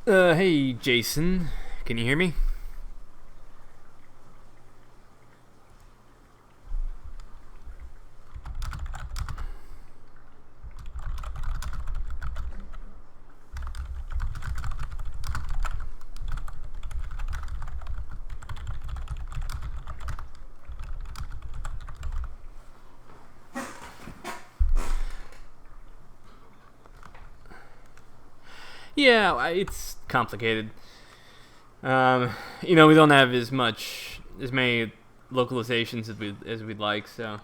Hey Jason, can you hear me? Yeah, it's complicated. We don't have as many localizations as we'd like. So,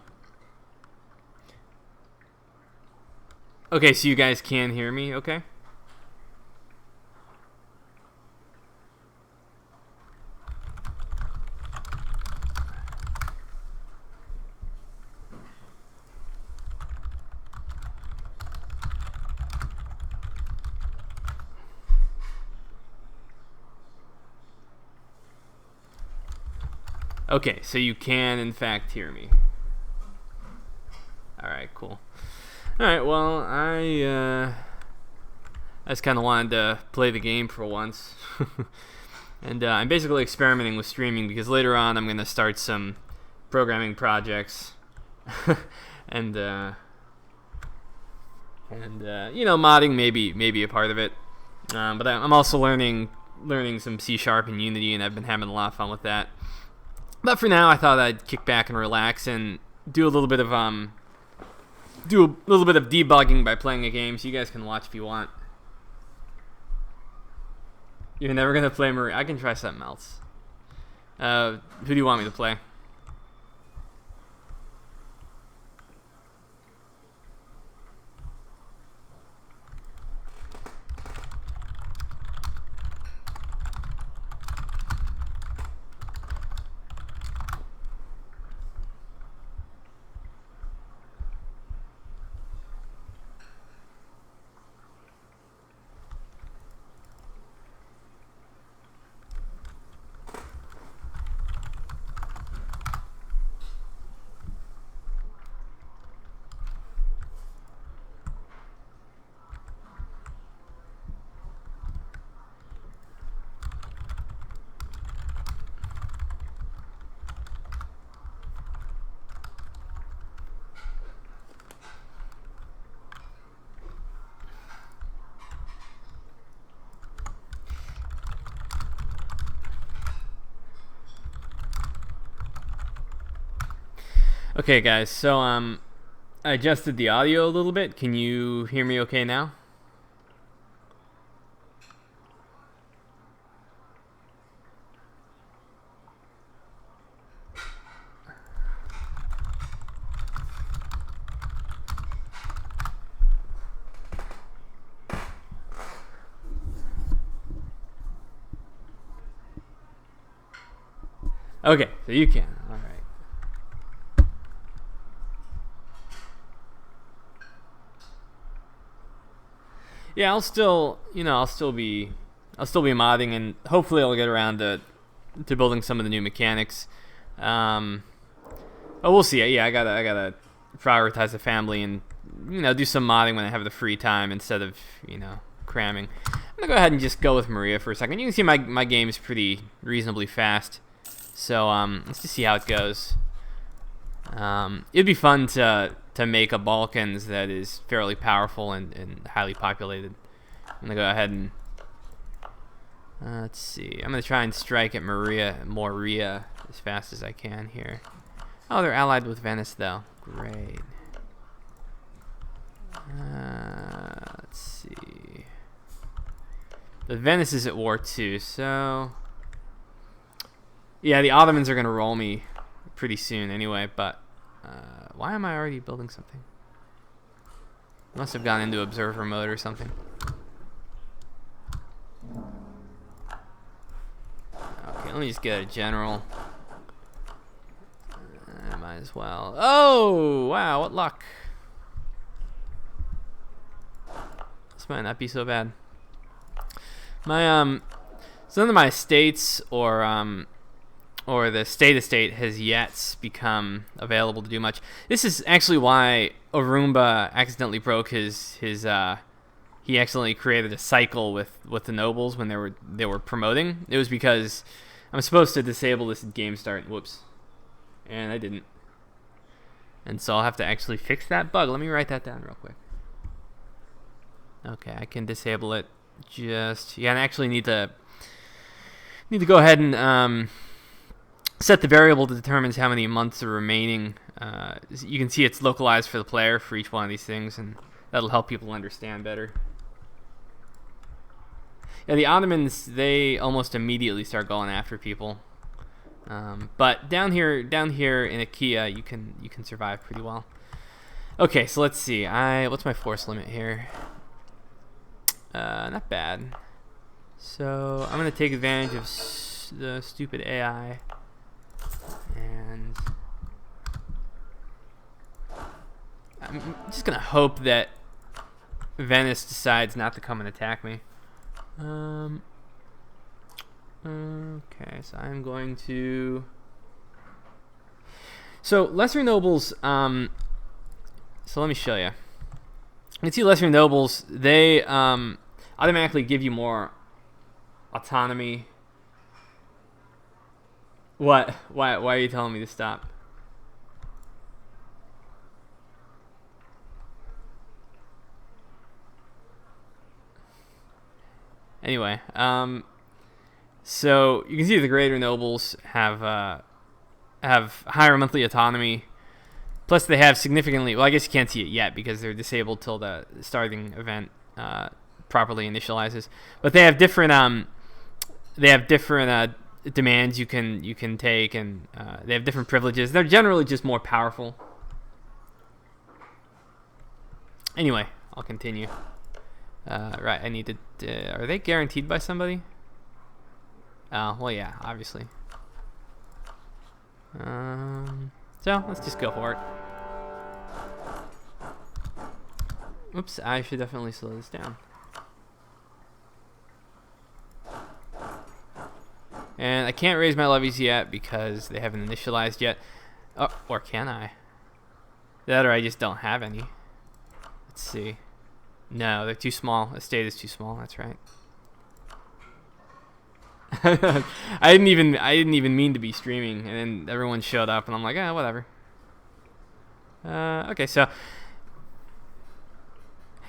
okay, so you guys can hear me, okay? Okay, so you can in fact hear me. All right, cool. All right, well, I just kind of wanted to play the game for once. And I'm basically experimenting with streaming because later on I'm going to start some programming projects. and modding maybe a part of it. But I'm also learning some C# and Unity, and I've been having a lot of fun with that. But for now, I thought I'd kick back and relax and do a little bit of debugging by playing a game, so you guys can watch if you want. You're never gonna play Marie. I can try something else. Who do you want me to play? Okay, guys. So I adjusted the audio a little bit. Can you hear me okay now? Okay, so you can. All right. Yeah, I'll still be modding, and hopefully I'll get around to building some of the new mechanics. Um, but we'll see. Yeah, I gotta prioritize the family and do some modding when I have the free time instead of cramming. I'm gonna go ahead and just go with Maria for a second. You can see my game is pretty reasonably fast, so let's just see how it goes. It'd be fun to make a Balkans that is fairly powerful and highly populated. I'm gonna go ahead and let's see. I'm gonna try and strike at Moria as fast as I can here. Oh, they're allied with Venice though. Great. Let's see. But Venice is at war too, so yeah, the Ottomans are gonna roll me pretty soon anyway. But why am I already building something? Must have gone into observer mode or something. Okay, let me just get a general. I might as well. Oh, wow, what luck. This might not be so bad. My none of my estates or the state estate has yet become available to do much. This is actually why Orumba accidentally broke his he he accidentally created a cycle with the nobles when they were promoting. It was because I'm supposed to disable this at game start. Whoops, and I didn't. And so I'll have to actually fix that bug. Let me write that down real quick. Okay, I can disable it. Just I actually need to go ahead and set the variable that determines how many months are remaining. You can see it's localized for the player for each one of these things, and that'll help people understand better. Yeah, the Ottomans, they almost immediately start going after people. But down here in Achaia, you can survive pretty well. Okay, so let's see. What's my force limit here? Not bad. So I'm gonna take advantage of the stupid AI, and I'm just gonna hope that Venice decides not to come and attack me. Okay, so I'm going to. So lesser nobles. So let me show you. You can see lesser nobles. They automatically give you more autonomy. What? Why are you telling me to stop? Anyway, so you can see the greater nobles have higher monthly autonomy. Plus, they have significantly. Well, I guess you can't see it yet because they're disabled till the starting event properly initializes. But they have different. Demands you can take, and they have different privileges. They're generally just more powerful. Anyway, I'll continue. Right, I need to. Are they guaranteed by somebody? Oh, well, yeah, obviously. So let's just go for it. Oops, I should definitely slow this down. And I can't raise my levies yet because they haven't initialized yet. Oh, or can I? That or I just don't have any. Let's see. No, they're too small. The state is too small. That's right. I didn't even mean to be streaming, and then everyone showed up, and I'm like, whatever. Okay, so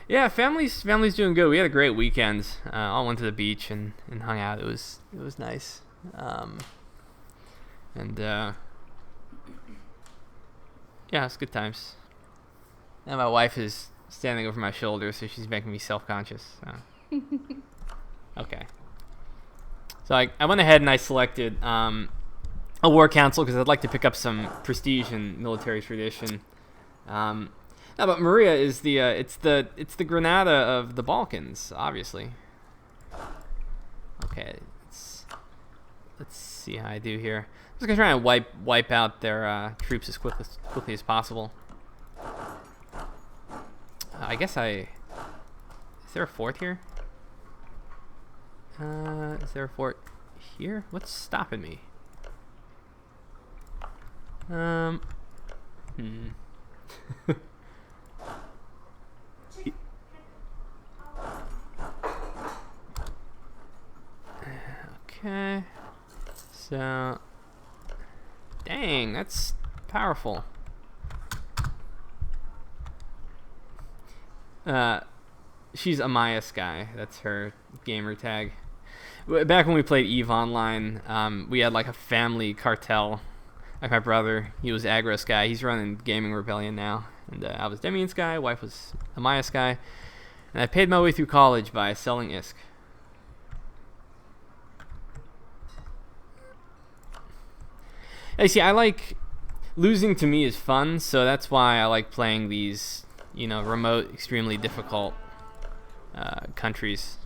yeah, family's doing good. We had a great weekend. All went to the beach and hung out. It was nice. Yeah, it's good times. And my wife is standing over my shoulder, so she's making me self-conscious. So. Okay. So I went ahead and I selected a war council because I'd like to pick up some prestige in military tradition. No, but Maria is it's the Granada of the Balkans, obviously. Okay, let's see how I do here. I'm just gonna try and wipe out their troops as quickly as possible. I guess is there a fort here? Is there a fort here? What's stopping me? Okay. So, dang, that's powerful. She's Amaya Sky. That's her gamer tag. Back when we played EVE Online, we had like a family cartel. Like my brother, he was Aggro Sky. He's running Gaming Rebellion now. And I was Demian Sky. Wife was Amaya Sky. And I paid my way through college by selling ISK. You see, I like losing. To me is fun, so that's why I like playing these, remote, extremely difficult countries.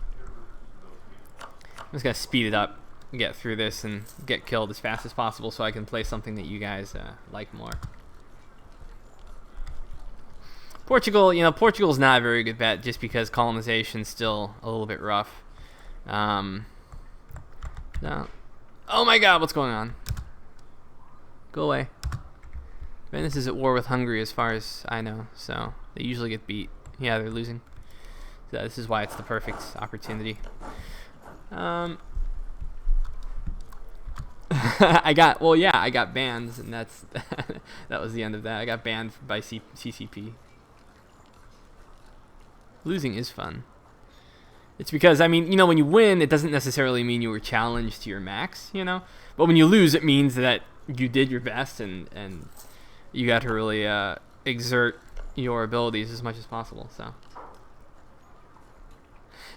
I'm just gonna speed it up, get through this, and get killed as fast as possible, so I can play something that you guys like more. Portugal, Portugal's not a very good bet just because colonization's still a little bit rough. No. Oh my God, what's going on? Go away. Venice is at war with Hungary as far as I know, so they usually get beat. Yeah, they're losing. So this is why it's the perfect opportunity. I got banned, and that was the end of that. I got banned by CCP. Losing is fun. It's because, I mean, when you win, it doesn't necessarily mean you were challenged to your max, But when you lose, it means that you did your best and you got to really exert your abilities as much as possible. So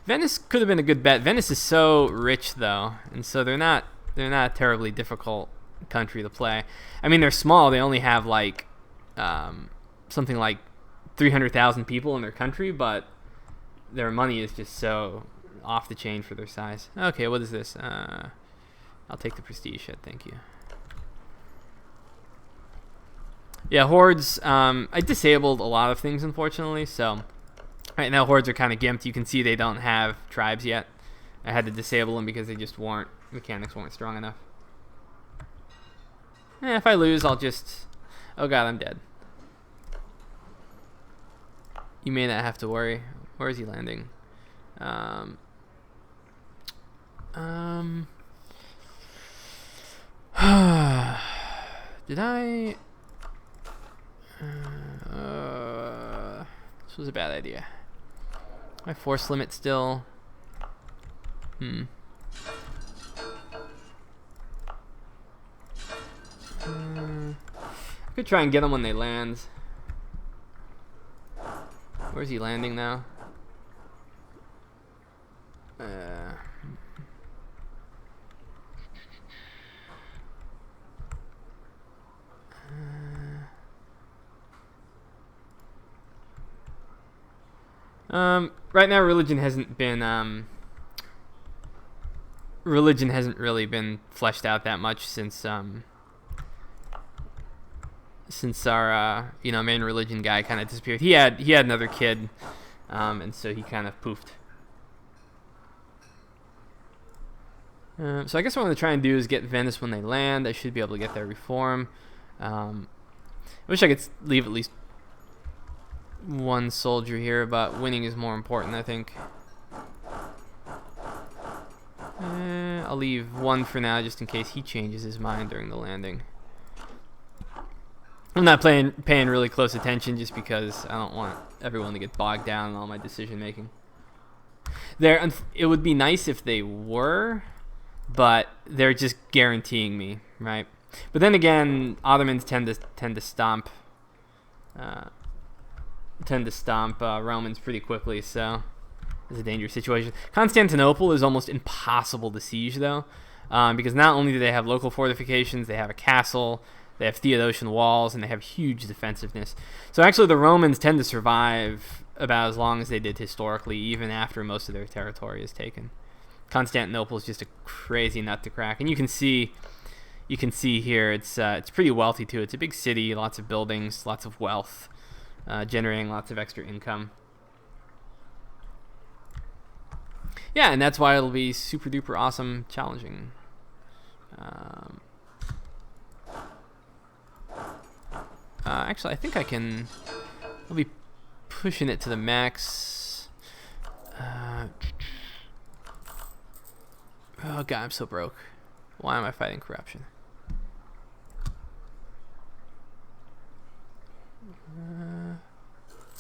Venice could have been a good bet. Venice is so rich, though, and so they're not a terribly difficult country to play. I mean, they're small. They only have like something like 300,000 people in their country, but their money is just so off the chain for their size. Okay, what is this? I'll take the prestige hit, thank you. Yeah, hordes. I disabled a lot of things, unfortunately, so right now hordes are kind of gimped. You can see they don't have tribes yet. I had to disable them because they just mechanics weren't strong enough. If I lose, I'll just... Oh god, I'm dead. You may not have to worry. Where is he landing? Did I... this was a bad idea. My force limit still... I could try and get them when they land. Where's he landing now? Right now, religion hasn't really been fleshed out that much since our main religion guy kind of disappeared. He had another kid, and so he kind of poofed. So I guess what I'm going to try and do is get Venice when they land. I should be able to get their reform. I wish I could leave at least one soldier here, but winning is more important, I think. I'll leave one for now just in case he changes his mind during the landing. I'm not paying really close attention just because I don't want everyone to get bogged down in all my decision making. It would be nice if they were, but they're just guaranteeing me, right? But then again, Ottomans tend to stomp Romans pretty quickly, so it's a dangerous situation. Constantinople is almost impossible to siege, though, because not only do they have local fortifications, they have a castle, they have Theodosian walls, and they have huge defensiveness. So actually the Romans tend to survive about as long as they did historically, even after most of their territory is taken. Constantinople is just a crazy nut to crack, and you can see here it's pretty wealthy too. It's a big city, lots of buildings, lots of wealth, generating lots of extra income. Yeah, and that's why it'll be super duper awesome challenging. Actually, I think I'll be pushing it to the max. Oh god, I'm so broke. Why am I fighting corruption?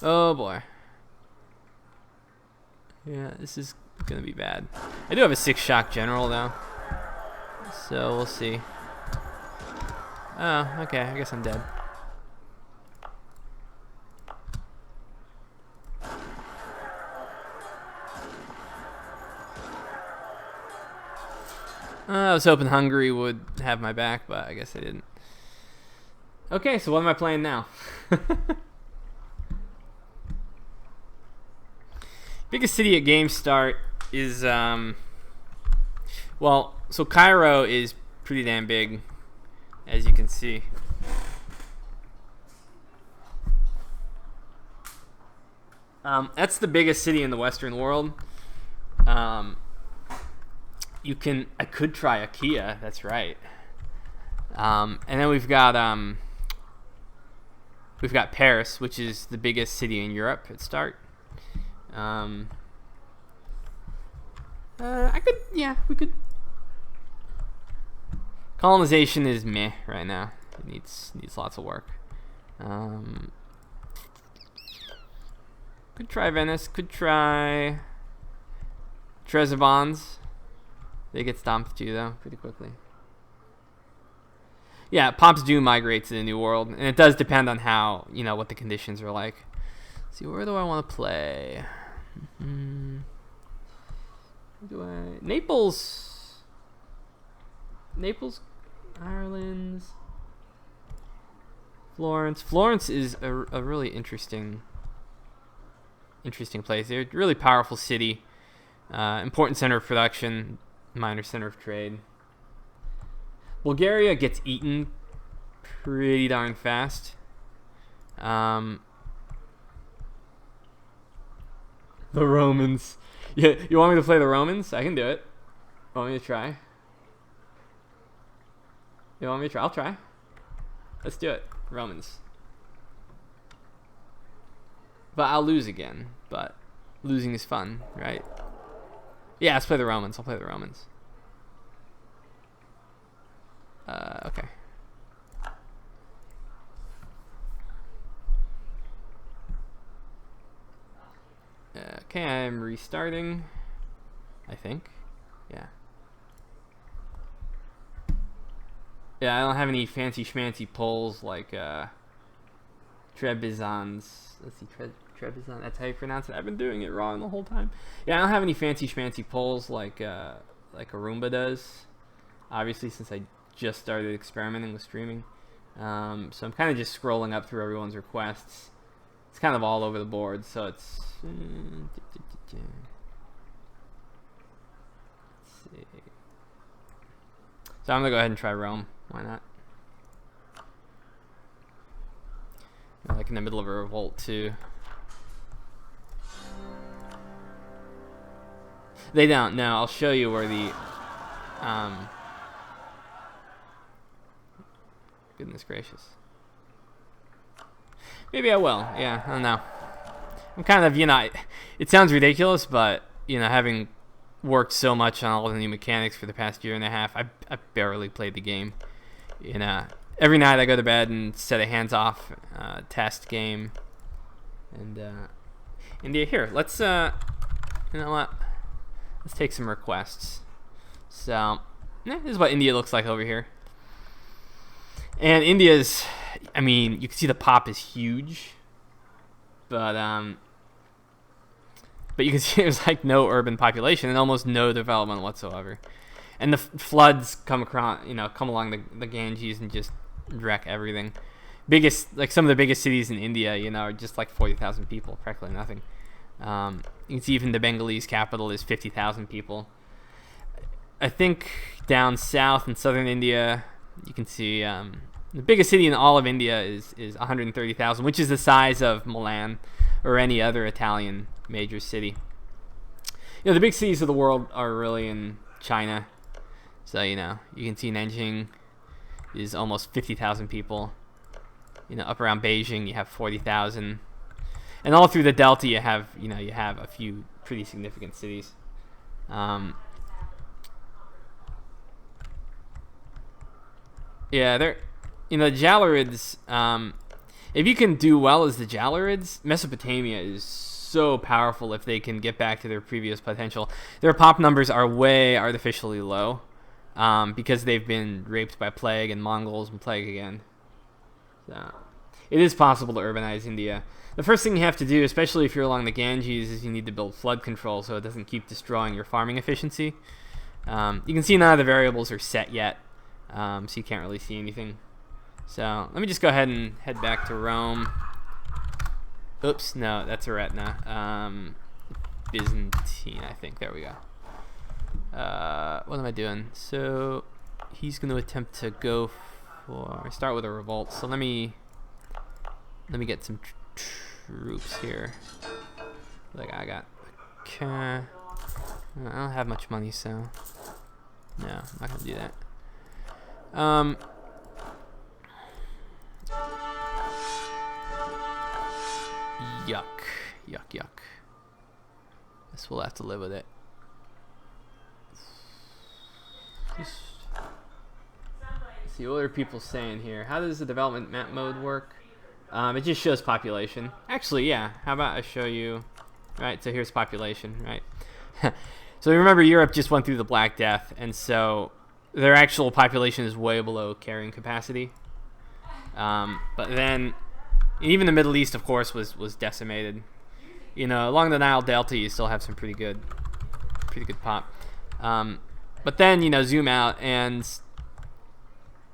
Oh boy. Yeah, this is gonna be bad. I do have a 6-shock general though, so we'll see. Oh, okay, I guess I'm dead. I was hoping Hungary would have my back, but I guess they didn't. Okay, so what am I playing now? Biggest city at game start is, so Cairo is pretty damn big, as you can see. That's the biggest city in the Western world. I could try Achaia, that's right. And then we've got Paris, which is the biggest city in Europe at start. We could. Colonization is meh right now. It needs lots of work. Could try Venice. Could try Trebizonds. They get stomped too, though, pretty quickly. Yeah, pops do migrate to the New World, and it does depend on how, what the conditions are like. Let's see, where do I want to play? Naples, Ireland, Florence. Florence is a really interesting place. They're a really powerful city, important center of production, minor center of trade. Bulgaria gets eaten pretty darn fast. The Romans. Yeah, you want me to play the Romans? I can do it. Want me to try? You want me to try? I'll try. Let's do it. Romans. But I'll lose again. But losing is fun, right? Yeah, let's play the Romans. I'll play the Romans. Okay. Okay, I'm restarting. I think. Yeah. Yeah, I don't have any fancy schmancy polls like Trebizonds. Let's see, Trebizond. That's how you pronounce it. I've been doing it wrong the whole time. Yeah, I don't have any fancy schmancy polls like Arumba does. Obviously, since I just started experimenting with streaming, so I'm kind of just scrolling up through everyone's requests. It's kind of all over the board, so it's. Let's see. So I'm gonna go ahead and try Rome. Why not? They're like in the middle of a revolt too. They don't. No, I'll show you where the. Goodness gracious. Maybe I will. Yeah, I don't know. I'm kind of, it sounds ridiculous, but, having worked so much on all the new mechanics for the past year and a half, I barely played the game. Every night I go to bed and set a hands-off test game. And, India, here, let's, you know what? Let's take some requests. So, this is what India looks like over here. And India's, you can see the pop is huge, but you can see there's like no urban population and almost no development whatsoever. And the floods come along the Ganges and just wreck everything. Some of the biggest cities in India, are just like 40,000 people, practically nothing. You can see even the Bengalese capital is 50,000 people. I think down south in southern India, you can see the biggest city in all of India is 130,000, which is the size of Milan or any other Italian major city. The big cities of the world are really in China. So, you can see Nanjing is almost 50,000 people. Up around Beijing, you have 40,000. And all through the Delta, you have a few pretty significant cities. Yeah, they're, the Jalarids, if you can do well as the Jalarids, Mesopotamia is so powerful if they can get back to their previous potential. Their pop numbers are way artificially low because they've been raped by plague and Mongols and plague again. So it is possible to urbanize India. The first thing you have to do, especially if you're along the Ganges, is you need to build flood control so it doesn't keep destroying your farming efficiency. You can see none of the variables are set yet, so you can't really see anything. So let me just go ahead and head back to Rome. Oops, no, that's Eretna. Byzantine, I think. There we go. What am I doing? So he's going to attempt to go for start with a revolt. So let me get some troops here. Like I got. Okay. I don't have much money, so no, I'm not gonna do that. Yuck. Guess we'll have to live with it. Just see what are people saying here. How does the development map mode work? It just shows population. Actually, yeah. How about I show you? Right. So here's population. Right. So remember, Europe just went through the Black Death, and so their actual population is way below carrying capacity. But then, even the Middle East, of course, was decimated. You know, along the Nile Delta, you still have some pretty good pop. But then, you know, zoom out, and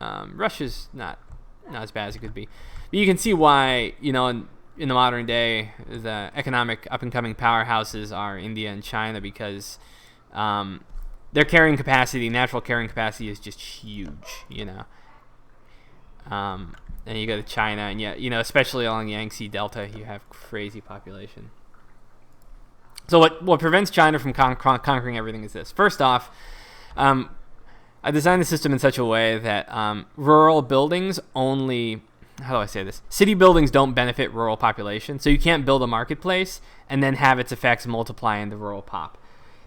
Russia's not as bad as it could be. But you can see why, you know, in the modern day, the economic up-and-coming powerhouses are India and China, because their carrying capacity, natural carrying capacity, is just huge, you know. And you go to China, and yeah, you know, especially along the Yangtze Delta, you have crazy population. So what prevents China from conquering everything is this. First off, I designed the system in such a way that rural buildings only, how do I say this? City buildings don't benefit rural population, so you can't build a marketplace and then have its effects multiply in the rural pop.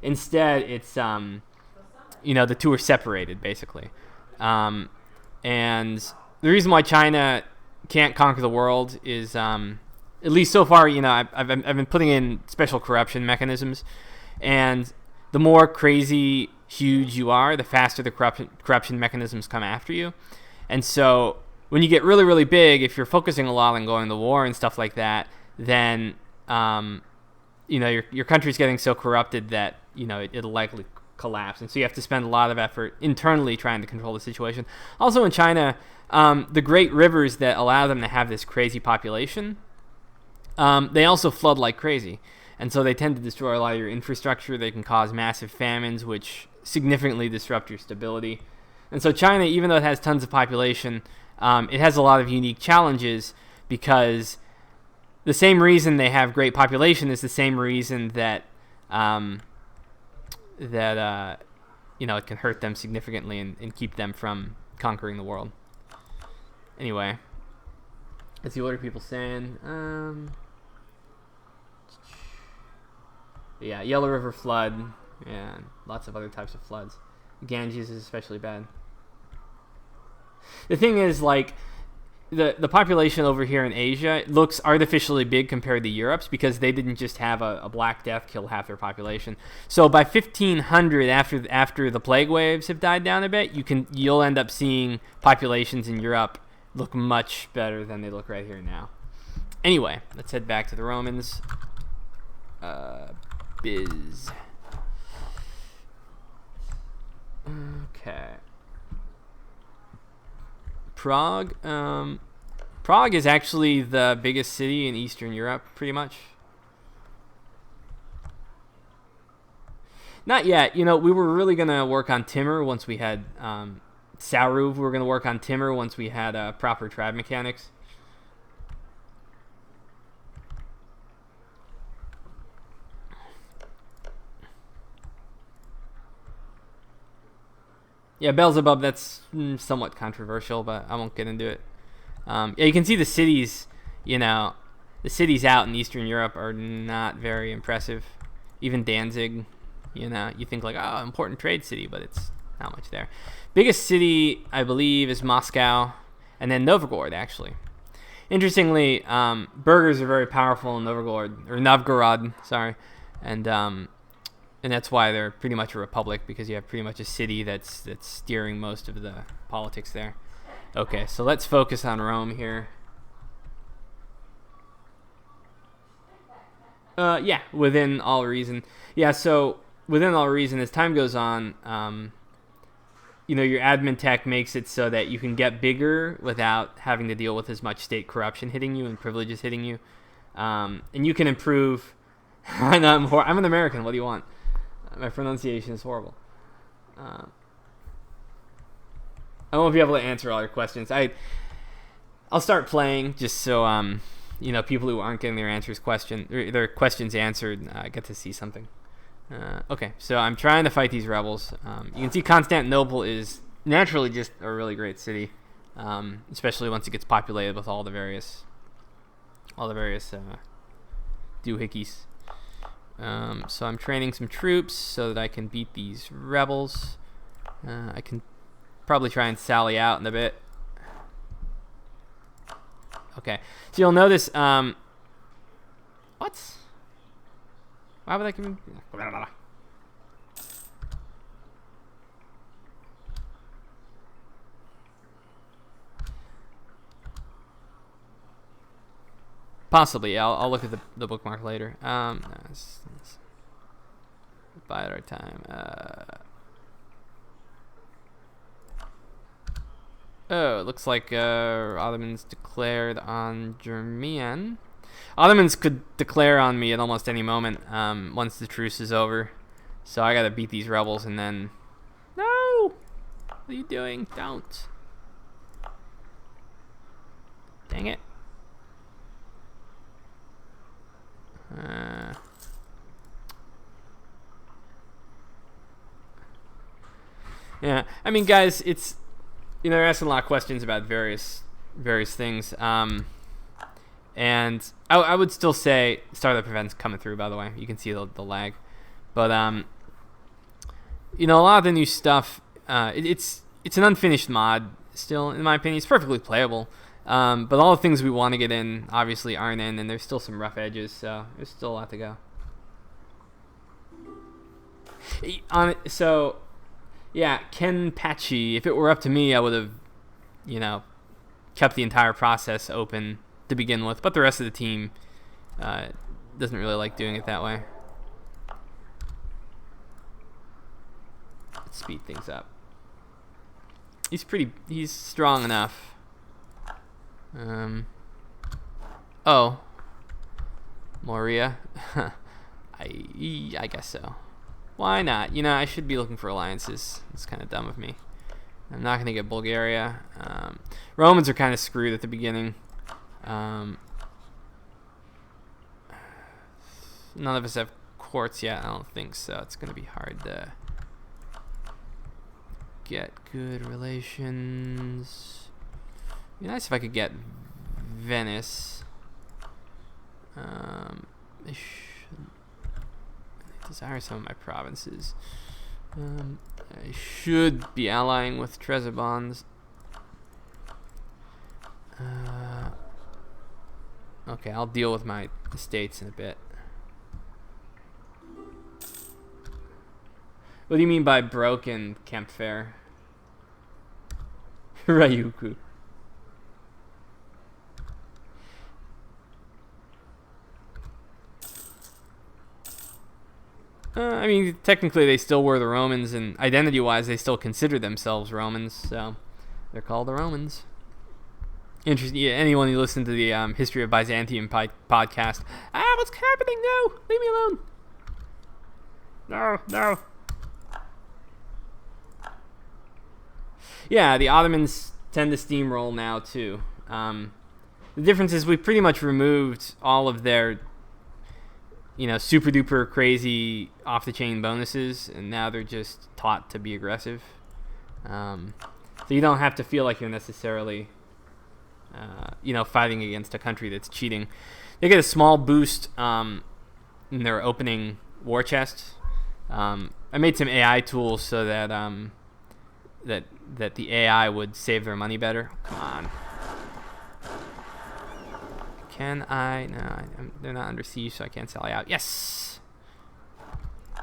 Instead, it's, you know, the two are separated, basically. And the reason why China can't conquer the world is, at least so far, you know, I've been putting in special corruption mechanisms, and the more crazy, huge you are, the faster the corruption mechanisms come after you. And so when you get really, really big, if you're focusing a lot on going to war and stuff like that, then you know, your country's getting so corrupted that, you know, it'll likely collapse. And so you have to spend a lot of effort internally trying to control the situation. Also in China, the great rivers that allow them to have this crazy population, they also flood like crazy. And so they tend to destroy a lot of your infrastructure. They can cause massive famines, which significantly disrupt your stability. And so China, even though it has tons of population, it has a lot of unique challenges, because the same reason they have great population is the same reason that you know, it can hurt them significantly and keep them from conquering the world. Anyway, let's see, what are people saying? Yeah, Yellow River flood. Yeah, lots of other types of floods. Ganges is especially bad. The thing is, like, the population over here in Asia looks artificially big compared to Europe's, because they didn't just have a Black Death kill half their population. So by 1500, after the plague waves have died down a bit, you'll end up seeing populations in Europe look much better than they look right here now. Anyway, let's head back to the Romans. Biz. Okay. Prague. Prague is actually the biggest city in Eastern Europe, pretty much. Not yet. You know, we were really going to work on timber once we had Sauruv. We were going to work on timber once we had proper tribe mechanics. Yeah, Beelzebub, that's somewhat controversial, but I won't get into it. Yeah, you can see the cities, you know, the cities out in Eastern Europe are not very impressive. Even Danzig, you know, you think like, oh, important trade city, but it's not much there. Biggest city, I believe, is Moscow, and then Novgorod, actually. Interestingly, burghers are very powerful in Novgorod, sorry, and that's why they're pretty much a republic, because you have pretty much a city that's steering most of the politics there. Okay, so let's focus on Rome here. Yeah, within all reason. Yeah, so within all reason, as time goes on, you know, your admin tech makes it so that you can get bigger without having to deal with as much state corruption hitting you and privileges hitting you. And you can improve. I know I'm an American. What do you want? My pronunciation is horrible. I won't be able to answer all your questions. I'll start playing just so you know, people who aren't getting their questions answered get to see something. Okay, so I'm trying to fight these rebels. You can see Constantinople is naturally just a really great city, especially once it gets populated with all the various doohickeys. So I'm training some troops so that I can beat these rebels. I can probably try and sally out in a bit. Okay, so you'll notice. What? Why would I give him? Possibly. I'll look at the bookmark later. No, let's bide our time. Oh, it looks like Ottomans declared on Germian. Ottomans could declare on me at almost any moment once the truce is over. So I gotta beat these rebels and then... No! What are you doing? Don't. Dang it. Yeah, I mean, guys, it's... they're asking a lot of questions about various things. And I would still say Startup Event's coming through, by the way. You can see the lag. But, a lot of the new stuff, it's an unfinished mod still, in my opinion. It's perfectly playable. But all the things we want to get in, obviously, aren't in, and there's still some rough edges, so there's still a lot to go. So, yeah, Ken Patchy, if it were up to me, I would have, kept the entire process open to begin with, but the rest of the team doesn't really like doing it that way. Let's speed things up. He's strong enough. Oh. Moria. I guess so. Why not? I should be looking for alliances. It's kind of dumb of me. I'm not going to get Bulgaria. Romans are kind of screwed at the beginning. None of us have quartz yet. I don't think so. It's going to be hard to get good relations. It'd be nice if I could get Venice. I desire some of my provinces. I should be allying with Trebizonds. Okay, I'll deal with my estates in a bit. What do you mean by broken, Kempfair? Ryuku. I mean, technically they still were the Romans, and identity-wise they still consider themselves Romans, so they're called the Romans. Interesting. Yeah, anyone who listened to the History of Byzantium podcast, what's happening? No, leave me alone. No. Yeah, the Ottomans tend to steamroll now too. The difference is we pretty much removed all of their super duper crazy off the chain bonuses, and now they're just taught to be aggressive. So you don't have to feel like you're necessarily, fighting against a country that's cheating. They get a small boost in their opening war chest. I made some AI tools so that that the AI would save their money better. Come on. Can I? No, they're not under siege, so I can't sally out. Yes!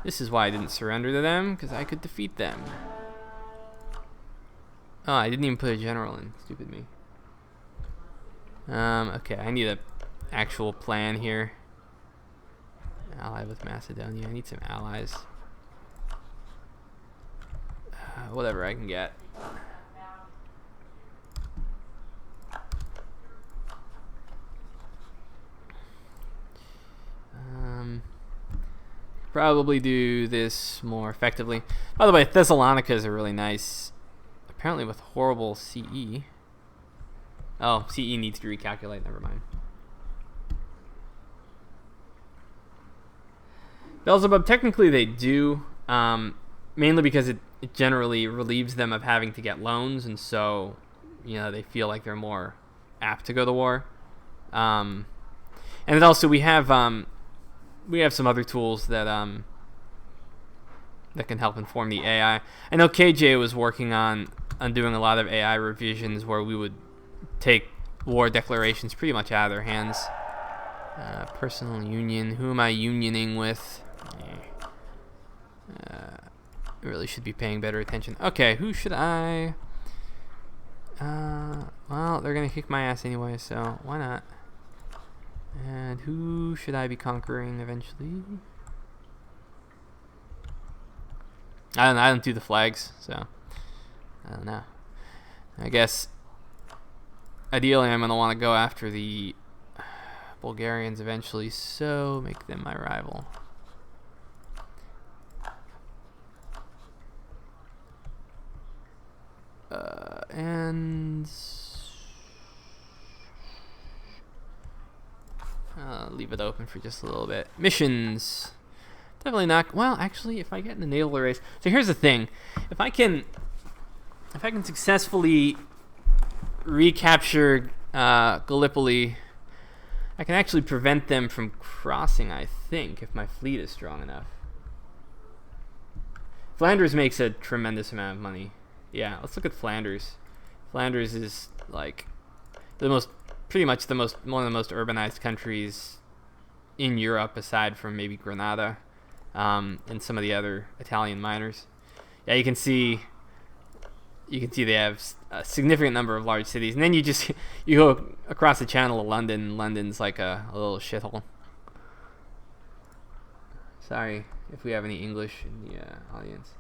This is why I didn't surrender to them, because I could defeat them. Oh, I didn't even put a general in. Stupid me. Okay, I need an actual plan here. Ally with Macedonia. I need some allies. Whatever I can get. Probably do this more effectively. By the way, Thessalonica are really nice. Apparently with horrible CE. Oh, CE needs to recalculate. Never mind. Beelzebub, technically they do. Mainly because it generally relieves them of having to get loans, and so they feel like they're more apt to go to war. And then also we have some other tools that that can help inform the AI. I know KJ was working on doing a lot of AI revisions where we would take war declarations pretty much out of their hands. Personal union. Who am I unioning with? Really should be paying better attention. Okay, who should I? Well, they're gonna kick my ass anyway, so why not? And who should I be conquering eventually? I don't do the flags, so I don't know. I guess ideally I'm gonna want to go after the Bulgarians eventually, so make them my rival. And leave it open for just a little bit. Missions. Definitely not. Well, actually, if I get in the naval race. So here's the thing: if I can successfully recapture Gallipoli, I can actually prevent them from crossing. I think if my fleet is strong enough. Flanders makes a tremendous amount of money. Yeah, let's look at Flanders. Flanders is like pretty much one of the most urbanized countries in Europe, aside from maybe Granada, and some of the other Italian minors. Yeah, you can see they have a significant number of large cities, and then you go across the channel to London. London's like a little shithole. Sorry if we have any English in the audience.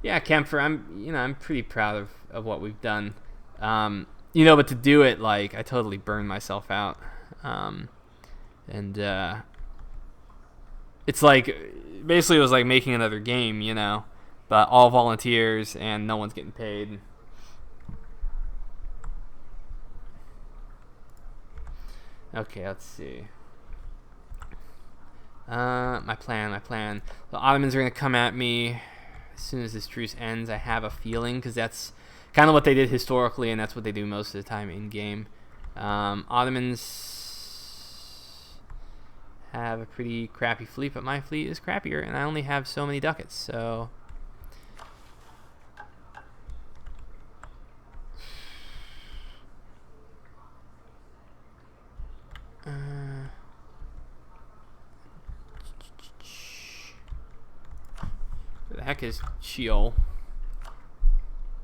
Yeah, Kempfer, I'm pretty proud of what we've done. But to do it, like, I totally burned myself out. It's like, basically it was like making another game, but all volunteers and no one's getting paid. Okay, let's see. My plan. The Ottomans are going to come at me as soon as this truce ends. I have a feeling, because that's kind of what they did historically, and that's what they do most of the time in game. Ottomans have a pretty crappy fleet, but my fleet is crappier, and I only have so many ducats, so where the heck is Sheol?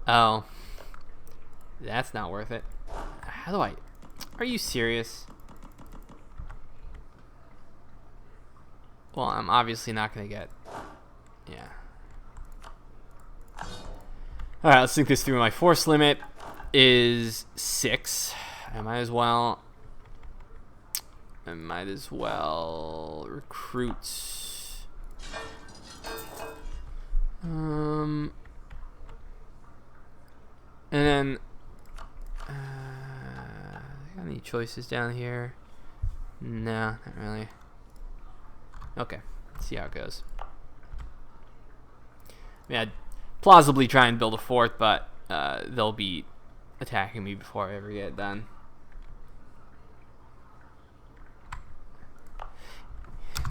Oh, that's not worth it. Are you serious? Well, I'm obviously not going to get... Yeah. Alright, let's think this through. My force limit is 6. I might as well recruit... And then, got any choices down here? No, not really. Okay, let's see how it goes. I'd plausibly try and build a fort, but they'll be attacking me before I ever get it done.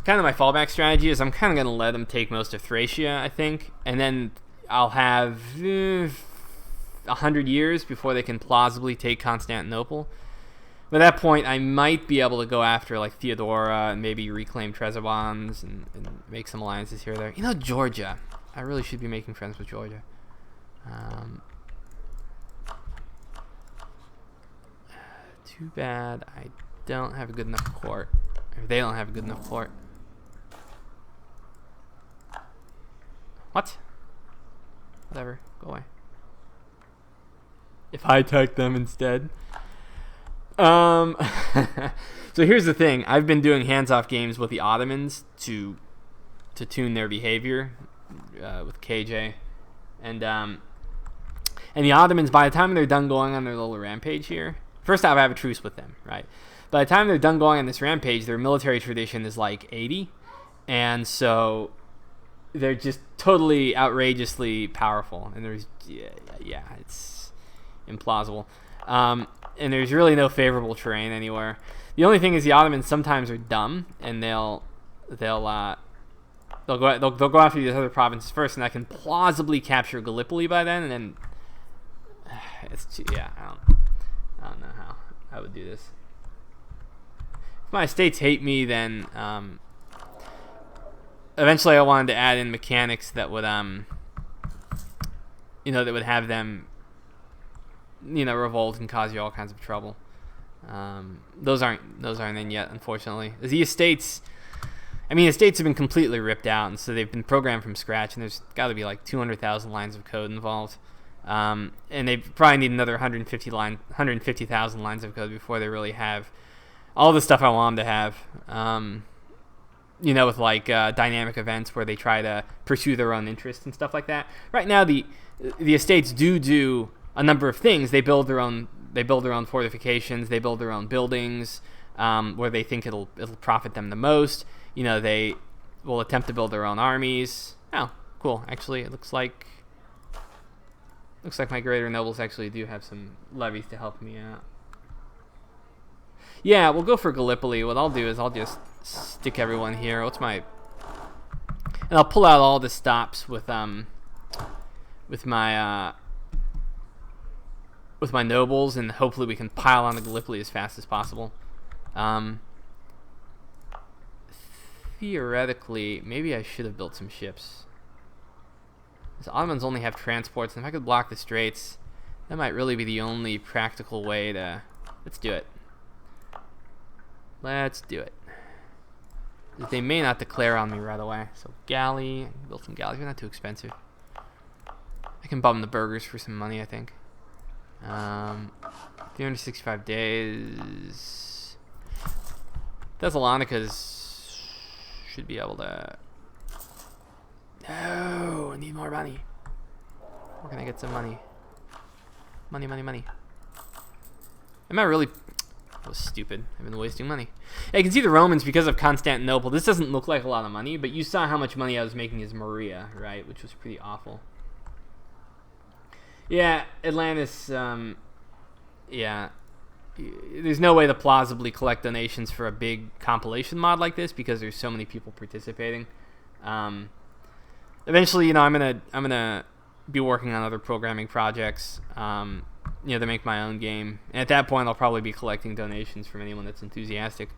Kind of my fallback strategy is I'm kind of going to let them take most of Thracia, I think, and then I'll have 100 years before they can plausibly take Constantinople. By that point, I might be able to go after like Theodora and maybe reclaim Trebizond and make some alliances here or there. Georgia. I really should be making friends with Georgia. Too bad I don't have a good enough court. Or they don't have a good enough court. What? Whatever. Go away. If I attack them instead. So here's the thing. I've been doing hands-off games with the Ottomans to tune their behavior with KJ. And the Ottomans, by the time they're done going on their little rampage here, first off, I have a truce with them, right? By the time they're done going on this rampage, their military tradition is like 80. And so they're just totally outrageously powerful. And there's, it's implausible. And there's really no favorable terrain anywhere. The only thing is the Ottomans sometimes are dumb, and they'll they'll go after these other provinces first, and I can plausibly capture Gallipoli by then, and then I don't know how I would do this. If my estates hate me, then eventually I wanted to add in mechanics that would that would have them revolt and cause you all kinds of trouble. Those aren't in yet, unfortunately. The estates have been completely ripped out, and so they've been programmed from scratch, and there's got to be like 200,000 lines of code involved. And they probably need another 150,000 lines of code before they really have all the stuff I want them to have. With like dynamic events where they try to pursue their own interests and stuff like that. Right now, the estates do a number of things. They build their own fortifications. They build their own buildings where they think it'll profit them the most. They will attempt to build their own armies. Oh, cool. Actually, it looks like my greater nobles actually do have some levies to help me out. Yeah, we'll go for Gallipoli. What I'll do is I'll just stick everyone here. And I'll pull out all the stops with my nobles, and hopefully we can pile on to Gallipoli as fast as possible. Theoretically, maybe I should have built some ships. The Ottomans only have transports, and if I could block the straits, that might really be the only practical way to... Let's do it. They may not declare on me right away. So galley, build some galleys. They're not too expensive. I can bum the burgers for some money, I think. 365 days. Thessalonica's should be able to... No, I need more money. Where can I get some money? Money. Am I really... That was stupid. I've been wasting money. I can see the Romans, because of Constantinople, this doesn't look like a lot of money, but you saw how much money I was making as Maria, right? Which was pretty awful. Yeah, Atlantis, yeah. There's no way to plausibly collect donations for a big compilation mod like this because there's so many people participating. Eventually, I'm gonna be working on other programming projects, to make my own game. And at that point, I'll probably be collecting donations from anyone that's enthusiastic.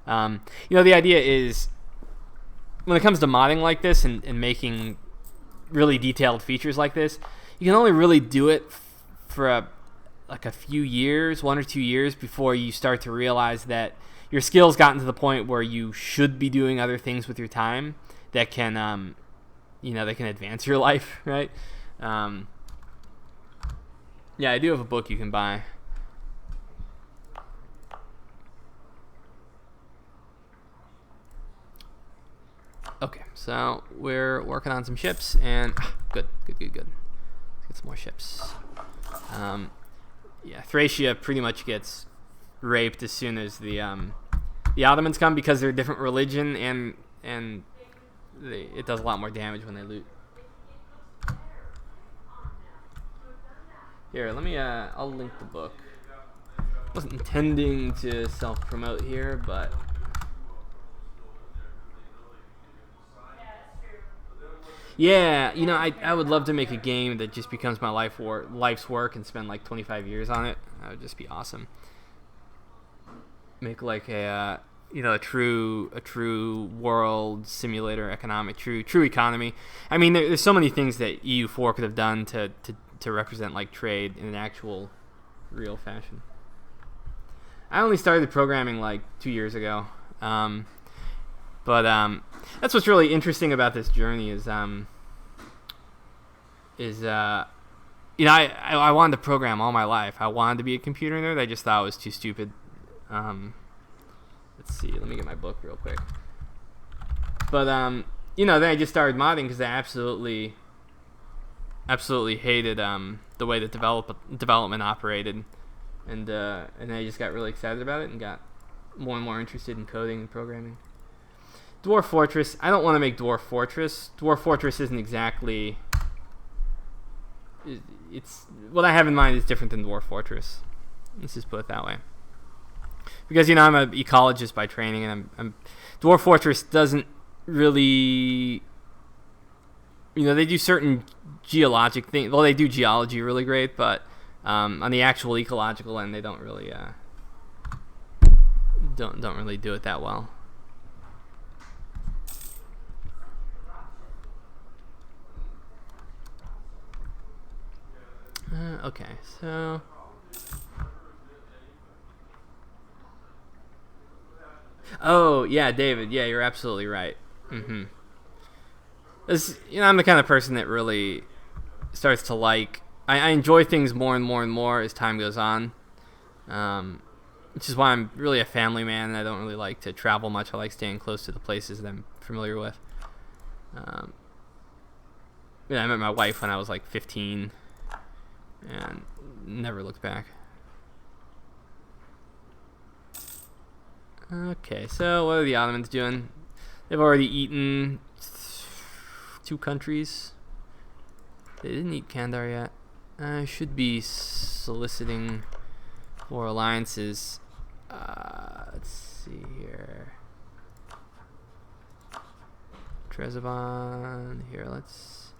The idea is, when it comes to modding like this and making really detailed features like this, you can only really do it for a few years, 1 or 2 years, before you start to realize that your skills gotten to the point where you should be doing other things with your time that can, that can advance your life, right? Yeah, I do have a book you can buy. Okay, so we're working on some ships, and good. Let's get some more ships. Yeah, Thracia pretty much gets raped as soon as the Ottomans come, because they're a different religion, and it does a lot more damage when they loot. Here, let me, I'll link the book. Wasn't intending to self-promote here, but... Yeah, I would love to make a game that just becomes my life's work and spend like 25 years on it. That would just be awesome. Make like a true world simulator economic, true economy. I mean, there's so many things that EU4 could have done to represent like trade in an actual real fashion. I only started programming like 2 years ago. But that's what's really interesting about this journey is I wanted to program all my life. I wanted to be a computer nerd. I just thought it was too stupid. Let's see. Let me get my book real quick. But then I just started modding because I absolutely hated the way that development operated, and then I just got really excited about it and got more and more interested in coding and programming. Dwarf Fortress. I don't want to make Dwarf Fortress. Dwarf Fortress isn't exactly... It's what I have in mind is different than Dwarf Fortress. Let's just put it that way. Because, I'm an ecologist by training, and Dwarf Fortress doesn't really they do certain geologic things. Well, they do geology really great, but on the actual ecological end, they don't really don't really do it that well. Okay, so oh yeah, David, yeah, you're absolutely right. Mm-hmm. I'm the kind of person that really starts to like. I enjoy things more and more and more as time goes on, which is why I'm really a family man, and I don't really like to travel much. I like staying close to the places that I'm familiar with. I met my wife when I was like 15, and never looked back. Okay, so what are the Ottomans doing? They've already eaten 2 countries. They didn't eat Kandar yet. I should be soliciting more alliances. Let's see here. Trebizond. Here, let's.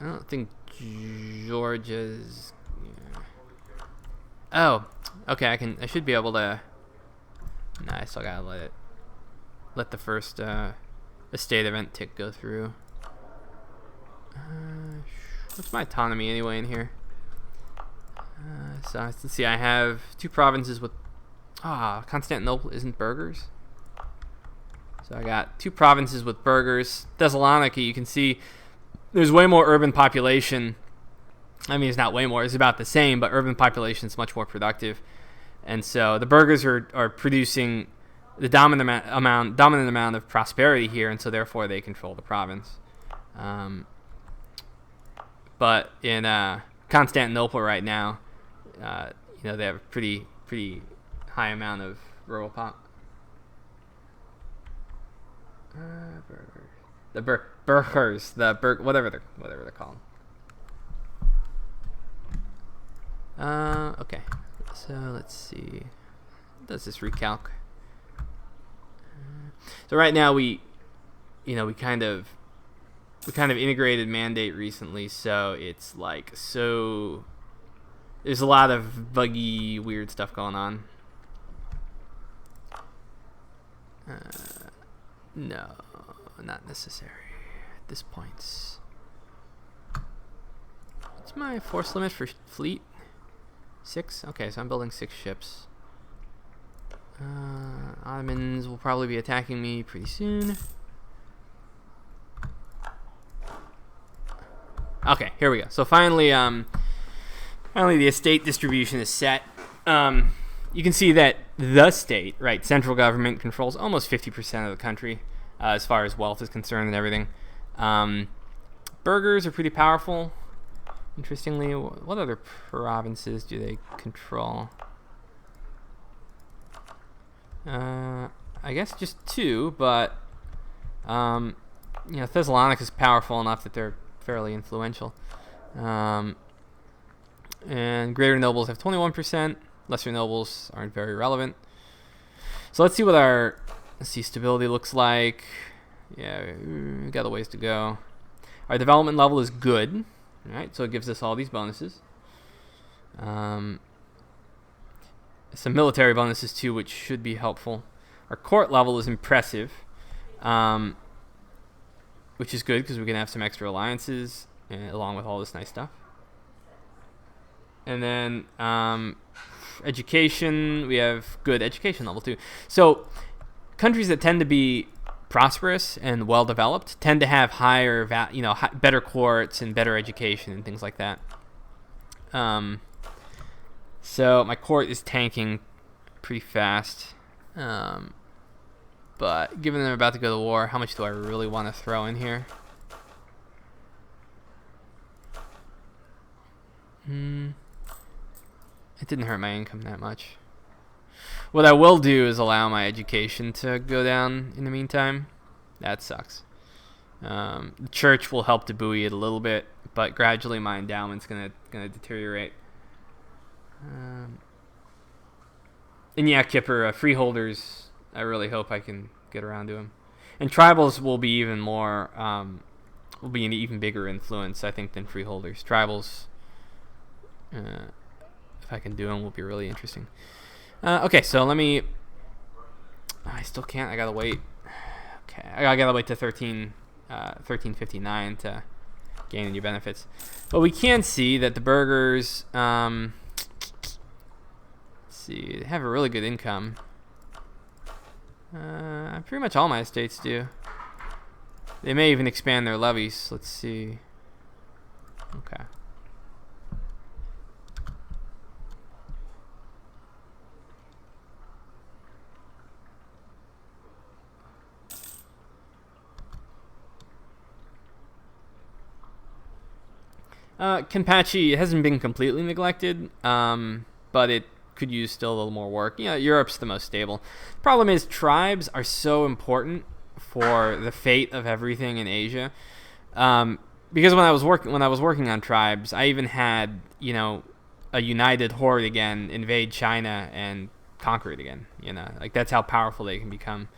I don't think Georgia's. Yeah. Oh, okay. I should be able to. Nah, I still gotta let the first estate event tick go through. What's my autonomy anyway in here? So let's see. I have 2 provinces with. Constantinople isn't burghers. So I got 2 provinces with burghers. Thessalonica, you can see there's way more urban population. I mean, it's not way more. It's about the same, but urban population is much more productive. And so the burghers are producing the dominant amount of prosperity here, and so therefore they control the province. But in Constantinople right now, they have a pretty high amount of rural pop. Burghers, whatever they're called. Okay. So let's see. Does this recalc? So right now we kind of integrated mandate recently, so it's like there's a lot of buggy, weird stuff going on. No, not necessary at this point. What's my force limit for fleet? 6? Okay, so I'm building 6 ships. Ottomans will probably be attacking me pretty soon. Okay, here we go. So finally the estate distribution is set. You can see that the state, right, central government controls almost 50% of the country as far as wealth is concerned and everything. Burghers are pretty powerful. Interestingly, what other provinces do they control? I guess just 2, but Thessalonica is powerful enough that they're fairly influential. And greater nobles have 21%. Lesser nobles aren't very relevant. So let's see what our stability looks like. Yeah, we got a ways to go. Our development level is good. All right, so it gives us all these bonuses. Some military bonuses too, which should be helpful. Our court level is impressive, which is good because we can have some extra alliances along with all this nice stuff. And then education, we have good education level too. So countries that tend to be prosperous and well developed tend to have higher, better courts and better education and things like that. So my court is tanking pretty fast. But given they're about to go to war, how much do I really want to throw in here? It didn't hurt my income that much. What I will do is allow my education to go down in the meantime. That sucks. The church will help to buoy it a little bit, but gradually my endowment's gonna deteriorate. And yeah, Kipper, freeholders, I really hope I can get around to them. And tribals will be even more, will be an even bigger influence, I think, than freeholders. Tribals, if I can do them, will be really interesting. Okay, so let me. I still can't. I gotta wait. Okay, I gotta wait to 1359 to gain new benefits. But we can see that the burghers, let's see, they have a really good income. Pretty much all my estates do. They may even expand their levies. Let's see. Okay. Kenpachi hasn't been completely neglected, but it could use still a little more work. Europe's the most stable. Problem is, tribes are so important for the fate of everything in Asia. Because when I was working on tribes, I even had a united horde again invade China and conquer it again. Like that's how powerful they can become.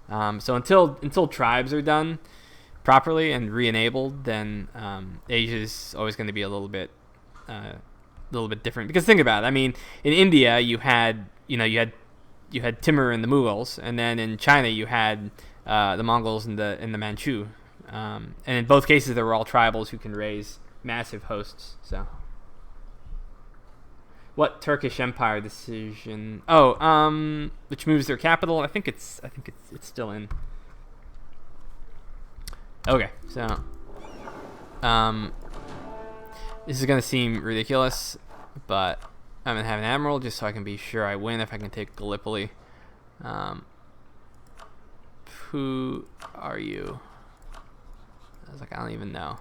So until tribes are done properly and re-enabled, then Asia's always going to be a little bit different. Because think about it. I mean, in India you had Timur and the Mughals, and then in China you had the Mongols and the Manchu. And in both cases they were all tribals who can raise massive hosts. So, what Turkish Empire decision? Which moves their capital? I think it's still in. Okay, so this is gonna seem ridiculous, but I'm gonna have an admiral just so I can be sure I win if I can take Gallipoli. Who are you? I was like, I don't even know.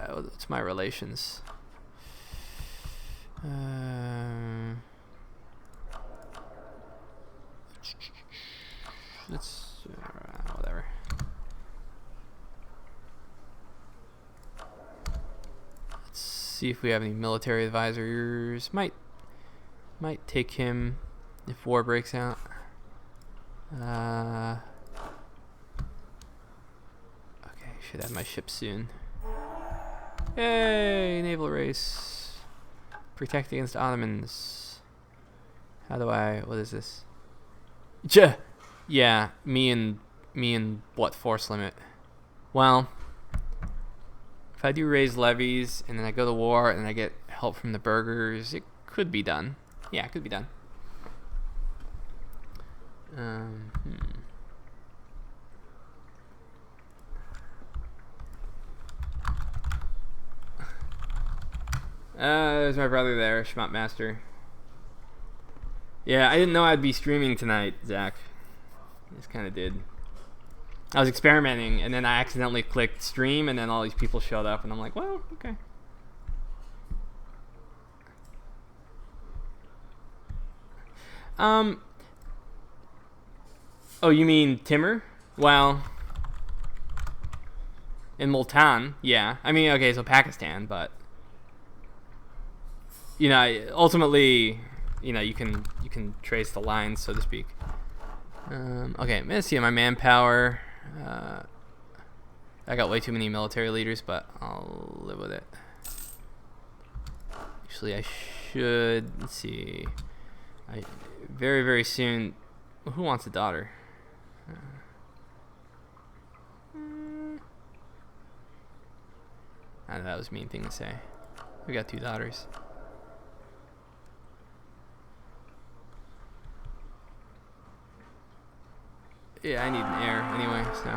What's my relations? Whatever. Let's see if we have any military advisors. Might take him if war breaks out. Okay, should have my ship soon. Yay, naval race. Protect against Ottomans. What is this? Yeah, me and what force limit? Well, if I do raise levies and then I go to war and I get help from the burghers, it could be done. Yeah, it could be done. There's my brother there, Schmutt Master. Yeah, I didn't know I'd be streaming tonight, Zach. Just kind of did. I was experimenting, and then I accidentally clicked stream, and then all these people showed up, and I'm like, well, okay. Oh, you mean Timur? Well, in Multan, yeah. I mean, okay, so Pakistan, but ultimately, you can trace the lines, so to speak. Okay, I'm gonna see my manpower. I got way too many military leaders, but I'll live with it. Actually, I should. Let's see. Very, very soon. Who wants a daughter? I know that was a mean thing to say. We got 2 daughters. Yeah, I need an heir anyway, so.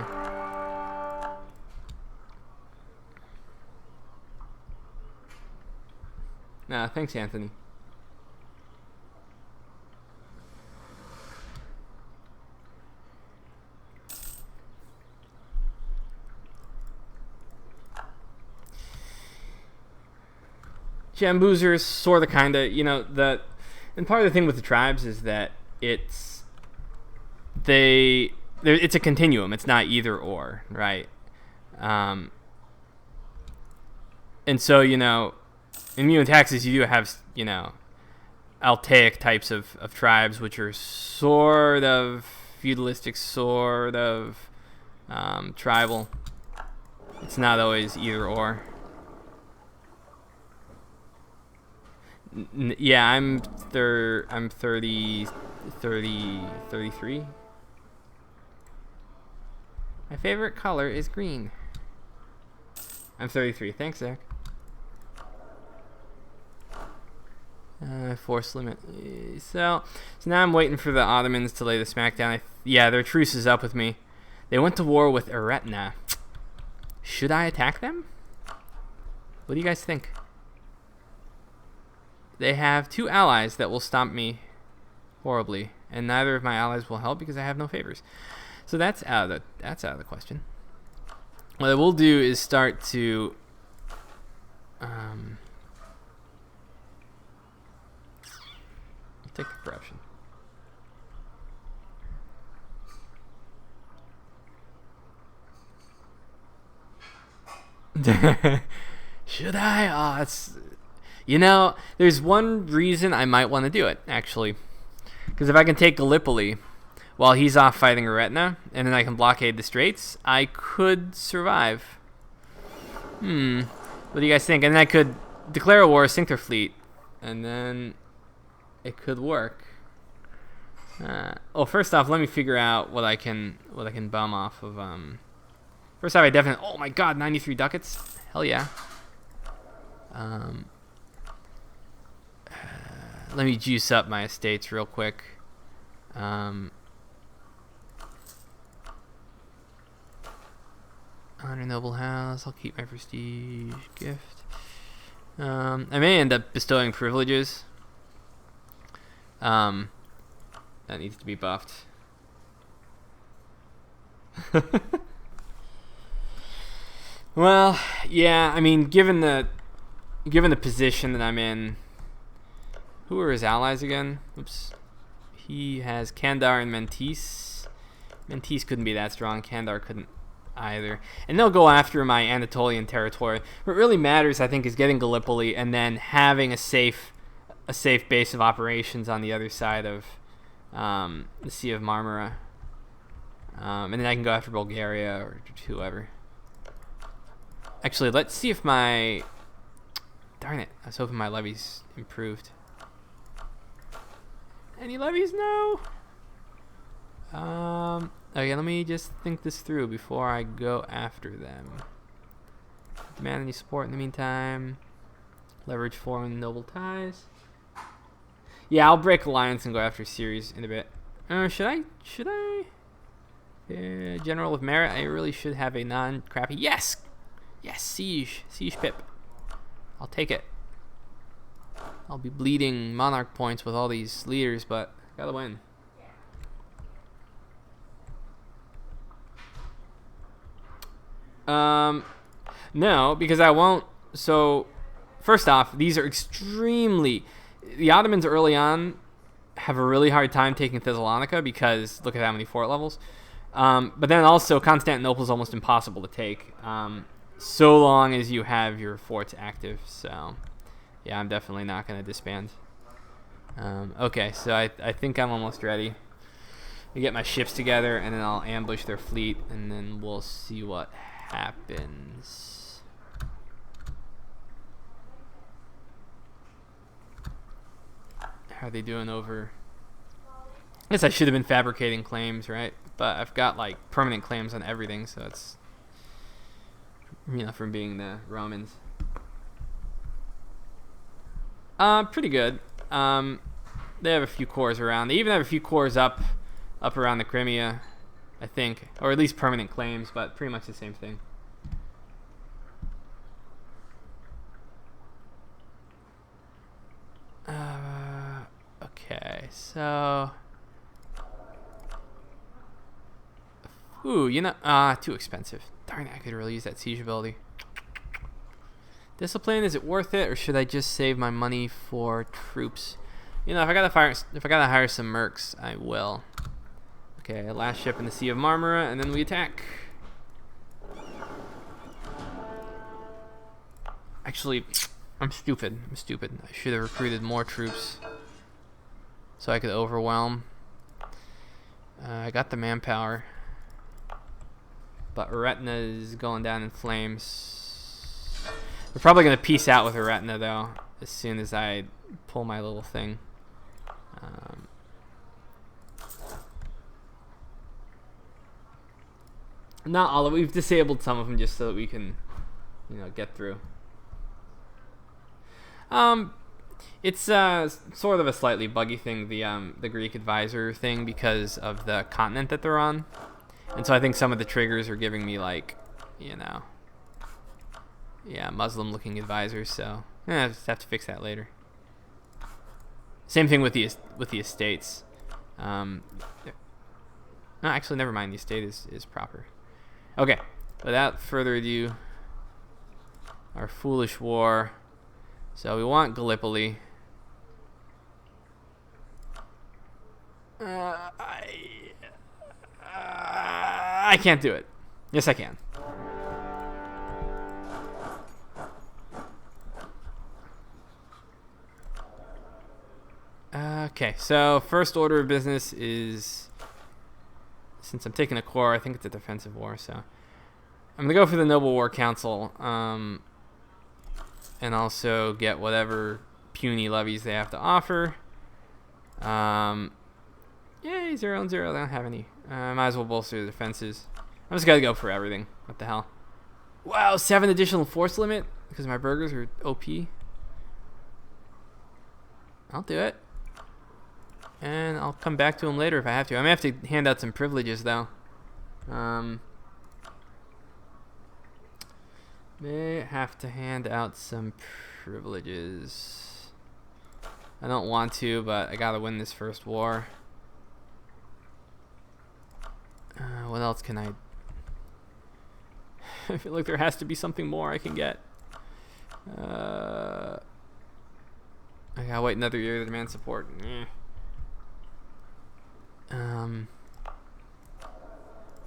Nah, thanks, Anthony. Jamboozers, sort of, kind of, and part of the thing with the tribes is that it's a continuum. It's not either or, right? And so, in Mu and Taxes, you do have, Altaic types of tribes, which are sort of feudalistic sort of tribal. It's not always either or. Yeah, I'm 33. My favorite color is green. I'm 33. Thanks, Zach. Force limit. So now I'm waiting for the Ottomans to lay the smackdown. Yeah, their truce is up with me. They went to war with Eretna. Should I attack them? What do you guys think? They have 2 allies that will stomp me horribly, and neither of my allies will help because I have no favors. So that's out of the question. What I will do is start to take the corruption. Should I? Oh, it's... You know, there's one reason I might want to do it, actually. Because if I can take Gallipoli while he's off fighting Eretna, and then I can blockade the Straits, I could survive. What do you guys think? And then I could declare a war, sink their fleet, and then it could work. Well, first off, let me figure out what I can bum off of. First off, I definitely... Oh my god, 93 ducats. Hell yeah. Let me juice up my estates real quick. Honor noble house. I'll keep my prestige gift. I may end up bestowing privileges. That needs to be buffed. Well, yeah. I mean, given the position that I'm in. Who are his allies again? Oops. He has Kandar and Menteis. Menteis couldn't be that strong. Kandar couldn't either. And they'll go after my Anatolian territory. What really matters, I think, is getting Gallipoli and then having a safe base of operations on the other side of the Sea of Marmara. And then I can go after Bulgaria or whoever. Actually, let's see if my... Darn it. I was hoping my levies improved. Any levies? No. Okay, let me just think this through before I go after them. Demand any support in the meantime. Leverage foreign noble ties. Yeah, I'll break alliance and go after Ceres in a bit. Should I? General of merit. I really should have a non-crappy. Yes, siege pip. I'll take it. I'll be bleeding monarch points with all these leaders, but gotta win. No, because I won't. So, first off, these are extremely... The Ottomans early on have a really hard time taking Thessalonica because look at how many fort levels. But then also, Constantinople is almost impossible to take, so long as you have your forts active, so... Yeah, I'm definitely not going to disband. Okay, so I think I'm almost ready. I get my ships together, and then I'll ambush their fleet, and then we'll see what happens. How are they doing over... I guess I should have been fabricating claims, right? But I've got, like, permanent claims on everything, so it's... You know, from being the Romans. Pretty good. They have a few cores around. They even have a few cores up around the Crimea, I think, or at least permanent claims, but pretty much the same thing. Okay, so... Ooh, you know, too expensive. Darn it, I could really use that siege ability. Discipline, is it worth it, or should I just save my money for troops? You know, if I gotta hire some mercs, I will. Okay, last ship in the Sea of Marmara, and then we attack. Actually, I'm stupid. I should have recruited more troops so I could overwhelm. I got the manpower. But Retina is going down in flames. We're probably going to peace out with Retina, though, as soon as I pull my little thing. Not all of it. We've disabled some of them just so that we can, get through. It's sort of a slightly buggy thing, the Greek advisor thing, because of the continent that they're on. And so I think some of the triggers are giving me, like, Muslim-looking advisors. So I just have to fix that later. Same thing with the estates. No, actually, never mind. The estate is proper. Okay. Without further ado, our foolish war. So we want Gallipoli. I can't do it. Yes, I can. Okay, so first order of business is, since I'm taking a core, I think it's a defensive war, so I'm going to go for the Noble War Council, and also get whatever puny levies they have to offer. Yay, 0-0, they don't have any. Might as well bolster the defenses. I'm just gotta go for everything. What the hell? Wow, 7 additional force limit because my burgers are OP. I'll do it. And I'll come back to them later if I have to. I may have to hand out some privileges, though. May have to hand out some privileges. I don't want to, but I gotta win this first war. What else can I... I feel like there has to be something more I can get. I gotta wait another year to demand support.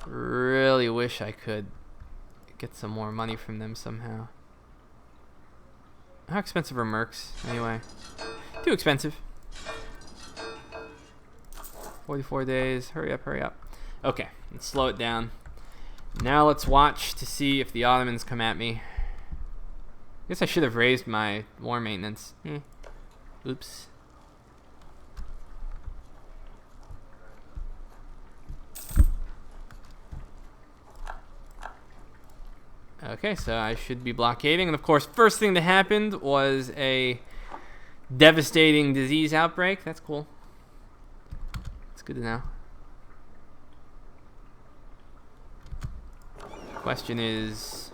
Really wish I could get some more money from them somehow. How expensive are mercs, anyway? Too expensive. 44 days. Hurry up, hurry up. Okay, let's slow it down. Now let's watch to see if the Ottomans come at me. I guess I should have raised my war maintenance. Oops. Okay, so I should be blockading. And of course, first thing that happened was a devastating disease outbreak. That's cool. It's good to know. Question is,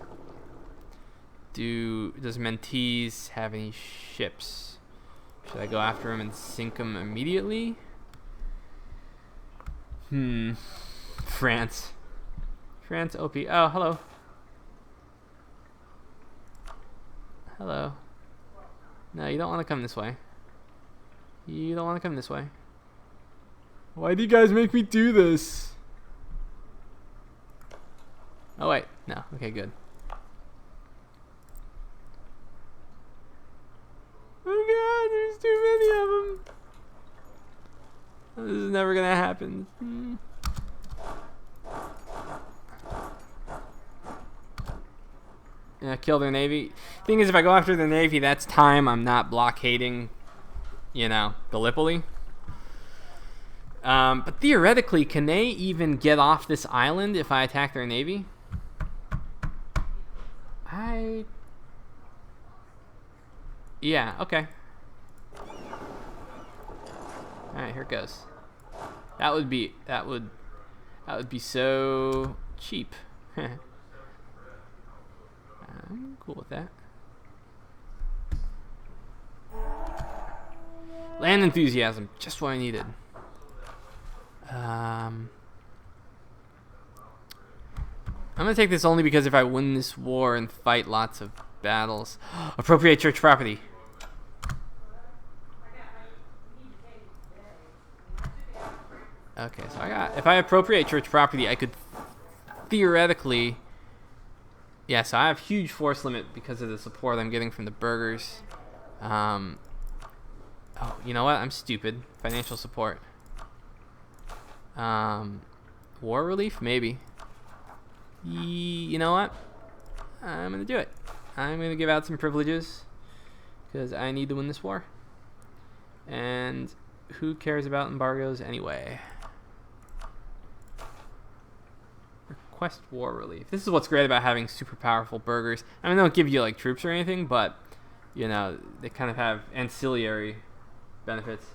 does Mentees have any ships? Should I go after him and sink him immediately? France OP. Oh, hello. Hello. No, you don't want to come this way. You don't want to come this way. Why do you guys make me do this? Oh, wait. No. Okay, good. Oh, God. There's too many of them. This is never going to happen. Yeah, kill their navy. Thing is, if I go after the navy, that's time I'm not blockading, Gallipoli. But theoretically, can they even get off this island if I attack their navy? Yeah, okay. Alright, here it goes. That would be so cheap. I'm cool with that. Land enthusiasm, just what I needed. I'm gonna take this only because if I win this war and fight lots of battles, appropriate church property. Okay, so if I appropriate church property, I could theoretically. Yeah, so I have huge force limit because of the support I'm getting from the burghers. Oh, you know what? I'm stupid. Financial support. War relief, maybe. You know what? I'm gonna do it. I'm gonna give out some privileges because I need to win this war. And who cares about embargoes anyway? Request war relief. This is what's great about having super powerful burghers. I mean, they don't give you like troops or anything, but you know, they kind of have ancillary benefits.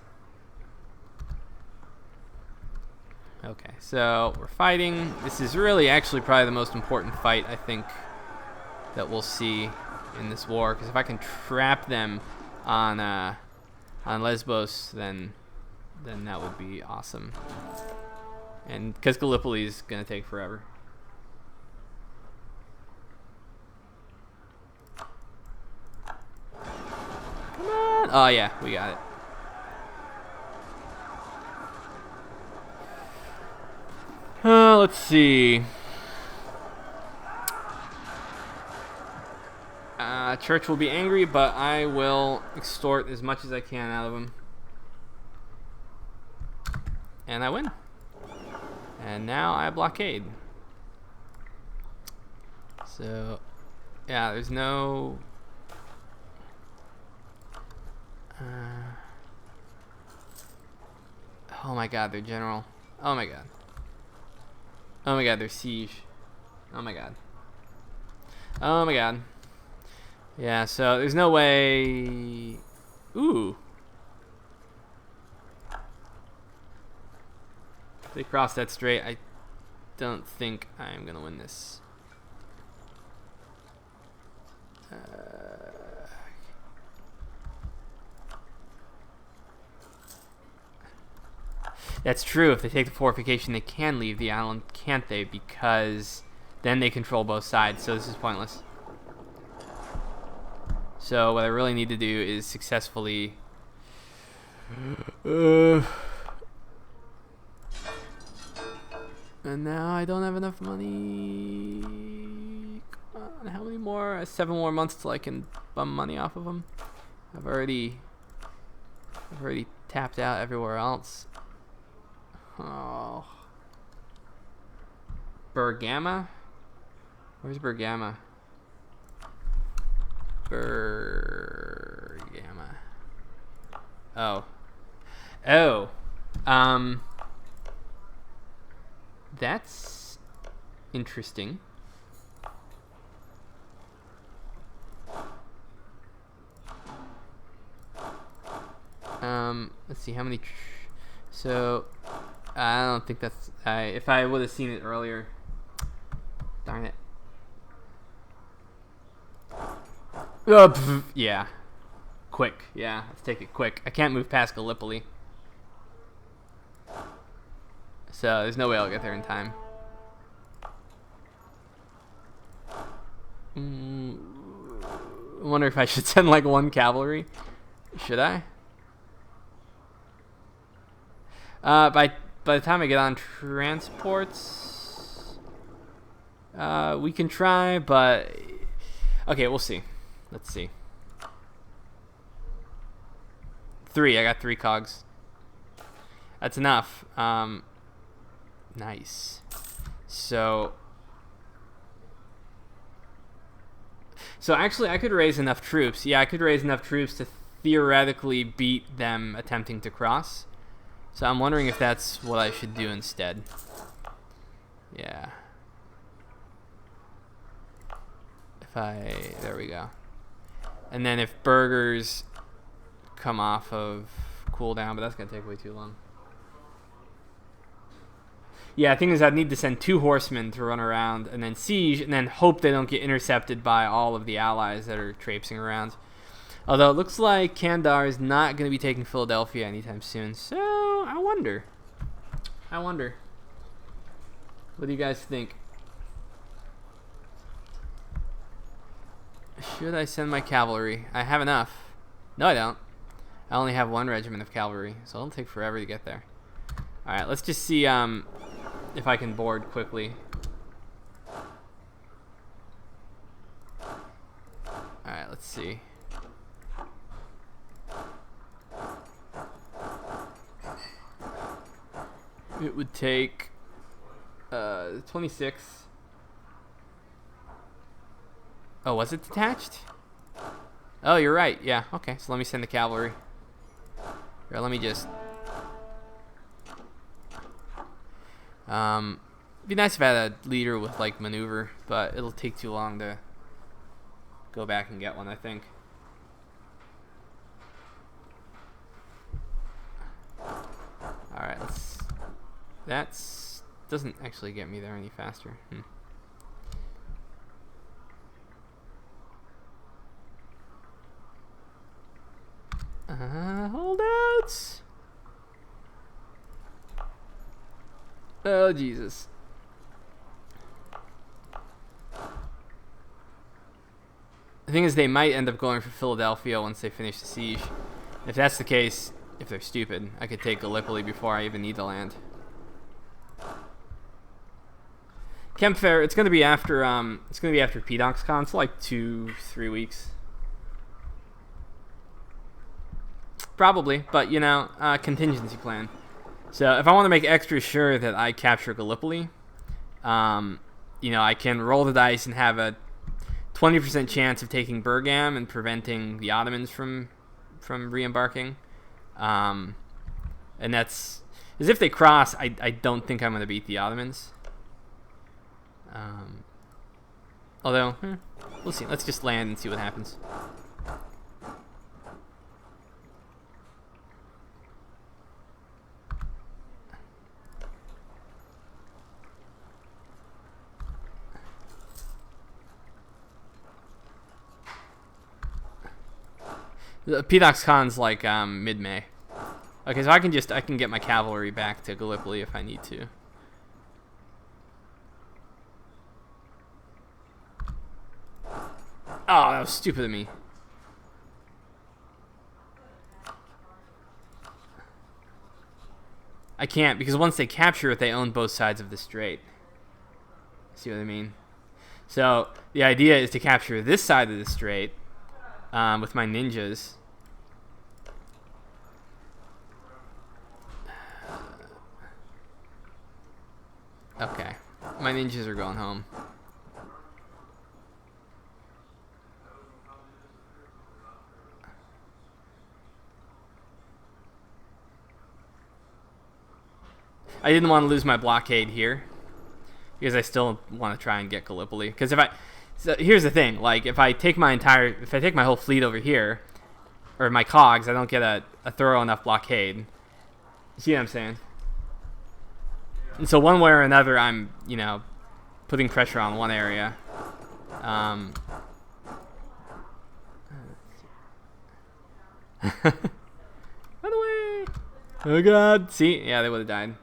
Okay, so we're fighting. This is really actually probably the most important fight, I think, that we'll see in this war. Because if I can trap them on Lesbos, then that would be awesome. And because Gallipoli is going to take forever. Come on! Oh yeah, we got it. Let's see. Church will be angry, but I will extort as much as I can out of him. And I win. And now I blockade. So, yeah, there's no... oh my god, their general. Oh my god. Oh my god, there's siege. Oh my god. Oh my god. Yeah, so there's no way... Ooh. If they cross that strait, I don't think I'm gonna win this. That's true. If they take the fortification, they can leave the island, can't they? Because then they control both sides, so this is pointless. So what I really need to do is successfully... and now I don't have enough money. Come on, how many more? 7 more months till I can bum money off of them. I've already tapped out everywhere else. Oh. Bergama? Where's Bergama? Bergama. Oh. Oh. That's interesting. Let's see how many. So, I don't think that's. If I would have seen it earlier. Darn it. Yeah. Quick. Yeah, let's take it quick. I can't move past Gallipoli. So, there's no way I'll get there in time. I wonder if I should send like 1 cavalry. Should I? By the time I get on transports, we can try, but okay, we'll see. Let's see. 3. I got 3 cogs. That's enough. Nice. So actually, I could raise enough troops. Yeah, I could raise enough troops to theoretically beat them attempting to cross. So I'm wondering if that's what I should do instead. Yeah. There we go. And then if burghers come off of cooldown, but that's going to take way too long. Yeah, the thing is I'd need to send 2 horsemen to run around and then siege and then hope they don't get intercepted by all of the allies that are traipsing around. Although it looks like Kandahar is not going to be taking Philadelphia anytime soon. So, I wonder. What do you guys think? Should I send my cavalry? I have enough. No, I don't. I only have 1 regiment of cavalry, so it'll take forever to get there. Alright, let's just see if I can board quickly. Alright, let's see. It would take 26. Oh, was it detached? Oh, you're right. Yeah, okay. So let me send the cavalry. Here, let me just... it'd be nice if I had a leader with, like, maneuver, but it'll take too long to go back and get one, I think. Alright, let's... That's... doesn't actually get me there any faster. Holdouts! Oh, Jesus. The thing is, they might end up going for Philadelphia once they finish the siege. If that's the case, if they're stupid, I could take Gallipoli before I even need the land. Kemp Fair, it's gonna be after PDoxCon, so like 2-3 weeks. Probably, but you know, contingency plan. So if I want to make extra sure that I capture Gallipoli, you know, I can roll the dice and have a 20% chance of taking Bergam and preventing the Ottomans from re-embarking. And that's as if they cross. I don't think I'm going to beat the Ottomans. Although we'll see. Let's just land and see what happens. The PDoxCon's like mid-May. Okay, so I can get my cavalry back to Gallipoli if I need to. Oh, that was stupid of me. I can't, because once they capture it, they own both sides of the strait. See what I mean? So the idea is to capture this side of the strait with my ninjas. Okay, my ninjas are going home. I didn't want to lose my blockade here because I still want to try and get Gallipoli. Because so here's the thing: like if I take my whole fleet over here, or my cogs, I don't get a thorough enough blockade. See what I'm saying? And so one way or another, I'm, you know, putting pressure on one area. By the way, oh god, see, yeah, they would have died.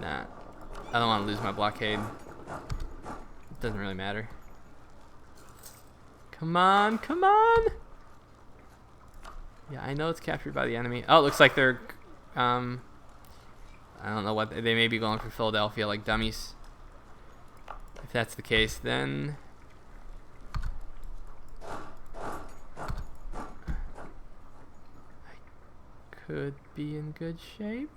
Nah, I don't want to lose my blockade. It doesn't really matter. Come on, come on! Yeah, I know it's captured by the enemy. Oh, it looks like they're, I don't know what, they may be going for Philadelphia like dummies. If that's the case, then... I could be in good shape.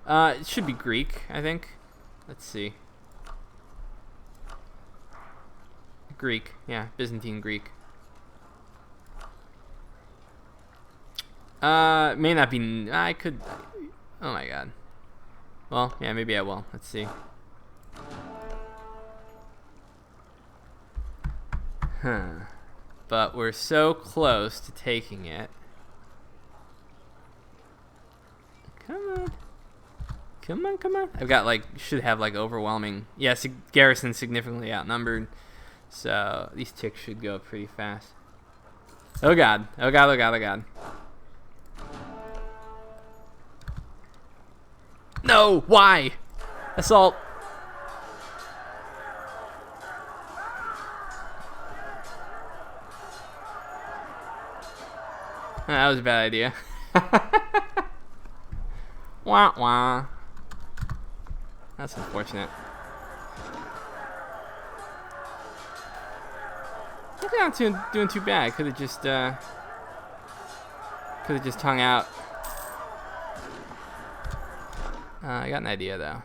It should be Greek, I think. Let's see. Greek, yeah, Byzantine Greek. May not be. I could. Oh my god. Well, yeah, maybe I will. Let's see. Huh. But we're so close to taking it. Come on. Come on, come on. I've got like, should have like overwhelming. Yes, garrison significantly outnumbered. So these ticks should go pretty fast. Oh god. Oh god, oh god, oh god. No! Why? Assault. That was a bad idea. Wah wah. That's unfortunate. I think I'm not doing too bad. Could have just hung out. I got an idea though.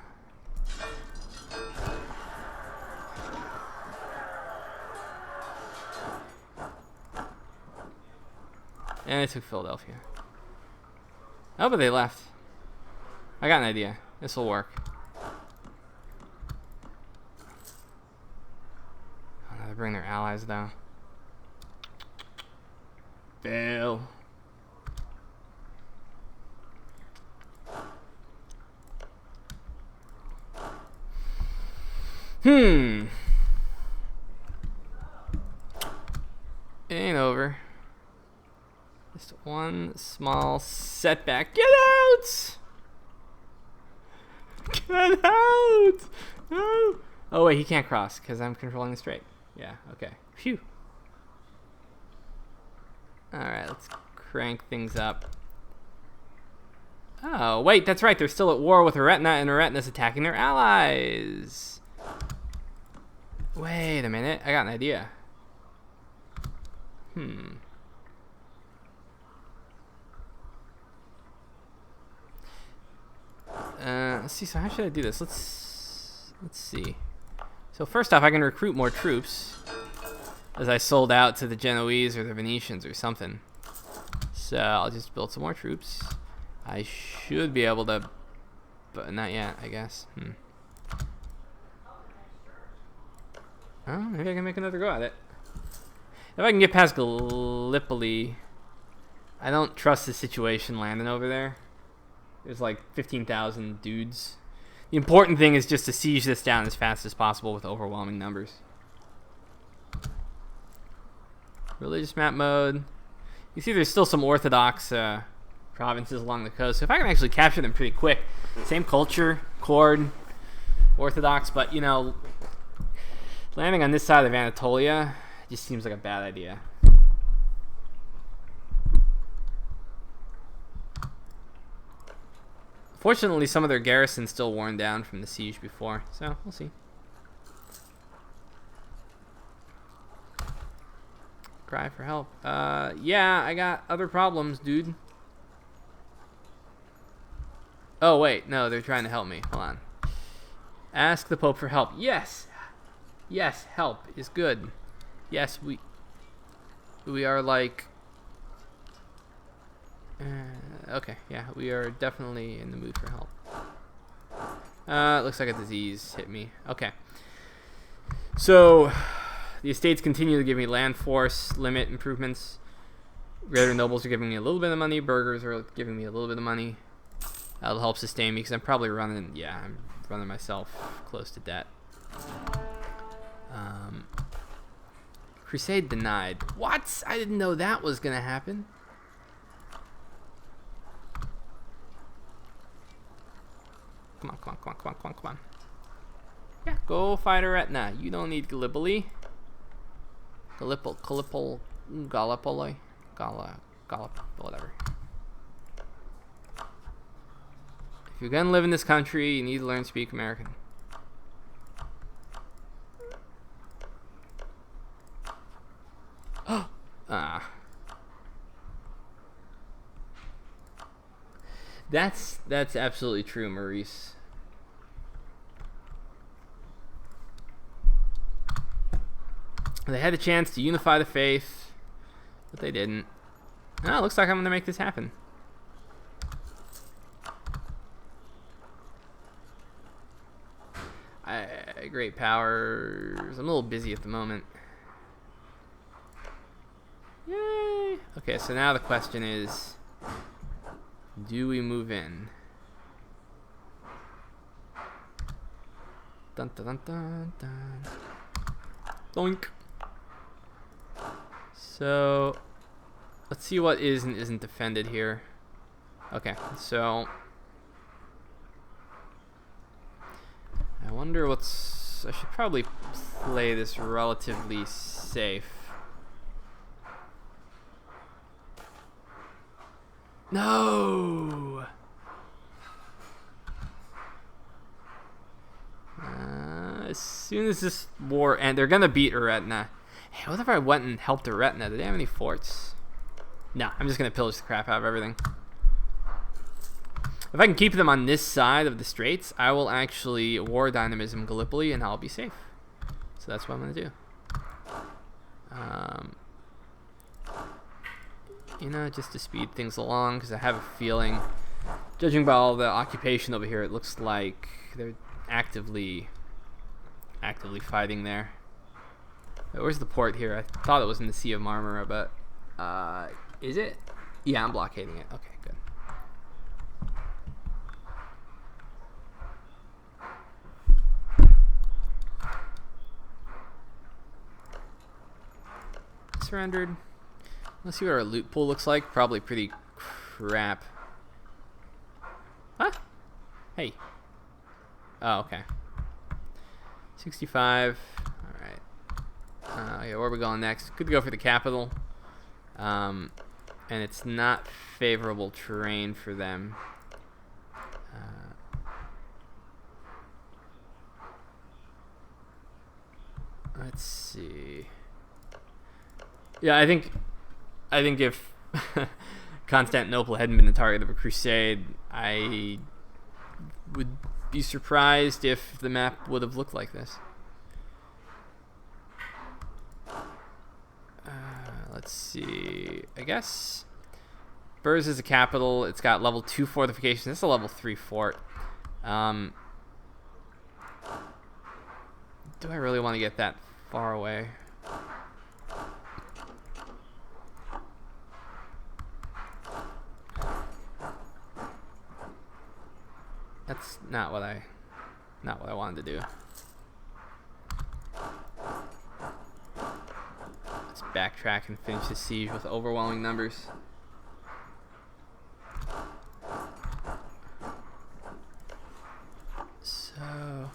And they took Philadelphia. Oh, but they left. I got an idea. This will work. Oh, no, they bring their allies though. Fail. Ain't over. Just one small setback. Get out! Get out! No! Oh wait, he can't cross because I'm controlling the strait. Yeah, okay. Phew. Alright, let's crank things up. Oh, wait, that's right. They're still at war with Eretna, and Eretna's attacking their allies. Wait a minute. I got an idea. Let's see. So how should I do this? Let's see. So first off, I can recruit more troops as I sold out to the Genoese or the Venetians or something. So I'll just build some more troops. I should be able to, but not yet, I guess. Oh, maybe I can make another go at it. If I can get past Gallipoli, I don't trust the situation landing over there. There's like 15,000 dudes. The important thing is just to siege this down as fast as possible with overwhelming numbers. Religious map mode. You see there's still some Orthodox provinces along the coast. So if I can actually capture them pretty quick. Same culture, Cord, Orthodox, but you know, landing on this side of Anatolia just seems like a bad idea. Fortunately, some of their garrison's still worn down from the siege before, so we'll see. Cry for help. Yeah, I got other problems, dude. Oh, wait, no, they're trying to help me. Hold on. Ask the Pope for help. Yes! Yes, help is good. Yes, we are like... okay, yeah, we are definitely in the mood for help. It looks like a disease hit me. Okay. So, the estates continue to give me land force limit improvements. Greater nobles are giving me a little bit of money. Burghers are giving me a little bit of money. That'll help sustain me because I'm probably running, yeah, I'm running myself close to debt. Crusade denied. What? I didn't know that was going to happen. Come on, come on, come on, come on, come on, come on. Yeah, go fight Eretna. You don't need Gallipoli. Gallipoli, whatever. If you're gonna live in this country, you need to learn to speak American. That's absolutely true, Maurice. They had a chance to unify the faith, but they didn't. Oh, it looks like I'm gonna make this happen. Great powers. I'm a little busy at the moment. Yay! Okay, so now the question is, do we move in? Dun dun dun dun dun. Doink. So, let's see what is and isn't defended here. Okay, so I wonder what's... I should probably play this relatively safe. No! As soon as this war ends, they're gonna beat Eretna. Hey, what if I went and helped Eretna? Do they have any forts? No, I'm just gonna pillage the crap out of everything. If I can keep them on this side of the straits, I will actually war dynamism Gallipoli and I'll be safe. So that's what I'm gonna do. You know, just to speed things along, because I have a feeling, judging by all the occupation over here, it looks like they're actively fighting there. Where's the port here? I thought it was in the Sea of Marmara, but is it? Yeah, I'm blockading it. Okay, good. Surrendered. Let's see what our loot pool looks like. Probably pretty crap. Huh? Hey. Oh, okay. 65. Alright. Yeah, where are we going next? Could go for the capital. And it's not favorable terrain for them. Let's see. Yeah, I think if Constantinople hadn't been the target of a crusade, I would be surprised if the map would have looked like this. Let's see. I guess Burz is a capital. It's got level 2 fortifications. This is a level 3 fort. Do I really want to get that far away? That's not what I wanted to do. Let's backtrack and finish the siege with overwhelming numbers. So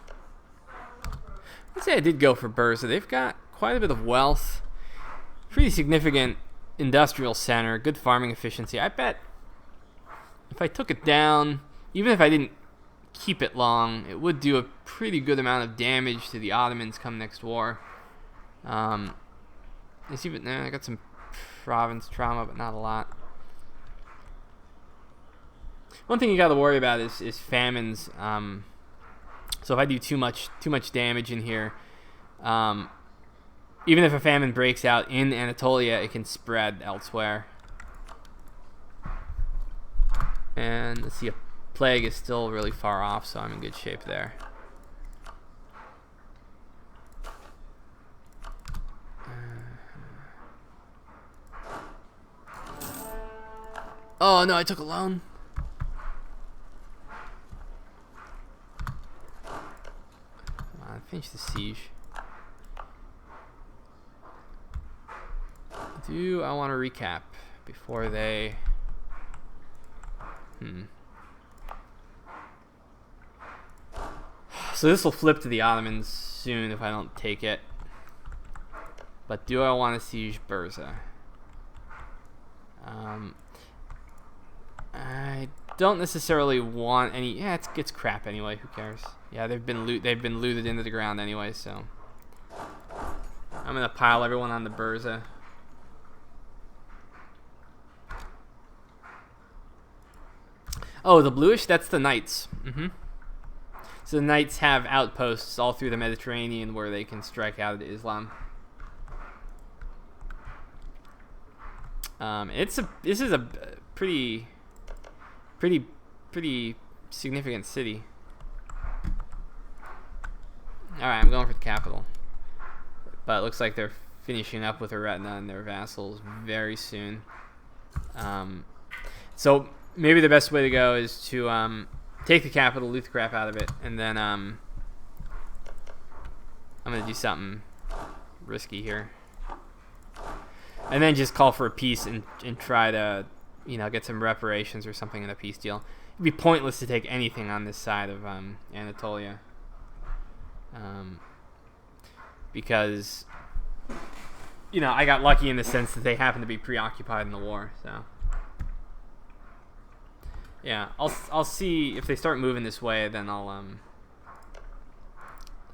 let's say I did go for Bursa. They've got quite a bit of wealth, pretty significant industrial center, good farming efficiency. I bet if I took it down, even if I didn't keep it long, it would do a pretty good amount of damage to the Ottomans come next war. It's even I got some province trauma, but not a lot. One thing you got to worry about is famines. So if I do too much damage in here, even if a famine breaks out in Anatolia, it can spread elsewhere. And let's see, a plague is still really far off, so I'm in good shape there. Oh no, I took a loan. Come on, finish the siege. Do I want to recap before they... So this will flip to the Ottomans soon if I don't take it. But do I want to siege Bursa? I don't necessarily want any. Yeah, it's crap anyway. Who cares? Yeah, they've been looted into the ground anyway. So I'm gonna pile everyone on the Bursa. Oh, the bluish? That's the Knights. So the Knights have outposts all through the Mediterranean where they can strike out at Islam. This is a pretty significant city. Alright, I'm going for the capital. But it looks like they're finishing up with Eretna and their vassals very soon. So maybe the best way to go is to take the capital, loot the crap out of it, and then I'm gonna do something risky here. And then just call for a peace and try to, get some reparations or something in a peace deal. It'd be pointless to take anything on this side of Anatolia. Because, I got lucky in the sense that they happen to be preoccupied in the war, so. Yeah, I'll see if they start moving this way, then I'll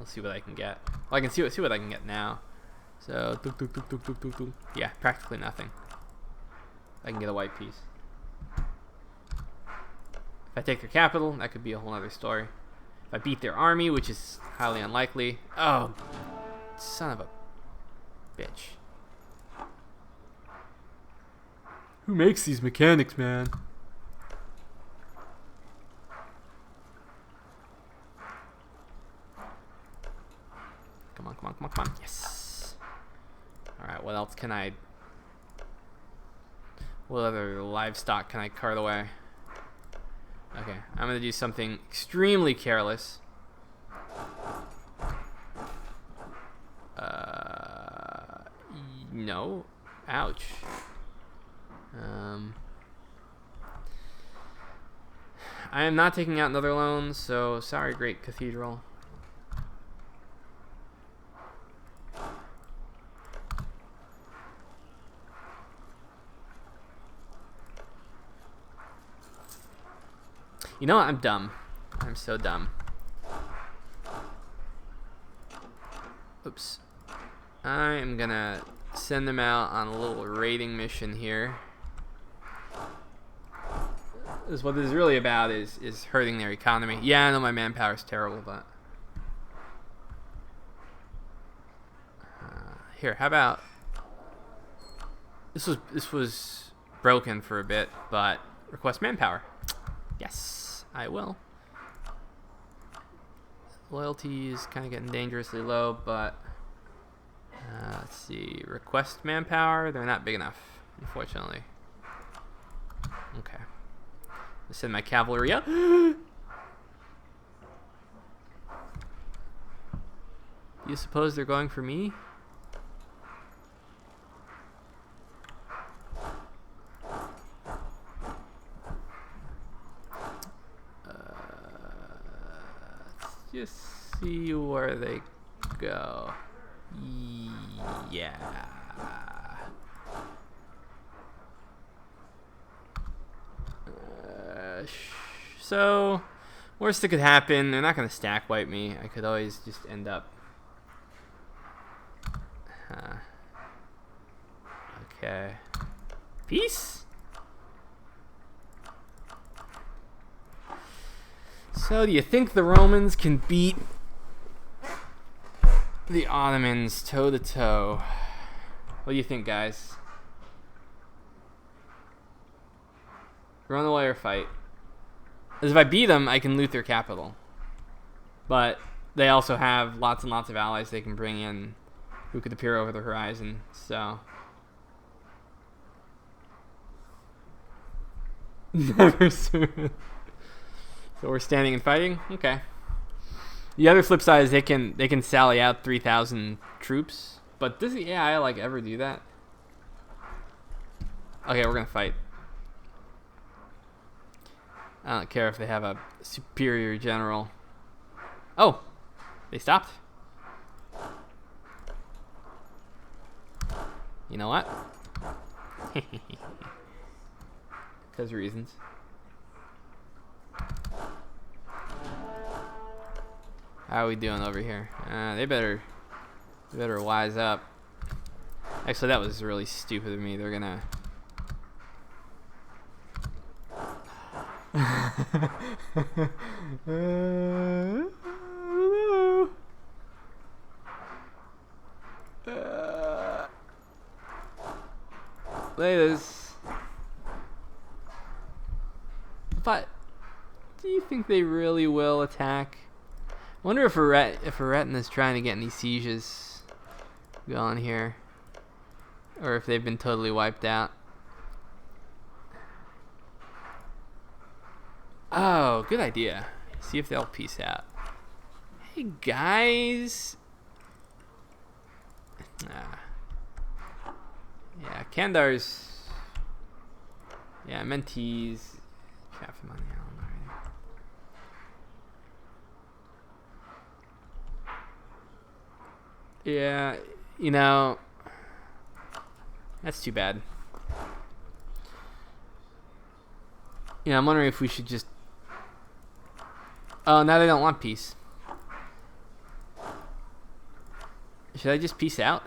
Let's see what I can get. Well, I can see what I can get now. So, yeah, practically nothing. I can get a white piece. If I take their capital, that could be a whole other story. If I beat their army, which is highly unlikely. Oh, son of a bitch. Who makes these mechanics, man? Come on, come on, come on, come on. Yes. Alright, what else can I... What other livestock can I cart away? Okay, I'm going to do something extremely careless. No. Ouch. I am not taking out another loan, so sorry, Great Cathedral. You know what? I'm dumb. I'm so dumb. Oops. I am gonna send them out on a little raiding mission here. Is what this is really about is hurting their economy. Yeah, I know my manpower is terrible, but here, how about this was broken for a bit, but request manpower. Yes, I will. Loyalty is kind of getting dangerously low, but let's see. Request manpower. They're not big enough, unfortunately. Okay. Let's send my cavalry up. You suppose they're going for me? Let's just see where they go. Yeah. So, worst that could happen, they're not going to stack wipe me. I could always just end up... Okay. Peace? So, do you think the Romans can beat the Ottomans toe to toe? What do you think, guys? Run away or fight? Because if I beat them, I can loot their capital. But they also have lots and lots of allies they can bring in who could appear over the horizon. So never soon. So we're standing and fighting? Okay. The other flip side is they can sally out 3,000 troops. But does the AI like ever do that? Okay, we're gonna fight. I don't care if they have a superior general. Oh, they stopped. You know what? Because reasons. How are we doing over here? They better wise up. Actually, that was really stupid of me. They're gonna. Laters. But do you think they really will attack? I wonder if Aretin is trying to get any sieges going here, or if they've been totally wiped out. Oh, good idea. See if they'll peace out. Hey, guys. Yeah, Kandar's... Yeah, Mentees. Trap him on the island already. Yeah, you know... That's too bad. Yeah, I'm wondering if we should just... Oh, now they don't want peace. Should I just peace out?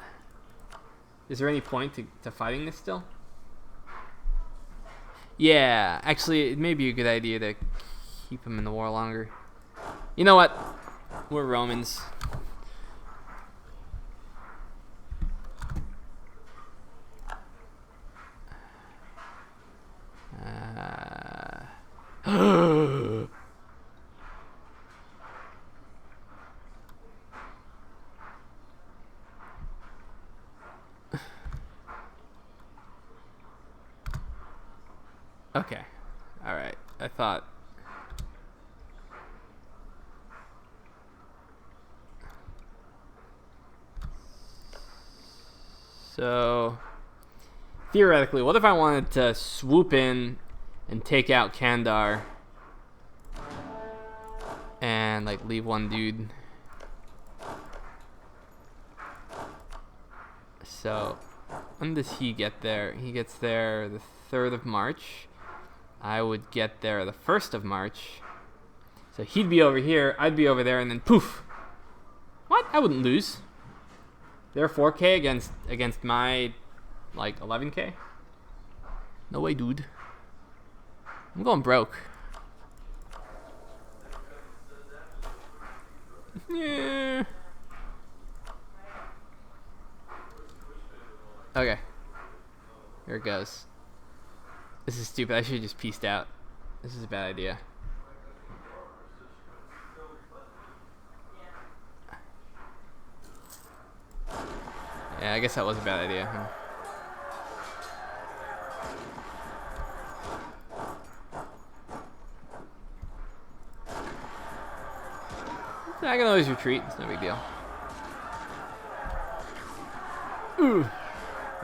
Is there any point to fighting this still? Yeah, actually, it may be a good idea to keep him in the war longer. You know what? We're Romans. Okay. Alright. I thought. So, theoretically, what if I wanted to swoop in and take out Kandar and like leave one dude? So, when does he get there? He gets there the 3rd of March. I would get there the 1st of March. So he'd be over here, I'd be over there, and then poof. What? I wouldn't lose. They're 4K against my like 11K. No way, dude. I'm going broke. Yeah. Okay. Here it goes. This is stupid. I should have just peaced out. This is a bad idea. Yeah, I guess that was a bad idea, huh? I can always retreat. It's no big deal. Ooh.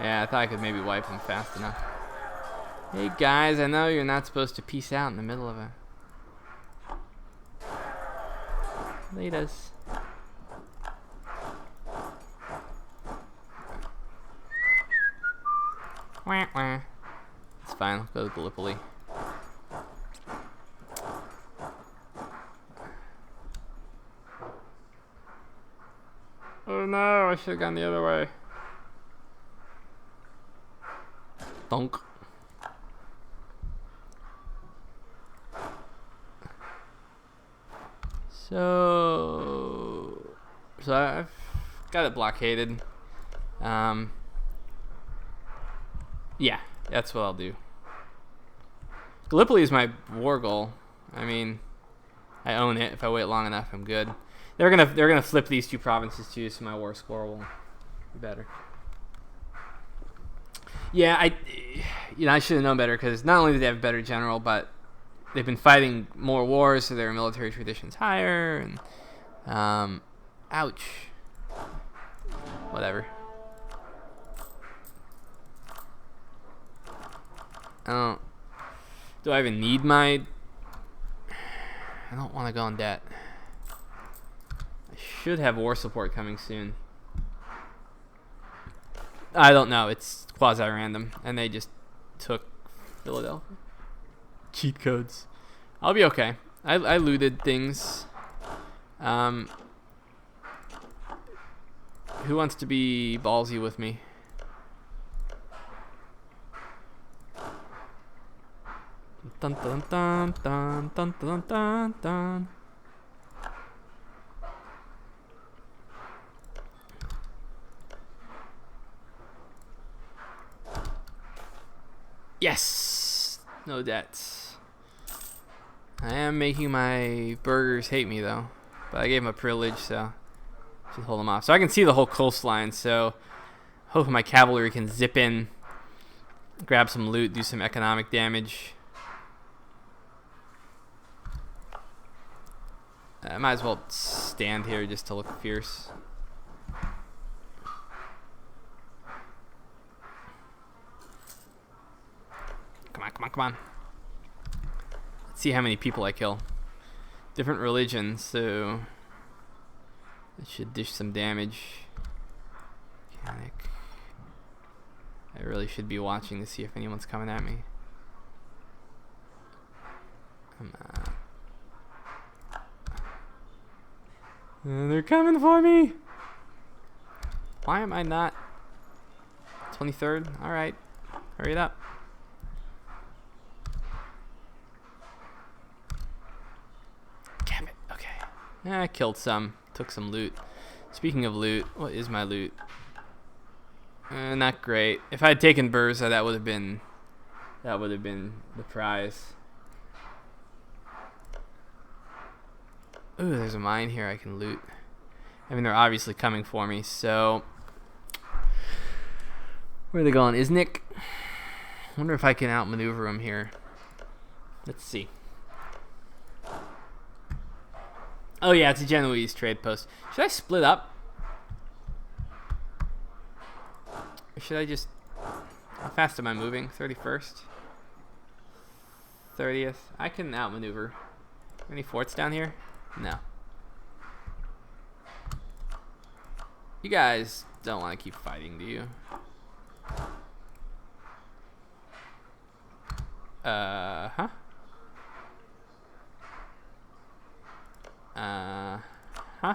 Yeah, I thought I could maybe wipe them fast enough. Hey guys, I know you're not supposed to peace out in the middle of a... Laters. Wah, wah. It's fine, let's go to Gallipoli. Oh no, I should have gone the other way. Thunk. So I've got it blockaded. Yeah, that's what I'll do. Gallipoli is my war goal. I mean, I own it. If I wait long enough, I'm good. They're gonna flip these 2 provinces too, so my war score will be better. Yeah, I should have known better, because not only do they have a better general, but they've been fighting more wars, so their military tradition's higher. And ouch. Whatever. Do I even need my... I don't want to go in debt. I should have war support coming soon. I don't know. It's quasi-random. And they just took Philadelphia. Cheat codes. I'll be okay. I looted things. Who wants to be ballsy with me? Dun dun dun dun dun dun dun dun. Yes! No debts. I am making my burgers hate me though. But I gave them a privilege, so should hold them off. So I can see the whole coastline, so hopefully my cavalry can zip in, grab some loot, do some economic damage. I might as well stand here just to look fierce. Come on, come on, come on. Let's see how many people I kill. Different religions, so it should dish some damage. Mechanic. I really should be watching to see if anyone's coming at me. Come on. They're coming for me. Why am I not 23rd? All right, hurry it up. Damn it. Okay. I killed some. Took some loot. Speaking of loot, what is my loot? Not great. If I had taken Burza, that would have been the prize. Ooh, there's a mine here I can loot. I mean, they're obviously coming for me, so where are they going? Iznik? Wonder if I can outmaneuver them here. Let's see. Oh yeah, it's a Genoese trade post. Should I split up? Or should I just... How fast am I moving? 31st? 30th? I can outmaneuver. Any forts down here? No. You guys don't want to keep fighting, do you? Huh? Huh?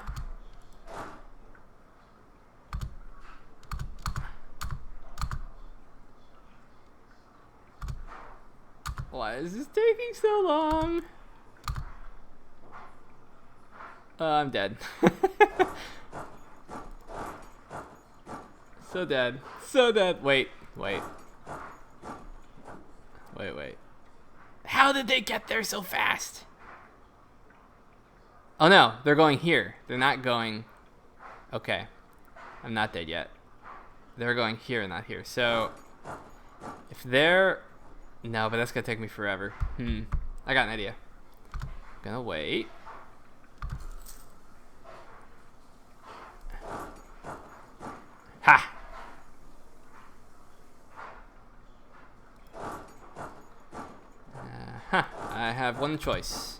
Why is this taking so long? I'm dead. So dead. So dead. Wait. How did they get there so fast? Oh no, they're going here. They're not going... Okay. I'm not dead yet. They're going here, not here. So, if they're... No, but that's gonna take me forever. I got an idea. Gonna wait. Ha! I have one choice.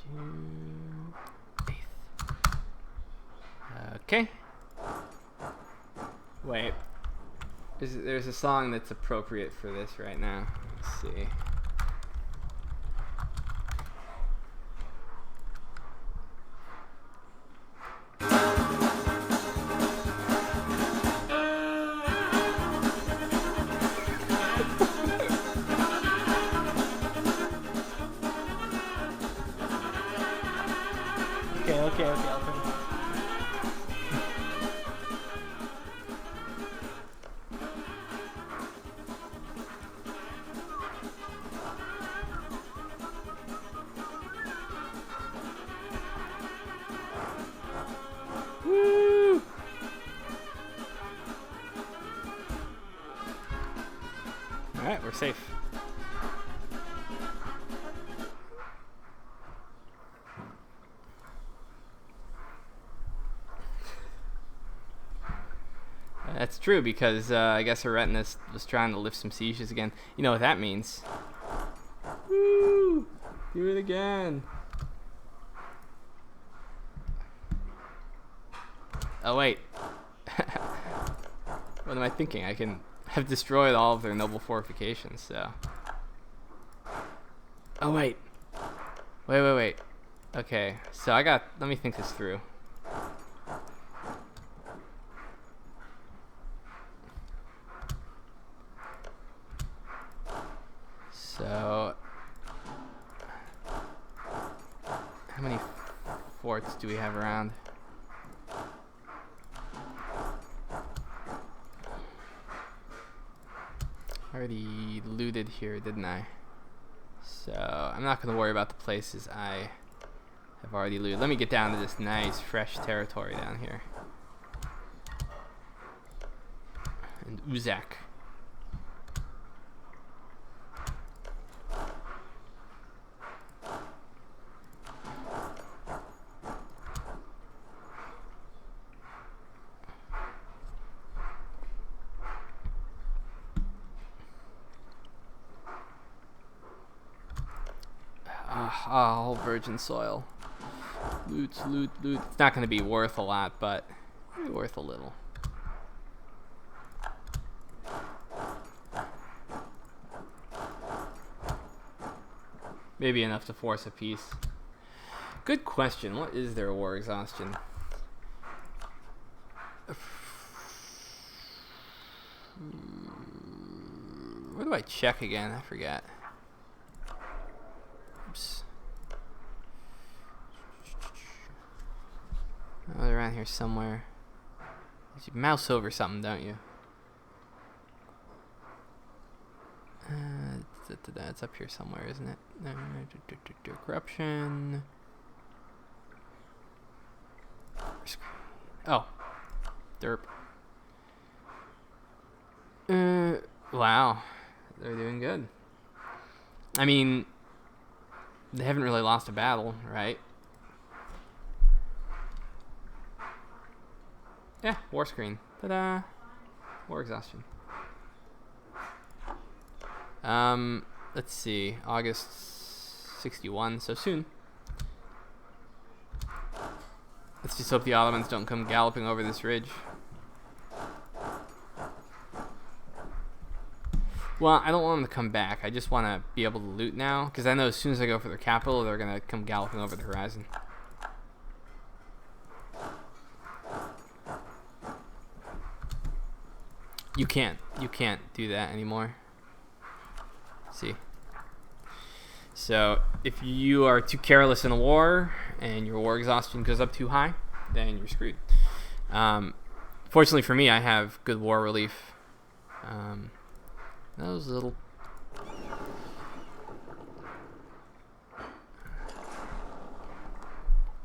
June 8th. Okay. Wait. There's a song that's appropriate for this right now. Let's see. Okay, I'll turn. Woo! Alright, we're safe. That's true, because I guess Aretinus was trying to lift some sieges again. You know what that means. Woo! Do it again. Oh, wait. What am I thinking? I can have destroyed all of their noble fortifications, so... Oh, wait. Wait. Okay, so let me think this through. So, how many forts do we have around? I already looted here, didn't I? So, I'm not going to worry about the places I have already looted. Let me get down to this nice, fresh territory down here. And Uzak. All virgin soil. Loot. It's not going to be worth a lot, but maybe worth a little. Maybe enough to force a peace. Good question. What is their war exhaustion? Where do I check again? I forgot. Oops. Oh, they're around here somewhere. You mouse over something, don't you? It's up here somewhere, isn't it? Corruption. Oh. Derp. Wow. They're doing good. I mean, they haven't really lost a battle, right? Yeah, war screen. Ta-da. War exhaustion. Let's see. August 61, so soon. Let's just hope the Ottomans don't come galloping over this ridge. Well, I don't want them to come back. I just want to be able to loot now, because I know as soon as I go for their capital, they're going to come galloping over the horizon. You can't do that anymore. See? So, if you are too careless in a war, and your war exhaustion goes up too high, then you're screwed. Fortunately for me, I have good war relief. Those little...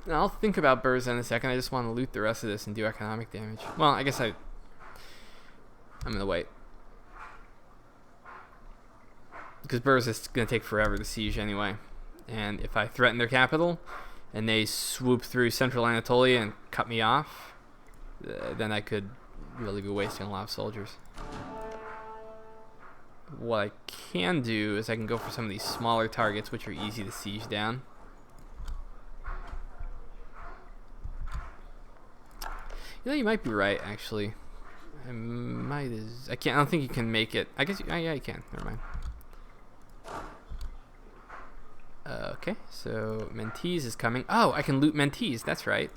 I'll think about Burza in a second. I just want to loot the rest of this and do economic damage. Well, I guess I'm going to wait. Because Burza is going to take forever to siege anyway. And if I threaten their capital, and they swoop through central Anatolia and cut me off, then I could really be wasting a lot of soldiers. What I can do is I can go for some of these smaller targets, which are easy to siege down. You know, you might be right, actually. I don't think you can make it. I guess, yeah, you can. Never mind. Okay, so Mentees is coming. Oh, I can loot Mentees. That's right.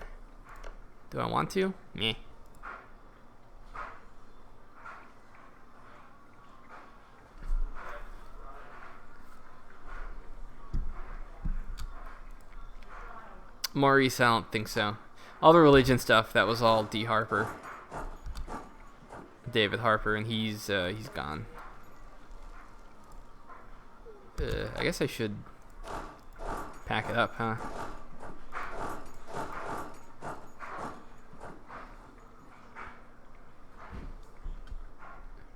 Do I want to? Meh. Maurice, I don't think so. All the religion stuff, that was all D. Harper. David Harper, and he's gone. I guess I should pack it up, huh?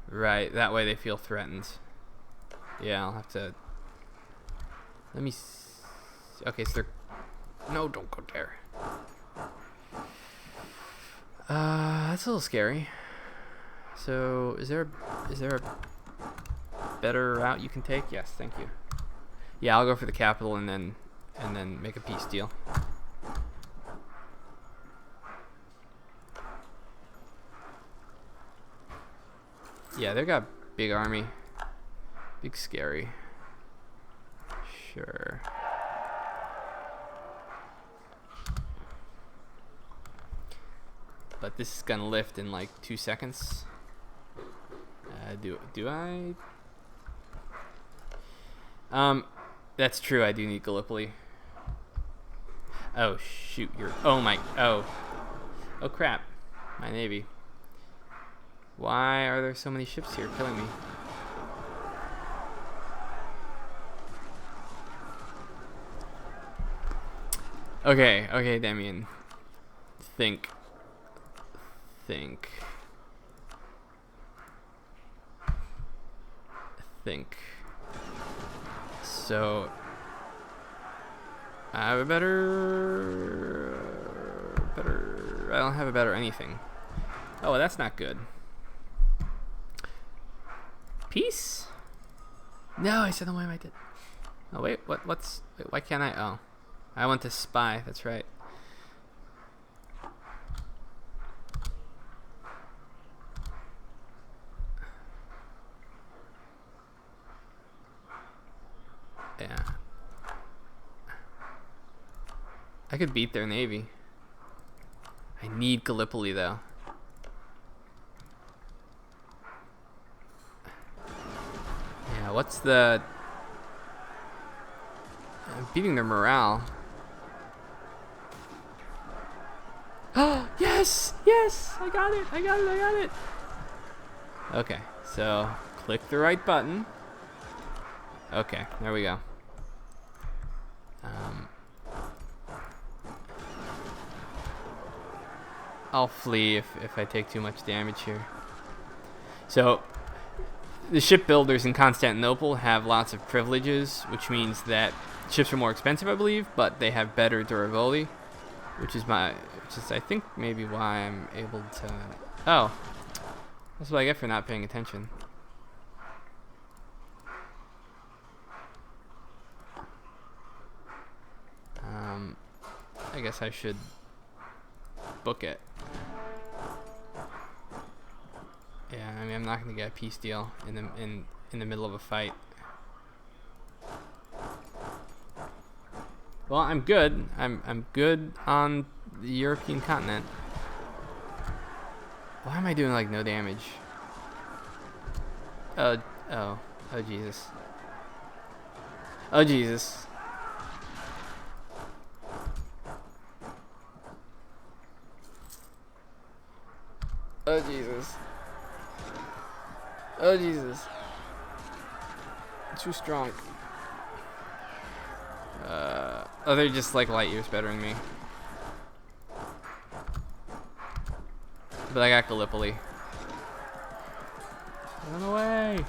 Right, that way they feel threatened. Yeah, I'll have to... Let me... Okay, so they're... No, don't go there. That's a little scary. So, is there a better route you can take? Yes, thank you. Yeah, I'll go for the capital and then make a peace deal. Yeah, they got big army. Big scary. Sure. But this is gonna lift in like 2 seconds. Do I? That's true. I do need Gallipoli. Oh shoot! Oh crap! My navy. Why are there so many ships here killing me? Okay, Damien. Think. So I have a better. I don't have a better anything. Oh, well, that's not good. Peace? No, I said the way I did. Oh wait, wait, why can't I? Oh, I want to spy. That's right. Yeah. I could beat their navy. I need Gallipoli though. Yeah, what's the... I'm beating their morale. Oh, yes! Yes! I got it! I got it! I got it! Okay, so click the right button. Okay, there we go. I'll flee if I take too much damage here. So, the shipbuilders in Constantinople have lots of privileges, which means that ships are more expensive, I believe, but they have better durability, which is I think maybe why I'm able to... Oh, that's what I get for not paying attention. I guess I should book it. Yeah, I mean, I'm not gonna get a peace deal in the middle of a fight. Well, I'm good. I'm good on the European continent. Why am I doing like no damage? Oh Jesus. Oh Jesus. Oh Jesus. Oh Jesus. Too strong. Oh, they're just like light years better than me. But I got Gallipoli. Run away!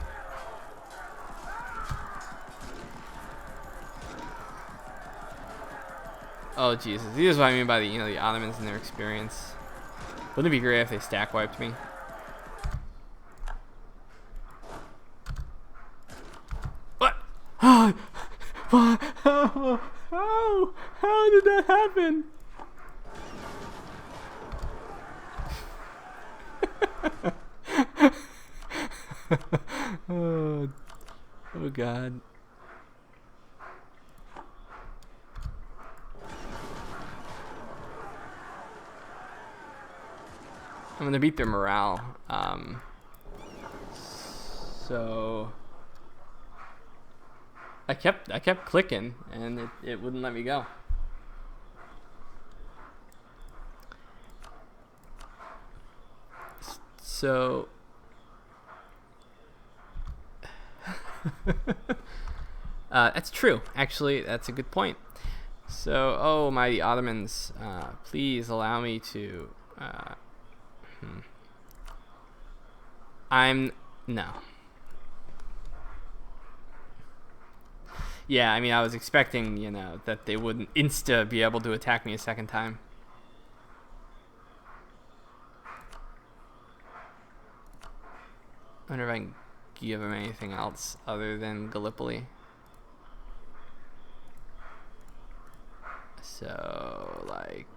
Oh Jesus, this is what I mean by the Ottomans and their experience. Wouldn't it be great if they stack wiped me? What? Oh, what? How did that happen? Oh God. I'm gonna beat their morale. So I kept clicking and it wouldn't let me go. So that's true. Actually, that's a good point. So, oh mighty Ottomans, please allow me to. No. Yeah, I mean, I was expecting, that they wouldn't be able to attack me a second time. I wonder if I can give them anything else other than Gallipoli. So, like...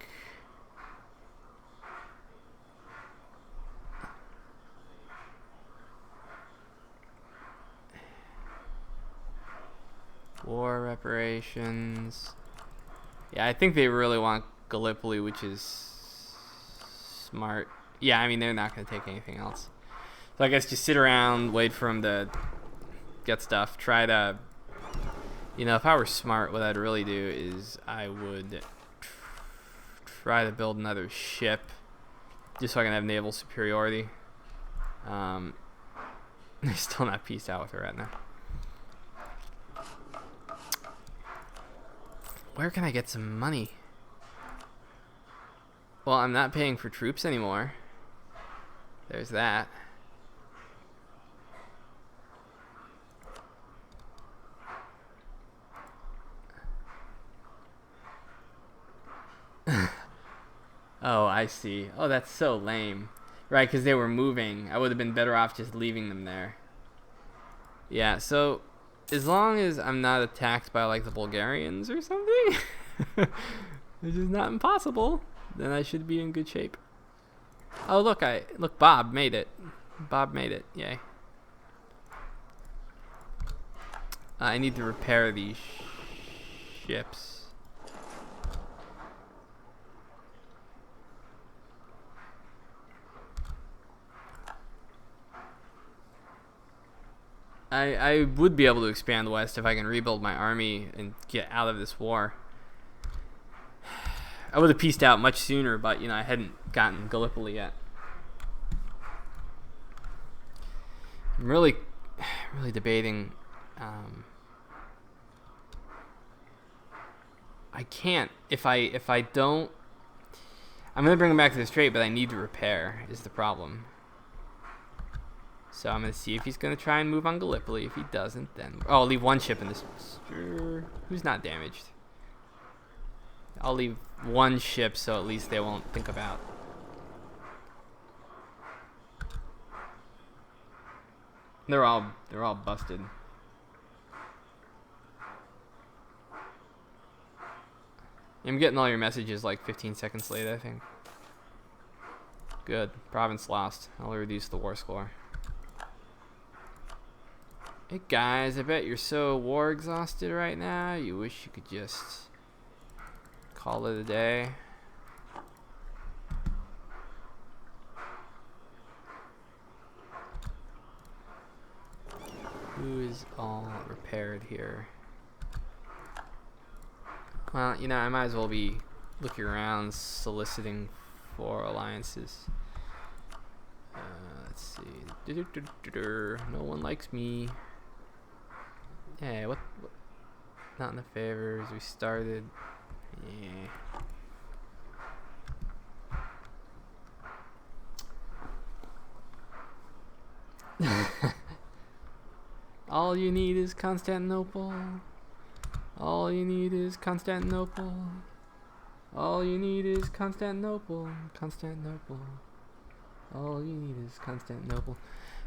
war reparations. Yeah, I think they really want Gallipoli, which is smart. Yeah, I mean, they're not going to take anything else. So I guess just sit around, wait for them to get stuff. Try to... if I were smart, what I'd really do is I would try to build another ship just so I can have naval superiority. They're still not peaced out with her right now. Where can I get some money? Well, I'm not paying for troops anymore. There's that. Oh, I see. Oh, that's so lame. Right, because they were moving. I would have been better off just leaving them there. Yeah, so as long as I'm not attacked by like the Bulgarians or something, which is not impossible, then I should be in good shape. Oh, look, Bob made it. Bob made it. Yay. I need to repair these ships. I would be able to expand west if I can rebuild my army and get out of this war. I would have pieced out much sooner, but I hadn't gotten Gallipoli yet. I'm really debating. I can't if I don't. I'm gonna bring him back to the strait, but I need to repair. Is the problem. So I'm gonna see if he's gonna try and move on Gallipoli. If he doesn't, then I'll leave one ship in this. Who's not damaged? I'll leave one ship so at least they won't think about. They're all busted. I'm getting all your messages like 15 seconds late, I think. Good. Province lost. I'll reduce the war score. Hey guys, I bet you're so war exhausted right now. You wish you could just call it a day. Who is all repaired here? Well, I might as well be looking around soliciting for alliances. Let's see. No one likes me. Hey, what? Not in the favors. We started. Yeah. All you need is Constantinople. All you need is Constantinople. All you need is Constantinople. Constantinople. All you need is Constantinople.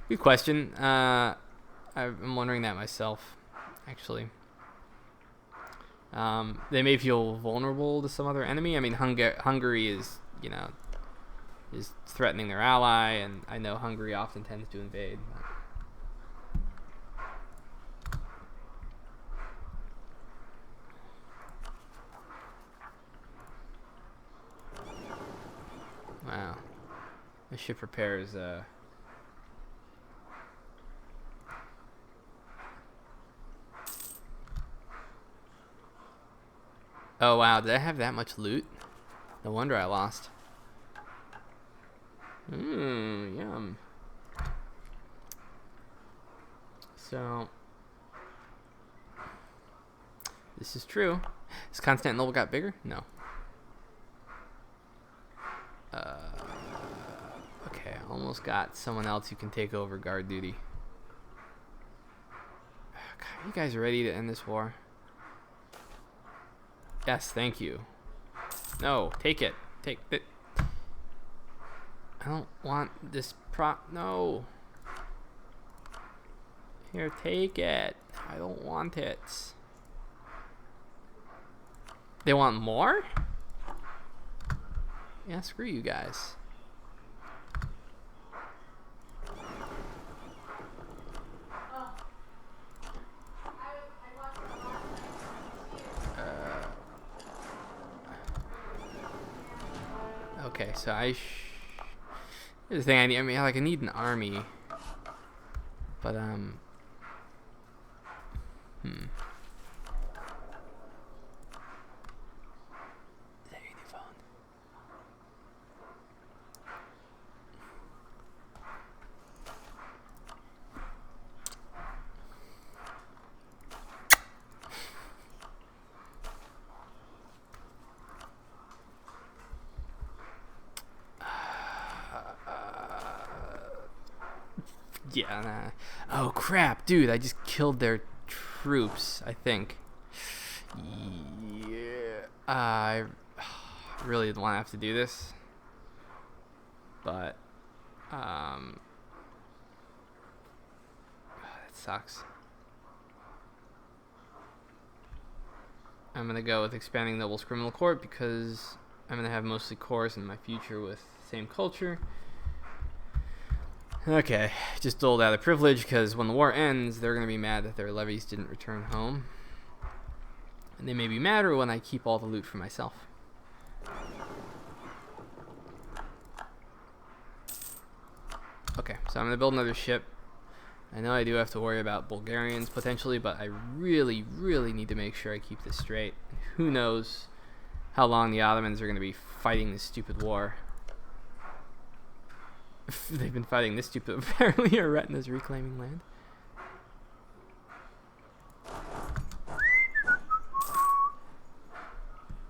Good question. I'm wondering that myself, actually. They may feel vulnerable to some other enemy. I mean, Hungary is, is threatening their ally, and I know Hungary often tends to invade. Wow. The ship repairs, Oh wow, did I have that much loot? No wonder I lost. Yum. So this is true. Has Constantinople got bigger? No. Okay, almost got someone else who can take over guard duty. God, are you guys ready to end this war? Yes, thank you. No, take it. Take it. I don't want this no. Here, take it. I don't want it. They want more? Yeah, screw you guys. Okay, so here's the thing. I need an army, but yeah, nah. Oh crap, dude! I just killed their troops. I think. Yeah, I really didn't want to have to do this, but that sucks. I'm gonna go with expanding Noble's criminal court because I'm gonna have mostly cores in my future with same culture. Okay, just doled out of privilege because when the war ends, they're going to be mad that their levies didn't return home. And they may be madder when I keep all the loot for myself. Okay, so I'm going to build another ship. I know I do have to worry about Bulgarians potentially, but I really, really need to make sure I keep this straight. Who knows how long the Ottomans are going to be fighting this stupid war. They've been fighting this stupid. Apparently, Aretna's reclaiming land.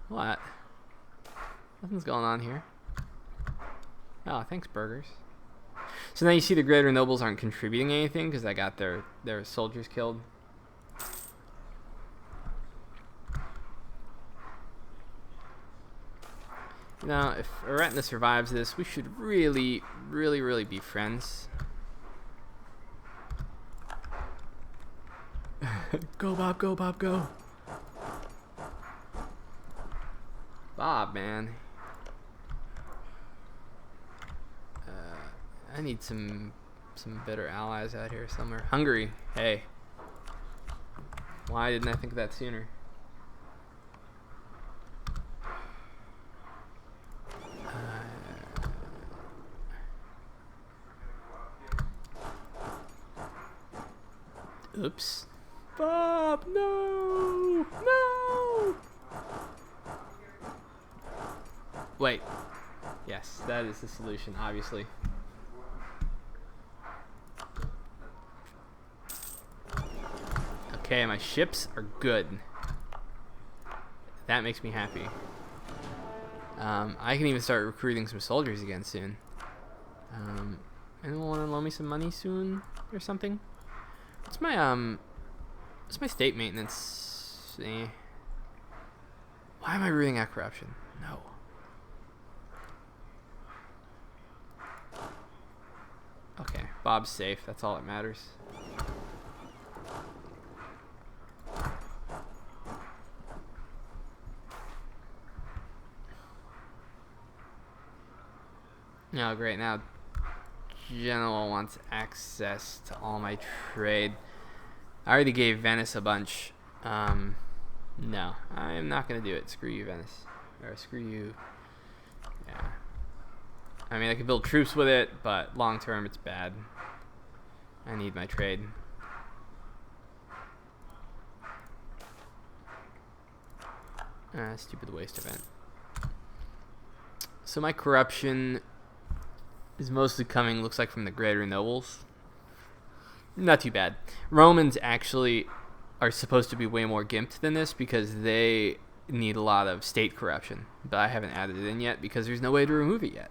What? Nothing's going on here. Oh, thanks, burgers. So now you see the greater nobles aren't contributing anything because I got their soldiers killed. Now, if Aretna survives this, we should really, really, really be friends. Go, Bob, go, Bob, go. Bob, man. I need some better allies out here somewhere. Hungary, hey. Why didn't I think of that sooner? Oops. Bob, no! No! Wait. Yes, that is the solution, obviously. Okay, my ships are good. That makes me happy. I can even start recruiting some soldiers again soon. Anyone want to loan me some money soon or something? What's my state maintenance? Why am I rooting out corruption? No. Okay, Bob's safe. That's all that matters. Oh, great. Now, Genoa wants access to all my trade. I already gave Venice a bunch. No, I'm not going to do it. Screw you, Venice. Or screw you. Yeah. I mean, I could build troops with it, but long term, it's bad. I need my trade. Stupid waste event. So my corruption is mostly coming, looks like, from the greater nobles. Not too bad. Romans actually are supposed to be way more gimped than this because they need a lot of state corruption. But I haven't added it in yet because there's no way to remove it yet.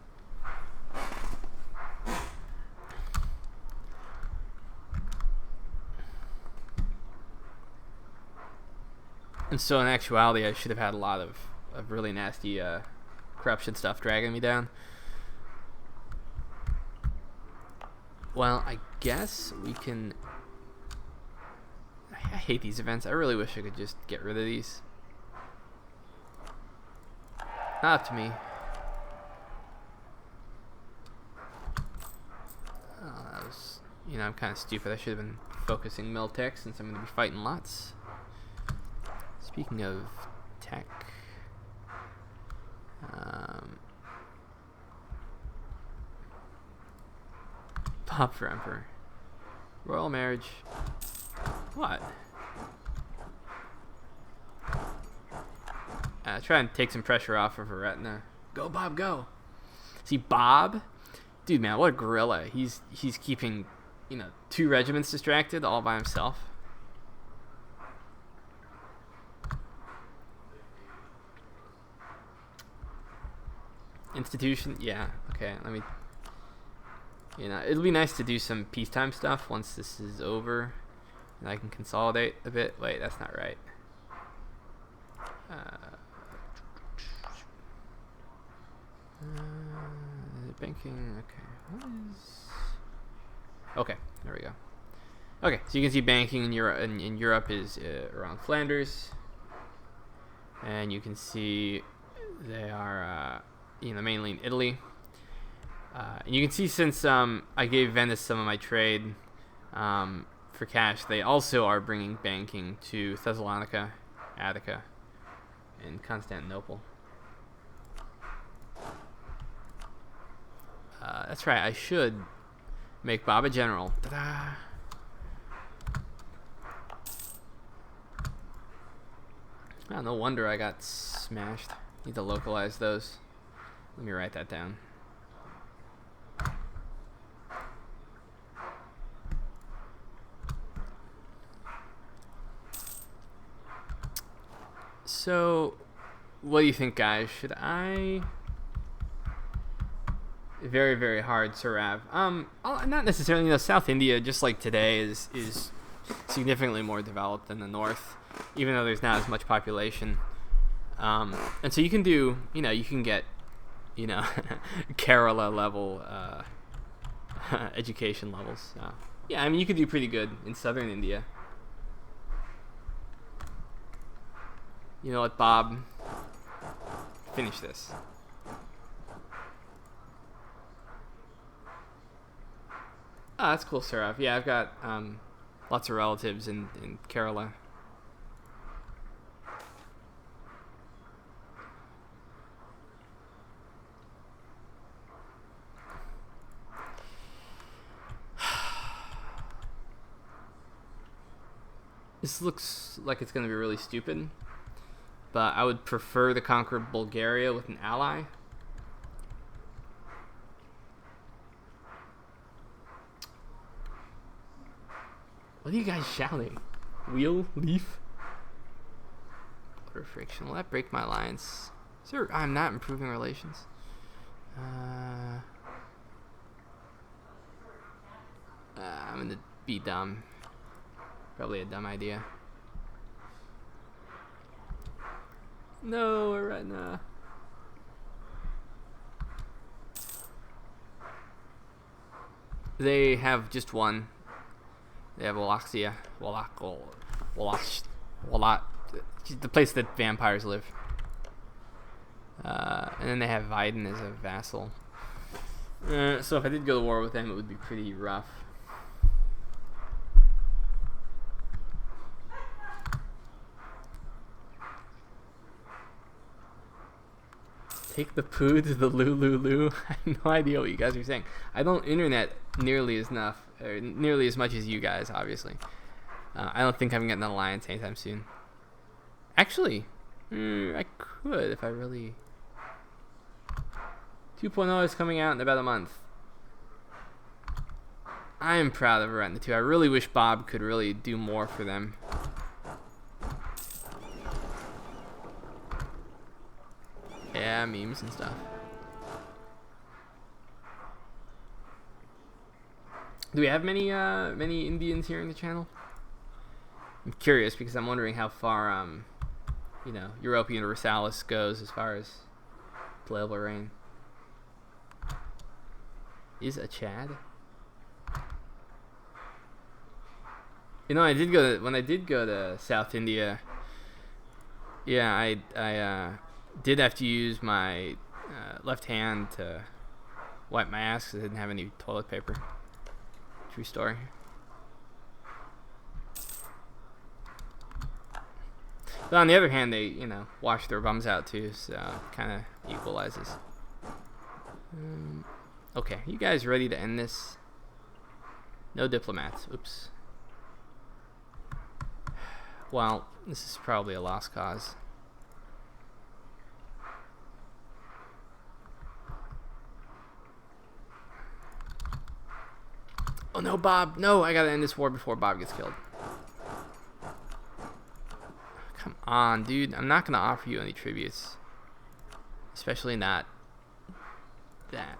And so in actuality, I should have had a lot of really nasty corruption stuff dragging me down. Well, I guess we can... I hate these events. I really wish I could just get rid of these. Not up to me. Oh, that was... You know, I'm kind of stupid. I should have been focusing Miltech since I'm going to be fighting lots. Speaking of tech... Bob for Emperor. Royal marriage. What? Try and take some pressure off of Aretna. Go, Bob, go. See, Bob? Dude, man, what a gorilla. He's keeping, 2 regiments distracted all by himself. Institution? Yeah, okay, let me... it'll be nice to do some peacetime stuff once this is over. And I can consolidate a bit. Wait, that's not right. Banking, okay. What is... Okay, there we go. Okay, so you can see banking in Europe is around Flanders. And you can see they are, mainly in Italy. And you can see since I gave Venice some of my trade for cash, they also are bringing banking to Thessalonica, Attica, and Constantinople. That's right, I should make Bob a general. Ta-da! Oh, no wonder I got smashed. Need to localize those. Let me write that down. So, what do you think, guys? Should I... Very, very hard, Sarav. Not necessarily. South India, just like today, is significantly more developed than the North, even though there's not as much population. And so you can do, you can get, Kerala level education levels. Yeah, I mean, you could do pretty good in southern India. You know what, Bob? Finish this. Oh, that's cool, Sarav. Yeah, I've got lots of relatives in Kerala. This looks like it's going to be really stupid, but I would prefer to conquer Bulgaria with an ally. What are you guys shouting? Wheel? Leaf? Water friction. Will that break my alliance? Sir, I'm not improving relations. I'm gonna be dumb. Probably a dumb idea. No, right now. They have just one. They have Wallachia, the place that vampires live. And then they have Vidin as a vassal. So if I did go to war with them, it would be pretty rough. Take the poo to the Lulu. I have no idea what you guys are saying. I don't internet nearly as much as you guys, obviously. I don't think I'm getting an alliance anytime soon. Actually, I could if I really... 2.0 is coming out in about a month. I am proud of Arena 2. I really wish Bob could really do more for them. Yeah, memes and stuff. Do we have many Indians here in the channel? I'm curious because I'm wondering how far Europa Universalis goes as far as playable reign. Is a Chad? When I did go to South India, yeah, I did have to use my left hand to wipe my ass because I didn't have any toilet paper. True story. But on the other hand, they, wash their bums out too, so it kind of equalizes. Okay, you guys ready to end this? No diplomats. Oops. Well, this is probably a lost cause. Oh no, Bob! No, I gotta end this war before Bob gets killed. Come on, dude. I'm not gonna offer you any tributes. Especially not that.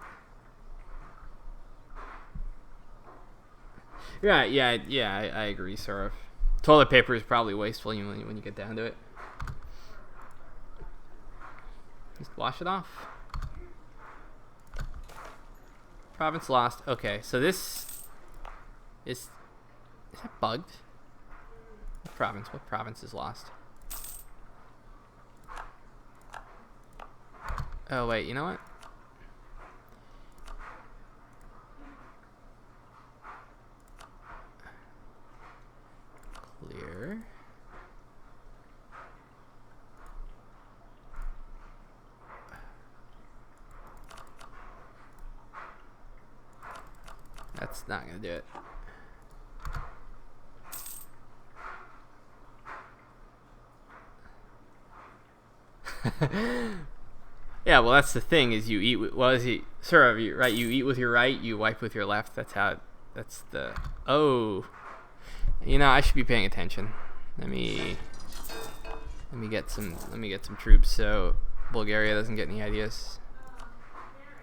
Right, yeah, I agree, Sarav. Toilet paper is probably wasteful when you get down to it. Just wash it off. Province lost. Okay, so this is that bugged? What province is lost? Oh wait, you know what? Clear. That's not gonna do it. Yeah, well, that's the thing is you eat with, well, is he, sir, right? You eat with your right, you wipe with your left. That's how, that's the, oh, I should be paying attention. Let me get some troops so Bulgaria doesn't get any ideas.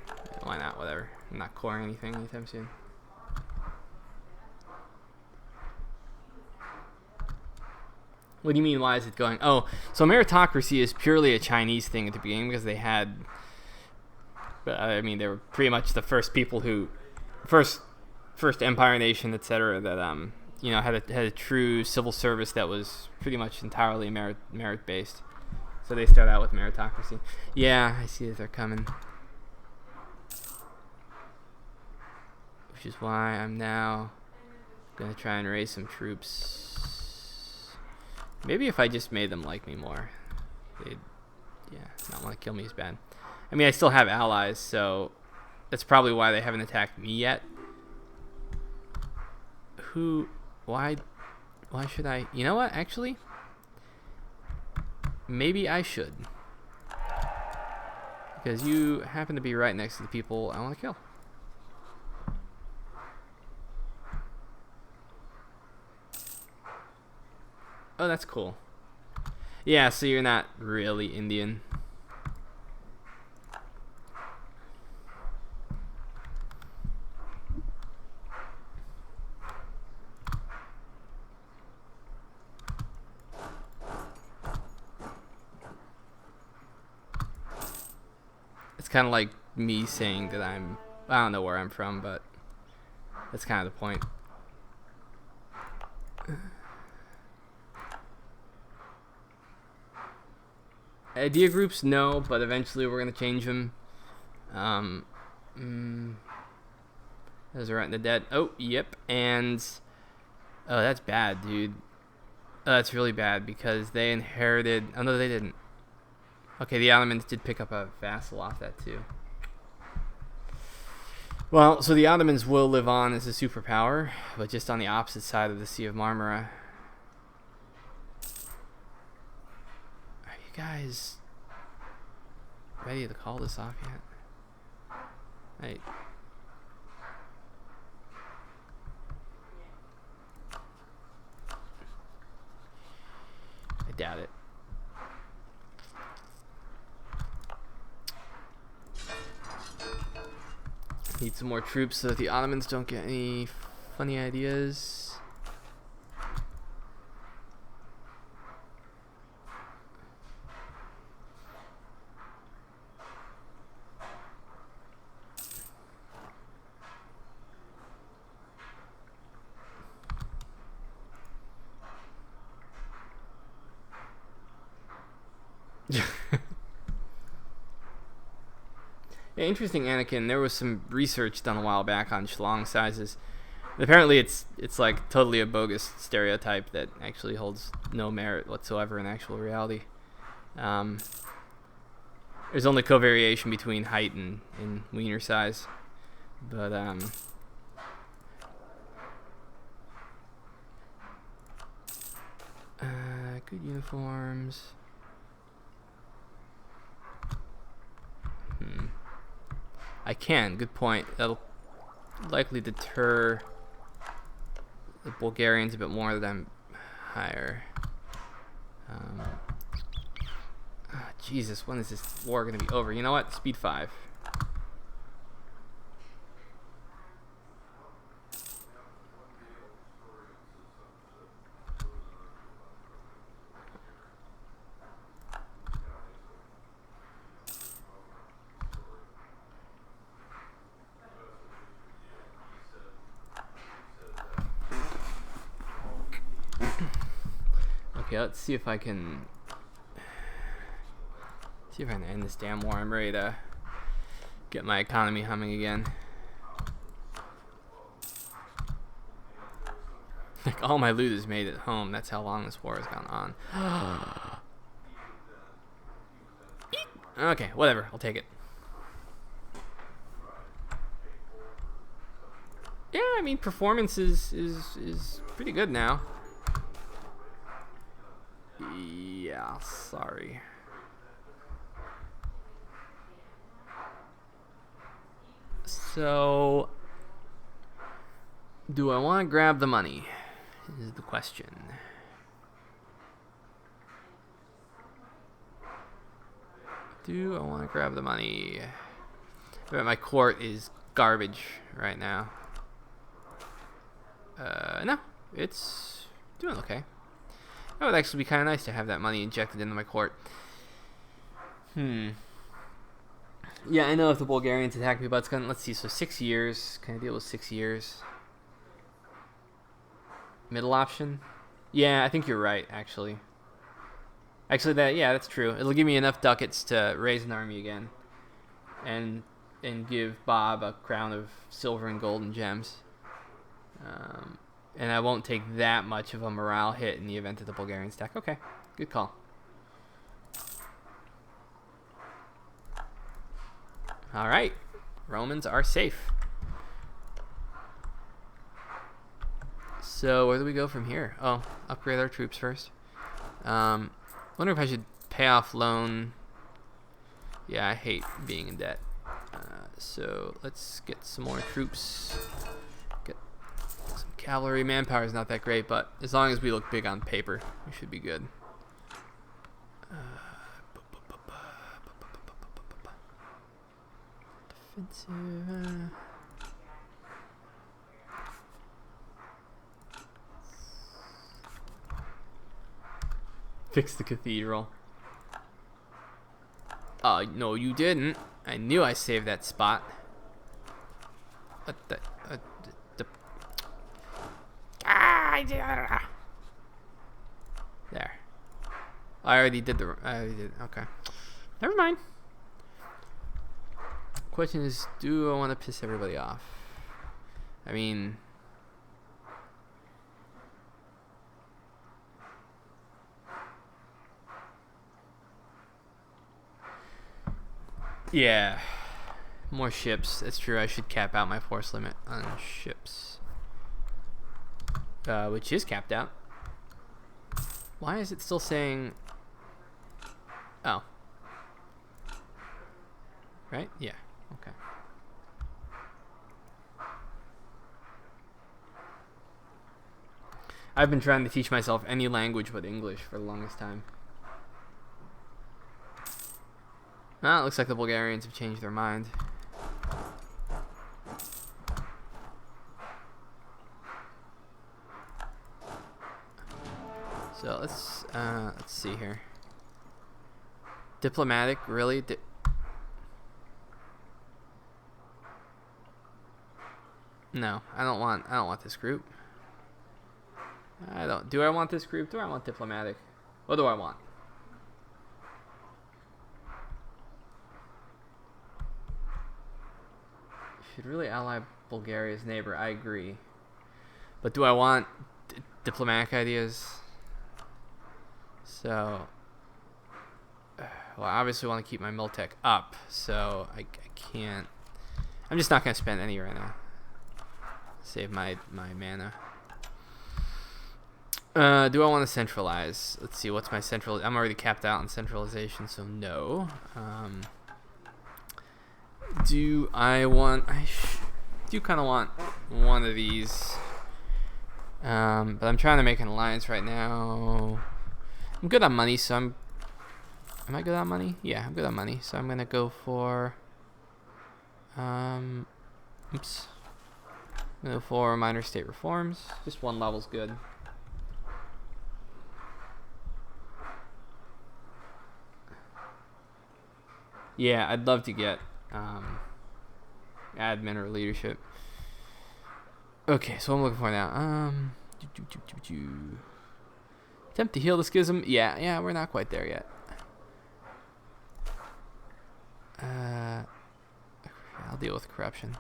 Yeah, why not? Whatever. I'm not coring anything anytime soon. What do you mean, why is it going? Oh, so meritocracy is purely a Chinese thing at the beginning because they had, they were pretty much the first people who, first empire nation, etc. that had a true civil service that was pretty much entirely merit based. So they start out with meritocracy. Yeah, I see that they're coming. Which is why I'm now gonna try and raise some troops. Maybe if I just made them like me more, they'd, not want to kill me as bad. I mean, I still have allies, so that's probably why they haven't attacked me yet. Why should I? You know what, actually? Maybe I should. Because you happen to be right next to the people I want to kill. Oh, that's cool. Yeah, so you're not really Indian. It's kind of like me saying that I don't know where I'm from, but that's kind of the point. Idea groups, no, but eventually we're going to change them. Those are right in the dead. Oh, yep. And, oh, that's bad, dude. That's really bad because they inherited, oh no, they didn't. Okay, the Ottomans did pick up a vassal off that too. Well, so the Ottomans will live on as a superpower, but just on the opposite side of the Sea of Marmara. Are you guys ready to call this off yet? Hey. I doubt it. Need some more troops so that the Ottomans don't get any funny ideas. Yeah, interesting, Anakin. There was some research done a while back on schlong sizes. Apparently, it's like totally a bogus stereotype that actually holds no merit whatsoever in actual reality. There's only covariation between height and wiener size, but good uniforms. I can. Good point. That'll likely deter the Bulgarians a bit more that I'm higher. Jesus, when is this war going to be over? You know what? Speed 5. Okay, let's see if I can end this damn war. I'm ready to get my economy humming again. Like, all my loot is made at home. That's how long this war has gone on. Okay, whatever. I'll take it. Yeah, I mean, performance is pretty good now. Yeah, sorry. So, do I want to grab the money? Is the question. Do I want to grab the money? I bet my court is garbage right now. No, it's doing okay. That would actually be kind of nice to have that money injected into my court. Yeah, I know if the Bulgarians attack me, but it's gonna. Let's see. So 6 years. Can I deal with 6 years? Middle option. Yeah, I think you're right. Actually, that's true. It'll give me enough ducats to raise an army again, and give Bob a crown of silver and gold and gems. And I won't take that much of a morale hit in the event of the Bulgarians attack. Okay, good call. All right, Romans are safe. So where do we go from here? Oh, upgrade our troops first. Wonder if I should pay off loan. Yeah, I hate being in debt. So let's get some more troops. Get some cavalry. Manpower is not that great, but as long as we look big on paper, we should be good. Defensive. Fix the cathedral. No, you didn't. I knew I saved that spot. There. I already did. Okay. Never mind. Question is, do I want to piss everybody off? I mean, yeah, more ships. That's true. I should cap out my force limit on ships, which is capped out. Why is it still saying? Oh, right? Yeah. Okay. I've been trying to teach myself any language but English for the longest time. Well, it looks like the Bulgarians have changed their mind. So let's see here. Diplomatic, really? No, I don't want this group. Do I want this group? Do I want diplomatic? What do I want? Should really ally Bulgaria's neighbor. I agree. But do I want diplomatic ideas? So, well, I obviously want to keep my Miltech up, so I can't. I'm just not going to spend any right now. Save my mana. Do I want to centralize? Let's see, what's my central? I'm already capped out on centralization, so no. Do I want? I do kind of want one of these. But I'm trying to make an alliance right now. I'm good on money, so am I good on money? Yeah, I'm good on money, so I'm gonna go for. Oops. I'm gonna go for minor state reforms. Just one level's good. Yeah, I'd love to get admin or leadership. Okay, so what I'm looking for now. Attempt to heal the schism. Yeah, we're not quite there yet. I'll deal with corruption.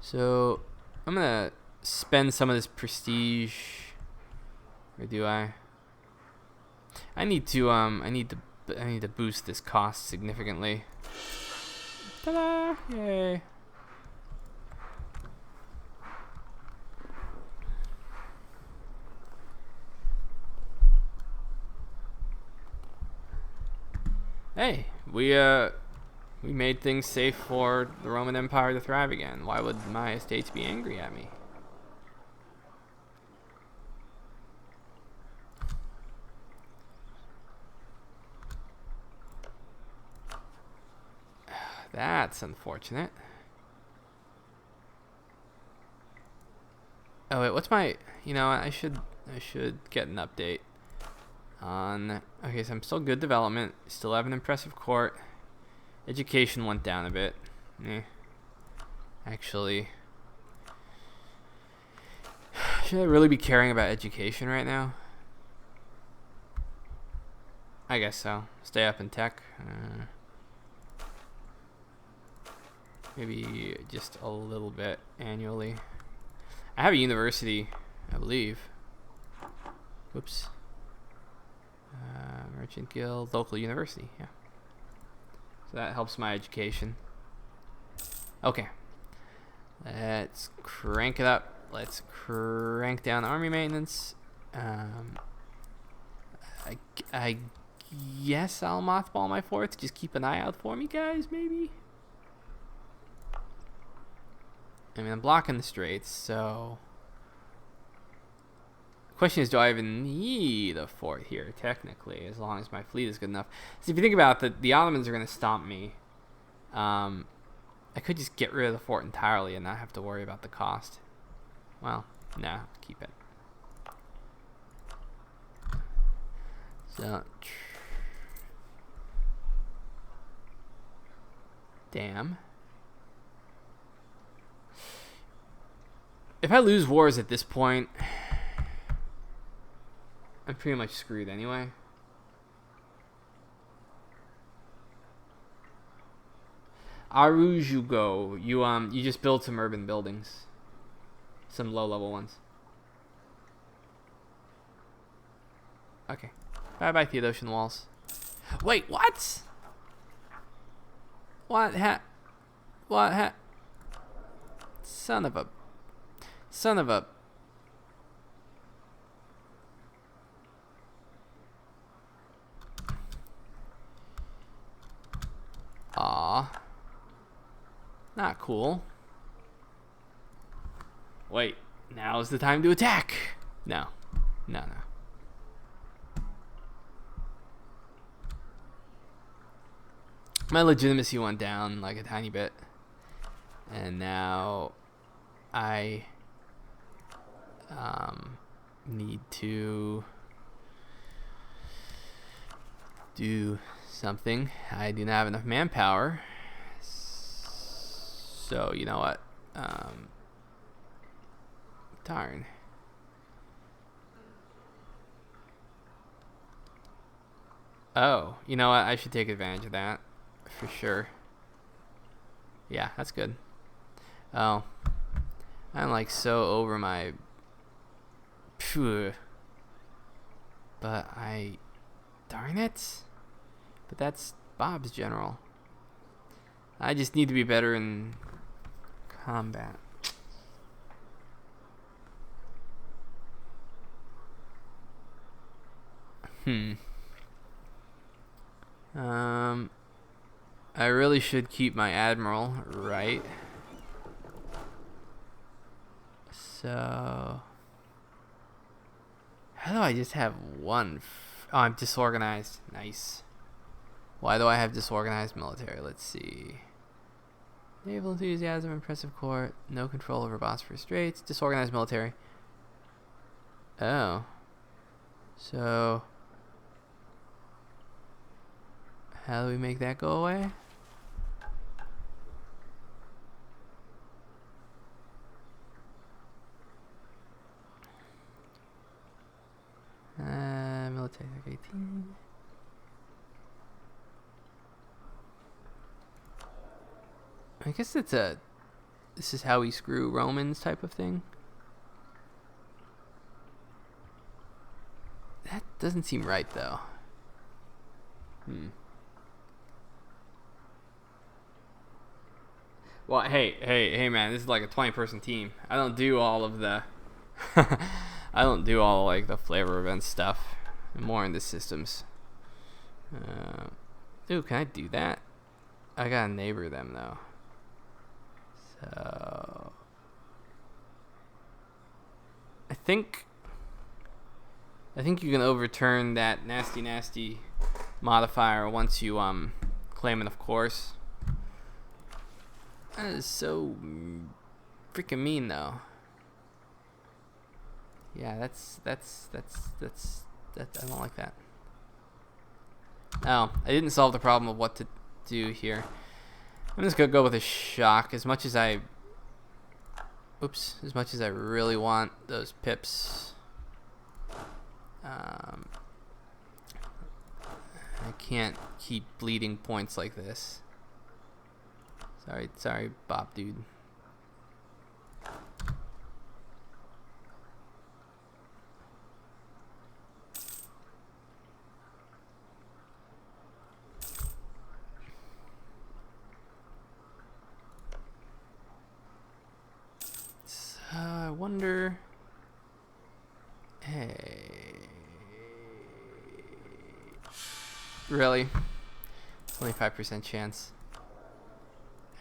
So I'm gonna spend some of this prestige, or do I? I need to boost this cost significantly. Ta-da! Yay! Hey, we made things safe for the Roman Empire to thrive again. Why would my estates be angry at me? That's unfortunate. Oh wait, what's my? You know, I should get an update on. Okay, so I'm still good development. Still have an impressive court. Education went down a bit. Actually, should I really be caring about education right now? I guess so. Stay up in tech. Maybe just a little bit annually. I have a university, I believe. Whoops. Merchant Guild, local university, yeah. So that helps my education. Okay. Let's crank it up. Let's crank down army maintenance. I guess I'll mothball my forts. Just keep an eye out for me, guys, maybe? I mean, I'm blocking the straits, so... The question is, do I even need a fort here, technically, as long as my fleet is good enough? So if you think about it, the Ottomans are going to stomp me. I could just get rid of the fort entirely and not have to worry about the cost. Well, no, keep it. So... Damn. If I lose wars at this point, I'm pretty much screwed anyway. Arujugo, you just build some urban buildings, some low-level ones. Okay, bye Theodosian walls. Wait, what? What Son of a. Aw. Not cool. Wait, now's the time to attack. No. My legitimacy went down like a tiny bit. And now I need to do something. I do not have enough manpower. So, you know what? Darn. Oh, you know what? I should take advantage of that. For sure. Yeah, that's good. Oh. I'm like so over my... Phew. But I... Darn it. But that's Bob's general. I just need to be better in combat. I really should keep my admiral, right? So... How do I just have one? Oh, I'm disorganized. Nice. Why do I have disorganized military? Let's see. Naval enthusiasm, impressive court, no control over Bosphorus Straits, disorganized military. Oh. So... How do we make that go away? Military 18. I guess it's a... This is how we screw Romans type of thing. That doesn't seem right, though. Well, hey, man, this is like a 20-person team. I don't do all of the... I don't do all like the flavor event stuff. I'm more into systems. Ooh, can I do that? I gotta neighbor them though. So I think you can overturn that nasty modifier once you claim enough course. That is so freaking mean though. Yeah, that's I don't like that. Oh, I didn't solve the problem of what to do here. I'm just gonna go with a shock as much as I really want those pips. I can't keep bleeding points like this. Sorry, Bob dude. So I wonder. Hey. Really? 25% chance.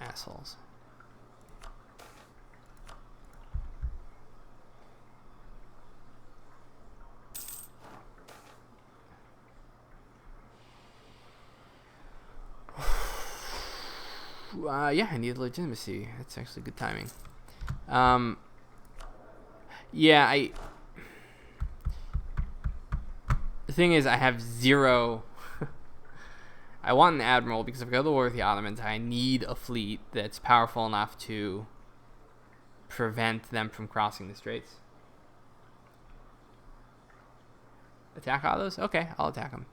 Assholes. Yeah, I need legitimacy. That's actually good timing. Yeah, the thing is, I have 0. I want an admiral because if I go to war with the Ottomans, I need a fleet that's powerful enough to prevent them from crossing the straits. Attack Ottos? Okay, I'll attack them.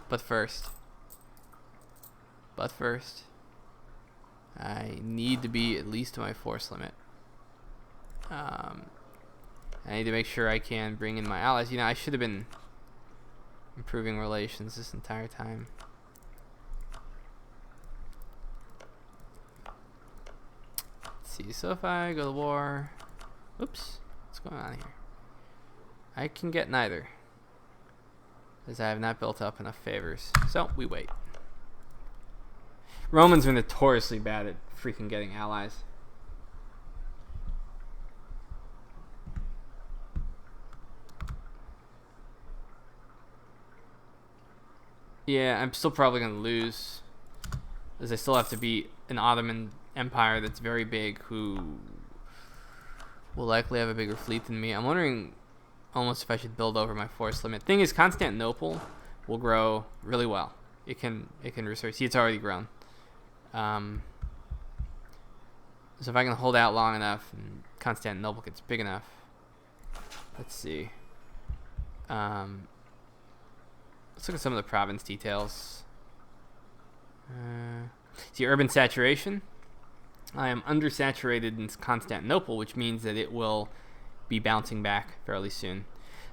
But first, I need to be at least to my force limit. I need to make sure I can bring in my allies. You know, I should have been improving relations this entire time. Let's see, so if I go to war... Oops, what's going on here? I can get neither, as I have not built up enough favors. So, we wait. Romans are notoriously bad at freaking getting allies. Yeah, I'm still probably going to lose, as I still have to beat an Ottoman Empire that's very big, who will likely have a bigger fleet than me. I'm wondering almost if I should build over my force limit. Thing is, Constantinople will grow really well. It can research. See, it's already grown. So if I can hold out long enough and Constantinople gets big enough, let's see. Let's look at some of the province details. See, urban saturation. I am undersaturated in Constantinople, which means that it will be bouncing back fairly soon.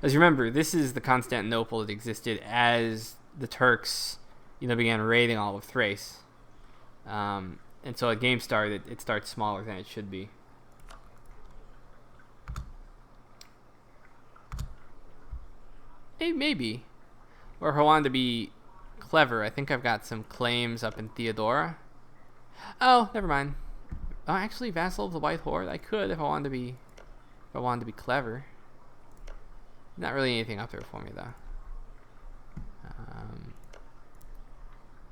As you remember, this is the Constantinople that existed as the Turks, began raiding all of Thrace. And so at game start, it starts smaller than it should be. Maybe. Or if I wanted to be clever, I think I've got some claims up in Theodora. Oh, never mind. Oh, actually, vassal of the White Horde. I could if I wanted to be clever. Not really anything up there for me though.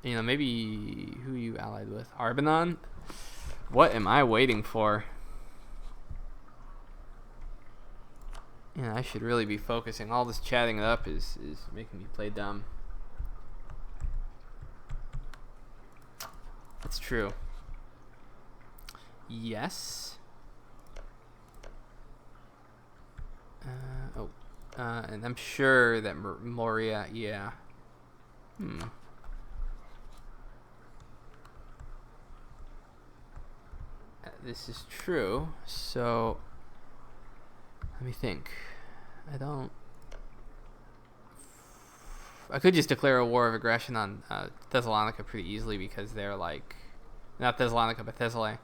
Maybe who you allied with? Arbanon? What am I waiting for? Yeah, I should really be focusing. All this chatting it up is making me play dumb. That's true. Yes. And I'm sure that Moria, yeah. This is true, so let me think. I could just declare a war of aggression on Thessalonica pretty easily because they're like, not Thessalonica, but Thessaly.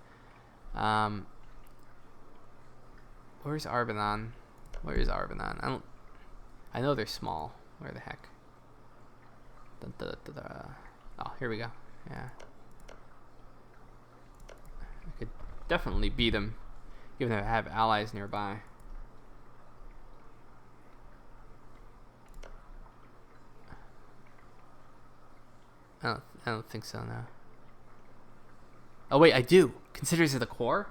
Where's Arbanon? Where is Arbanon? I know they're small. Where the heck? Oh, here we go. Yeah. I could definitely beat them, given that I have allies nearby. I don't think so, no. Oh, wait, I do. Considers it the core?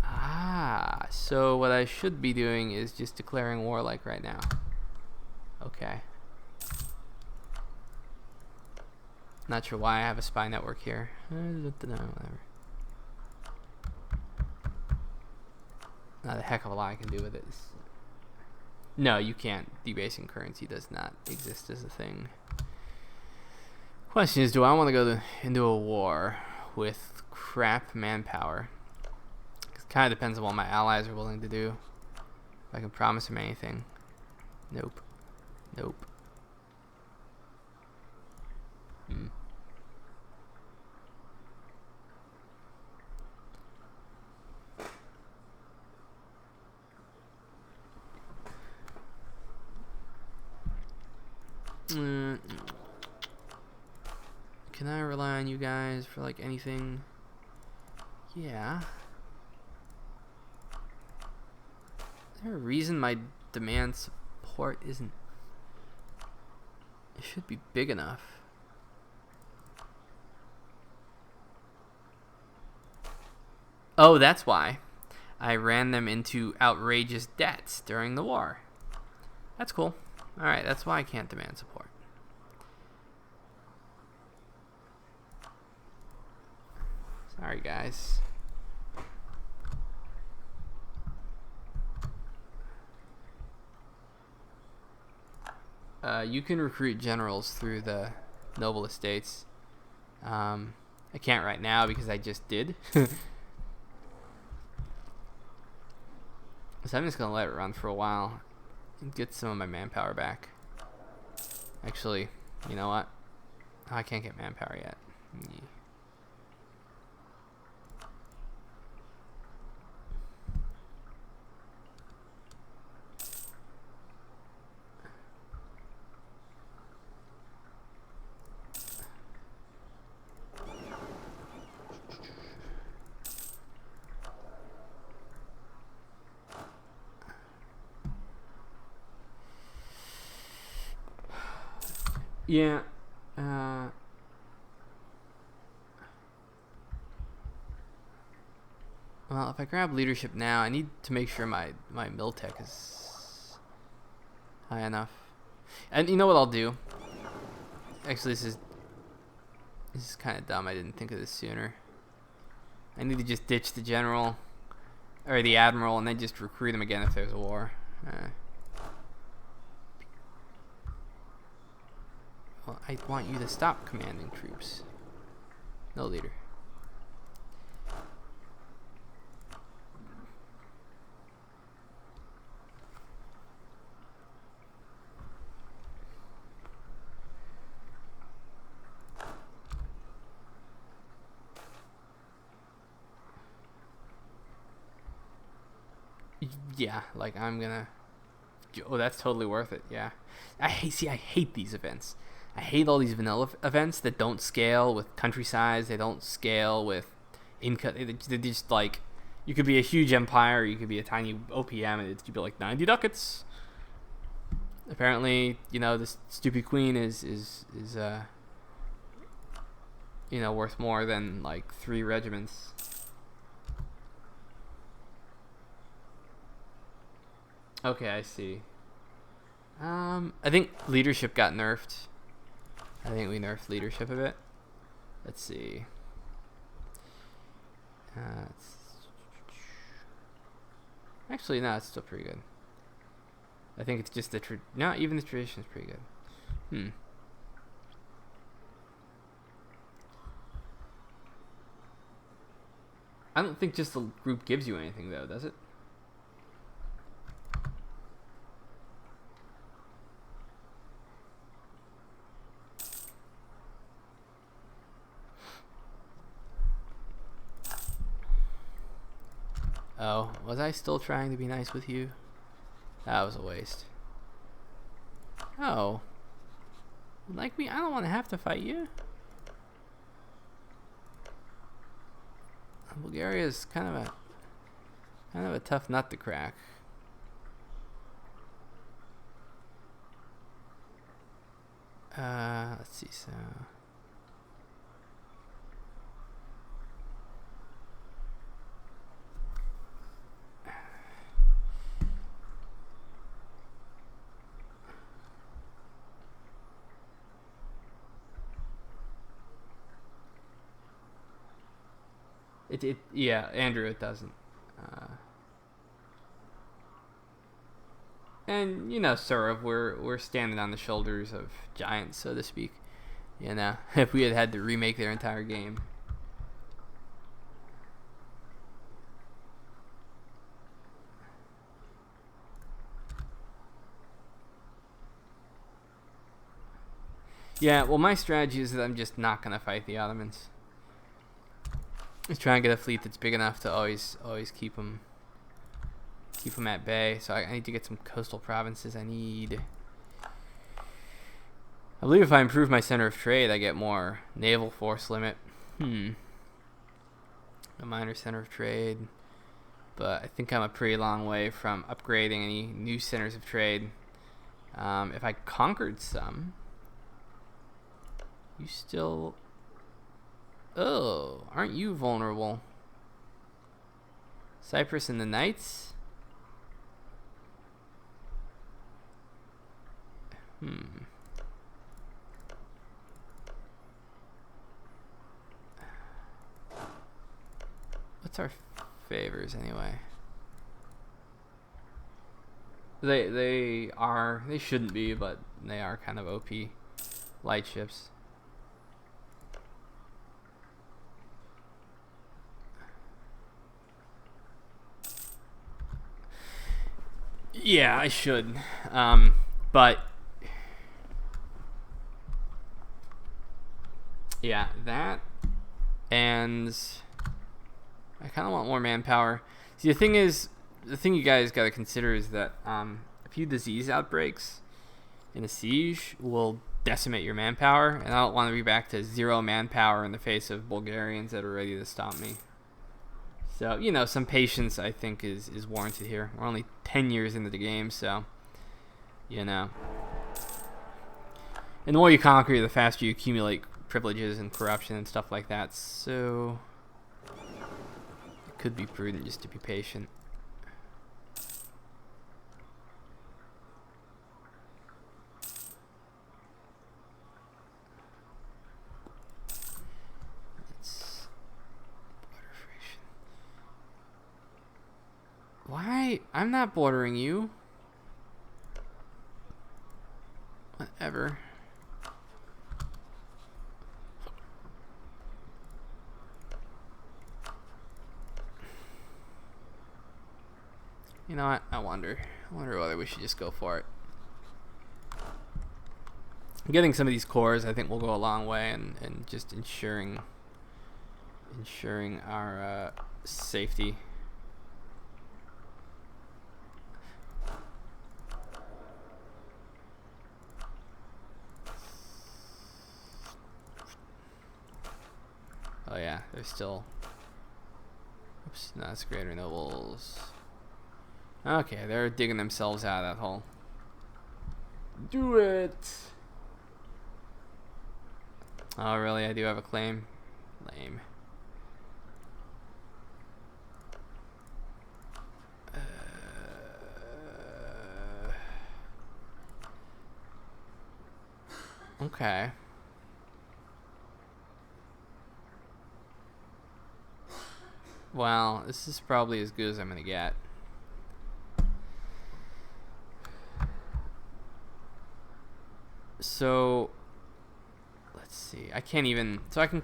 Ah, so what I should be doing is just declaring war like right now. Okay. Not sure why I have a spy network here. Whatever. Not a heck of a lot I can do with it. No, you can't. Debasing currency does not exist as a thing. Question is, do I want to go into a war with crap manpower? It kind of depends on what my allies are willing to do. If I can promise them anything. Nope. Nope. Can I rely on you guys for like anything? Yeah. Is there a reason my demand support isn't? It should be big enough. Oh, that's why I ran them into outrageous debts during the war. That's cool. Alright, that's why I can't demand support. Sorry, guys. You can recruit generals through the noble estates. I can't right now because I just did. So I'm just going to let it run for a while and get some of my manpower back. Actually, you know what? Oh, I can't get manpower yet. Yeah. Well, if I grab leadership now, I need to make sure my mill tech is high enough. And you know what I'll do? Actually, this is kind of dumb. I didn't think of this sooner. I need to just ditch the general or the admiral and then just recruit him again if there's a war. Well, I want you to stop commanding troops. No leader. Yeah, like I'm gonna. Oh, that's totally worth it. Yeah, I hate these events. I hate all these vanilla events that don't scale with country size. They don't scale with income. They're just like, you could be a huge empire, or you could be a tiny OPM, and you'd be like 90 ducats. Apparently, you know, this stupid queen is you know, worth more than like 3 regiments. Okay, I see. I think leadership got nerfed. I think we nerfed leadership a bit. Let's see. Actually, no, it's still pretty good. I think it's just no, even the tradition is pretty good. I don't think just the group gives you anything, though, does it? Oh, was I still trying to be nice with you? That was a waste. Oh. Like me, I don't want to have to fight you. Bulgaria is kind of a tough nut to crack. Let's see. So yeah, Andrew, it doesn't. And you know, sort of, we're standing on the shoulders of giants, so to speak. You know, if we had to remake their entire game. Yeah, well, my strategy is that I'm just not gonna fight the Ottomans. Just try and get a fleet that's big enough to always keep them at bay. So I need to get some coastal provinces. I believe if I improve my center of trade, I get more naval force limit. A minor center of trade, but I think I'm a pretty long way from upgrading any new centers of trade. If I conquered some, you still. Oh, aren't you vulnerable? Cyprus and the Knights? What's our favors anyway? They shouldn't be, but they are kind of OP light ships. Yeah, I should. But yeah, that, and I kind of want more manpower. See, the thing you guys got to consider is that a few disease outbreaks in a siege will decimate your manpower, and I don't want to be back to 0 manpower in the face of Bulgarians that are ready to stomp me. So, you know, some patience, I think, is warranted here. We're only 10 years into the game, so, you know. And the more you conquer, the faster you accumulate privileges and corruption and stuff like that. So, it could be prudent just to be patient. Why? I'm not bordering you. Whatever. You know what? I wonder whether we should just go for it. Getting some of these cores, I think, will go a long way, and just ensuring our safety. Oh yeah, they're still. Oops, no, that's greater nobles. Okay, they're digging themselves out of that hole. Do it! Oh really? I do have a claim. Lame. Okay. Well, this is probably as good as I'm gonna get. So let's see. I can't even. So I can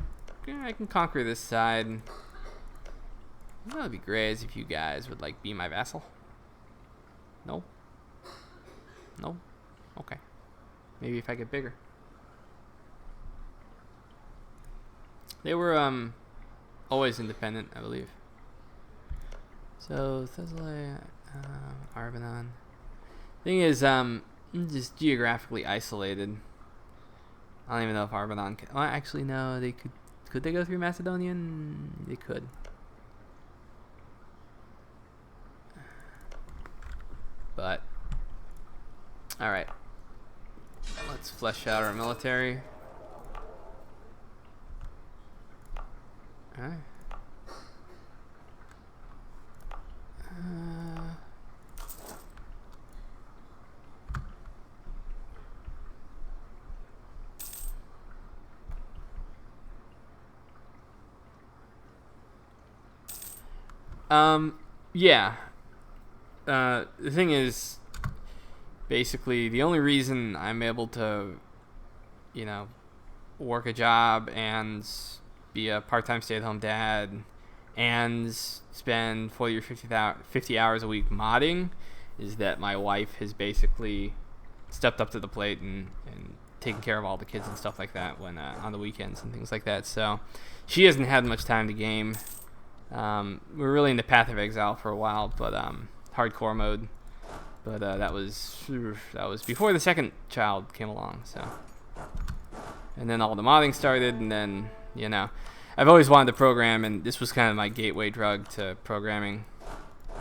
conquer this side. That would be great if you guys would like be my vassal. No. No. Okay. Maybe if I get bigger. They were always independent, I believe. So Thessaly, Arbanon. Thing is, just geographically isolated. I don't even know if Arbanon can. Well, actually, no. They could. Could they go through Macedonian? They could. But all right, let's flesh out our military. All right. Yeah. The thing is, basically, the only reason I'm able to, work a job and be a part-time stay-at-home dad and spend 40 or 50 hours a week modding is that my wife has basically stepped up to the plate and taken care of all the kids and stuff like that when on the weekends and things like that. So she hasn't had much time to game. We were really into Path of Exile for a while, but hardcore mode. But that was before the second child came along. So, and then all the modding started, and then I've always wanted to program, and this was kind of my gateway drug to programming.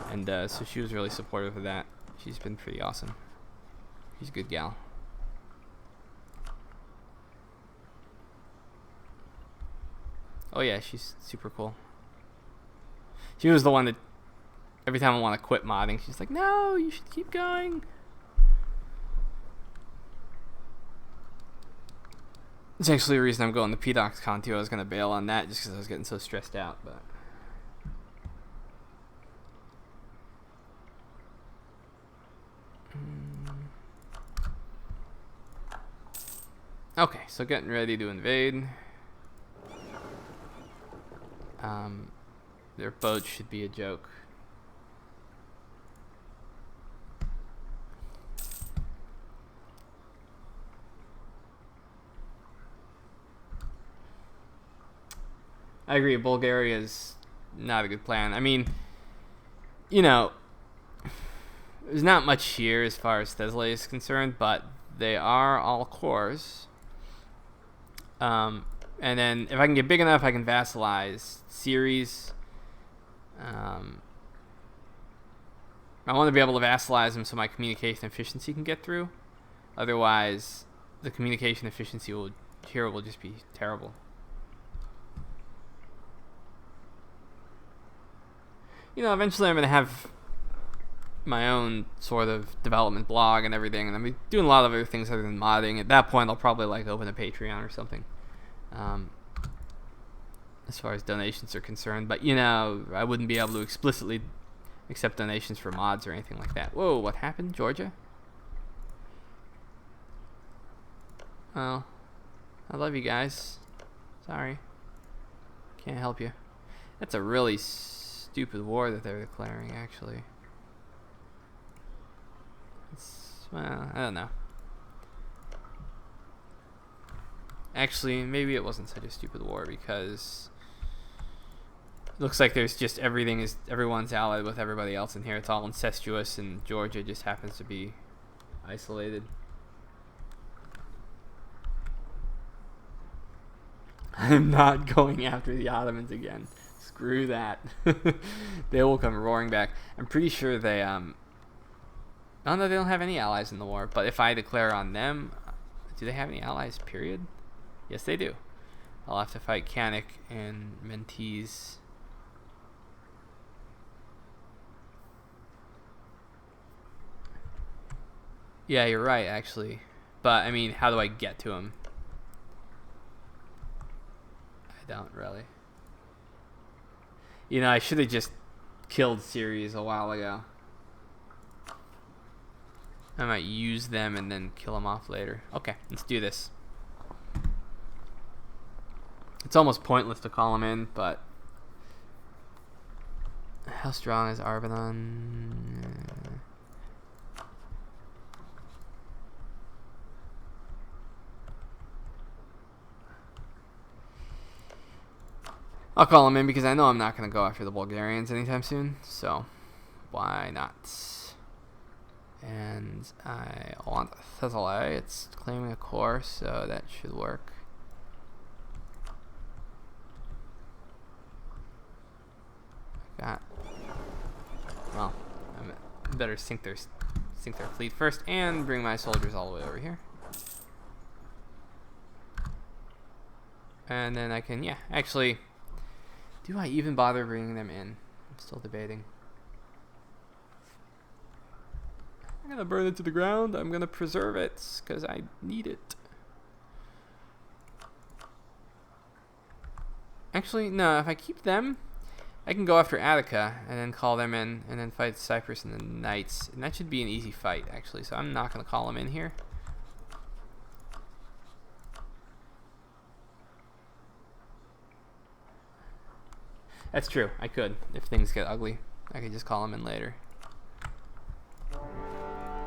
And so she was really supportive of that. She's been pretty awesome. She's a good gal. Oh yeah, she's super cool. She was the one that every time I want to quit modding, she's like, no, you should keep going. It's actually the reason I'm going to PDocsCon too. I was going to bail on that just because I was getting so stressed out. But okay, so getting ready to invade. Their boat should be a joke. I agree, Bulgaria is not a good plan. I mean, there's not much here as far as Thesla is concerned, but they are all cores. And then if I can get big enough, I can vassalize Ceres. I want to be able to vassalize them so my communication efficiency can get through. Otherwise, the communication efficiency will just be terrible. Eventually I'm going to have my own sort of development blog and everything, and I'm doing a lot of other things other than modding. At that point, I'll probably open a Patreon or something. As far as donations are concerned, but I wouldn't be able to explicitly accept donations for mods or anything like that. Whoa, what happened, Georgia? Well, I love you guys. Sorry, can't help you. That's a really stupid war that they're declaring, actually. Well, I don't know. Actually, maybe it wasn't such a stupid war because it looks like there's just everyone's allied with everybody else in here. It's all incestuous, and Georgia just happens to be isolated. I'm not going after the Ottomans again. Screw that. They will come roaring back. I'm pretty sure they oh no, they don't have any allies in the war. But if I declare on them, do they have any allies, period? Yes, they do. I'll have to fight Canik and Mentees. Yeah, you're right, actually. But, I mean, how do I get to him? I don't really. I should have just killed Ceres a while ago. I might use them and then kill them off later. Okay, let's do this. It's almost pointless to call them in, but how strong is Arbanon? I'll call him in because I know I'm not going to go after the Bulgarians anytime soon, so why not? And I want Thessaly. It's claiming a core, so that should work. Got. Well, I better sink their fleet first and bring my soldiers all the way over here. And then I can, yeah, actually, do I even bother bringing them in? I'm still debating. I'm gonna burn it to the ground. I'm gonna preserve it because I need it. Actually, no, if I keep them, I can go after Attica and then call them in and then fight Cyprus and the Knights. And that should be an easy fight, actually, so I'm not gonna call them in here. That's true, I could. If things get ugly, I could just call them in later.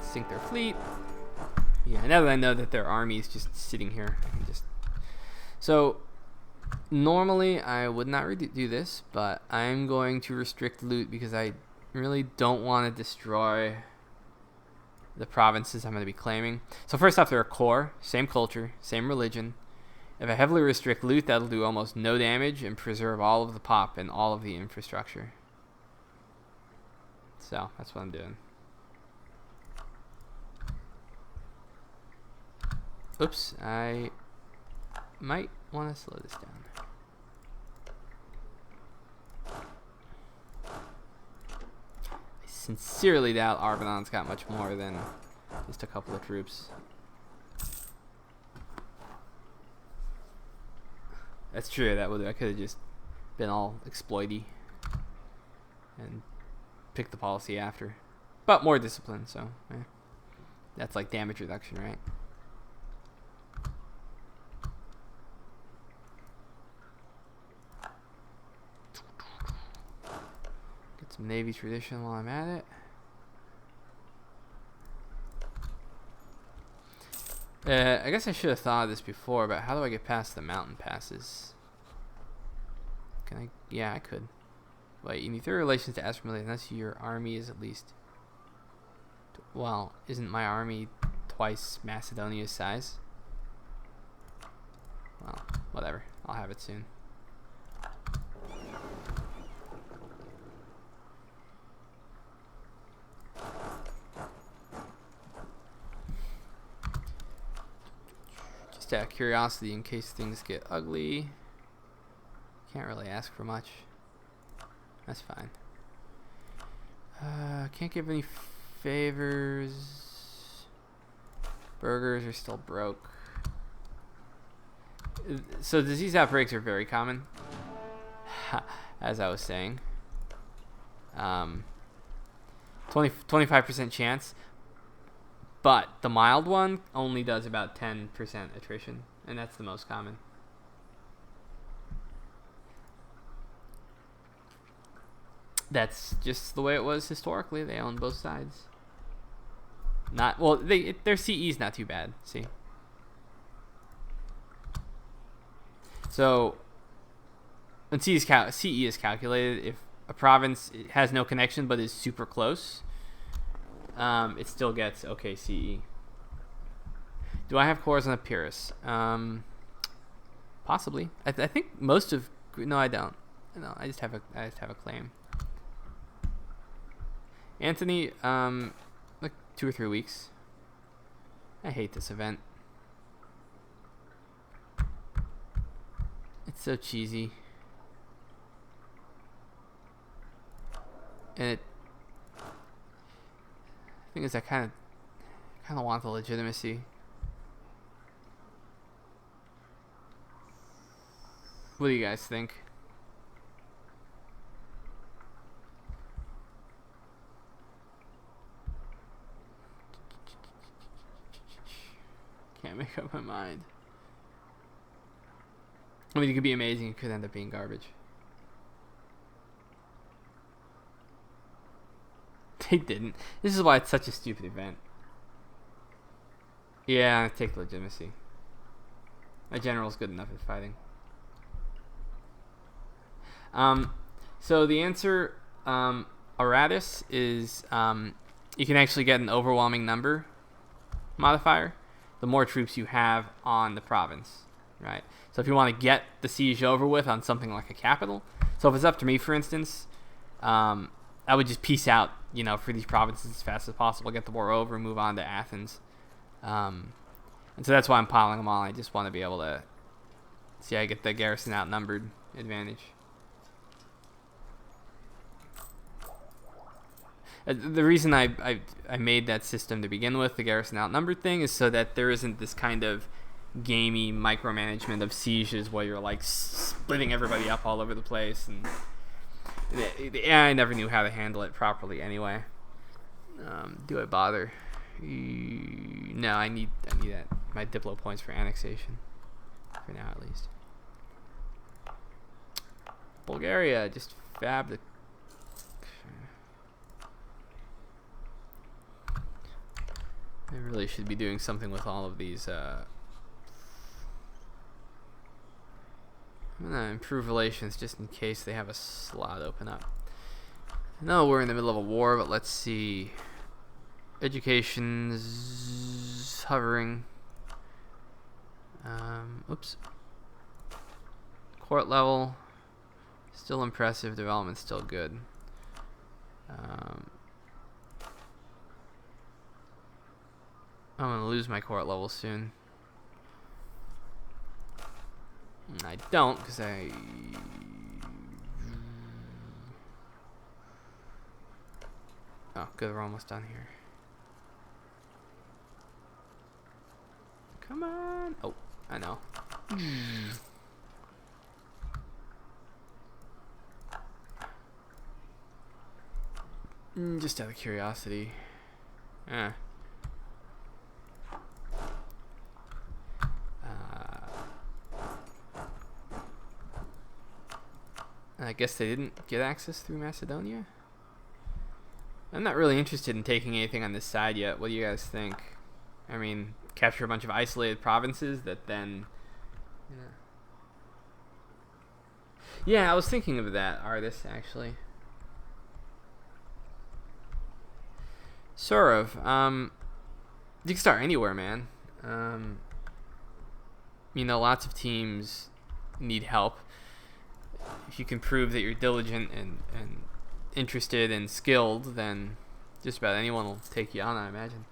Sink their fleet. Yeah, now that I know that their army is just sitting here, I can just... So, normally I would not do this, but I'm going to restrict loot because I really don't want to destroy the provinces I'm going to be claiming. So first off, they're a core, same culture, same religion. If I heavily restrict loot, that'll do almost no damage and preserve all of the pop and all of the infrastructure. So, that's what I'm doing. Oops, I might want to slow this down. I sincerely doubt Arbanon's got much more than just a couple of troops. That's true. I could have just been all exploity and picked the policy after, but more discipline. So that's like damage reduction, right? Get some Navy tradition while I'm at it. I guess I should have thought of this before, but how do I get past the mountain passes? Can I? Yeah, I could. Wait, you need thorough relations to Aspermillion unless your army is at least... Well, isn't my army twice Macedonia's size? Well, whatever. I'll have it soon. Just out of curiosity, in case things get ugly. Can't really ask for much. That's fine. Can't give any favors. Burgers are still broke. So disease outbreaks are very common, as I was saying. 25% chance. But the mild one only does about 10% attrition, and that's the most common. That's just the way it was historically. They own both sides. Not well. Their CE's not too bad. See. So when CE is calculated, if a province has no connection but is super close, it still gets okay CE. Do I have cores on Epirus? Possibly. I think most of... No, I don't. No, I just have a claim. Anthony, like 2 or 3 weeks. I hate this event. It's so cheesy. And the thing is, I kind of want the legitimacy. What do you guys think? Can't make up my mind. I mean, it could be amazing. It could end up being garbage. They didn't. This is why it's such a stupid event. Yeah, take legitimacy. My general's good enough at fighting. So the answer, Aratus is you can actually get an overwhelming number modifier the more troops you have on the province, right? So if you want to get the siege over with on something like a capital, so if it's up to me, for instance, I would just peace out, for these provinces as fast as possible, get the war over, move on to Athens. And so that's why I'm piling them all. I just want to be able to see I get the garrison outnumbered advantage. The reason I made that system to begin with, the garrison outnumbered thing, is so that there isn't this kind of gamey micromanagement of sieges where you're like splitting everybody up all over the place, and I never knew how to handle it properly anyway. Do I bother? No, I need that, my Diplo points for annexation for now at least. Bulgaria, just fab the. I really should be doing something with all of these. I'm gonna improve relations just in case they have a slot open up. No, we're in the middle of a war, but let's see. Education's hovering. Oops. Court level, still impressive. Development's still good. I'm gonna lose my court level soon. I don't, because oh, good, we're almost done here. Come on. Oh, I know. Just out of curiosity. I guess they didn't get access through Macedonia. I'm not really interested in taking anything on this side yet. What do you guys think? I mean, capture a bunch of isolated provinces that then... Yeah, I was thinking of that, Artis, actually. Sort of. You can start anywhere, man. Lots of teams need help. If you can prove that you're diligent and interested and skilled, then just about anyone will take you on, I imagine.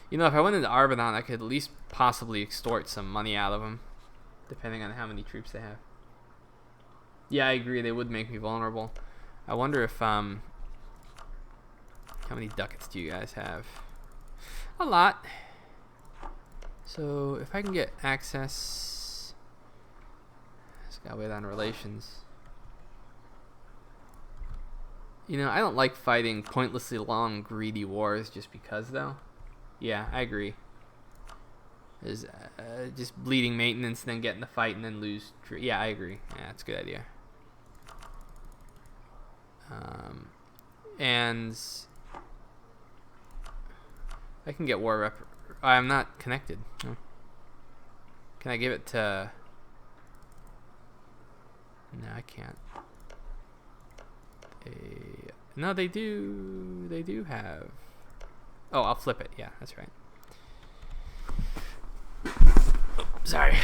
If I went into Arbanon, I could at least possibly extort some money out of them, depending on how many troops they have. Yeah, I agree, they would make me vulnerable. I wonder if, how many ducats do you guys have? A lot. So if I can get access, just gotta wait on relations. I don't like fighting pointlessly long, greedy wars just because, though. Yeah, I agree. Is just bleeding maintenance, then get in the fight, and then lose. Yeah, I agree. Yeah, that's a good idea. And I can get war rep. I'm not connected. No. Can I give it to? No, I can't. No, they do. They do have. Oh, I'll flip it. Yeah, that's right. Oh, sorry.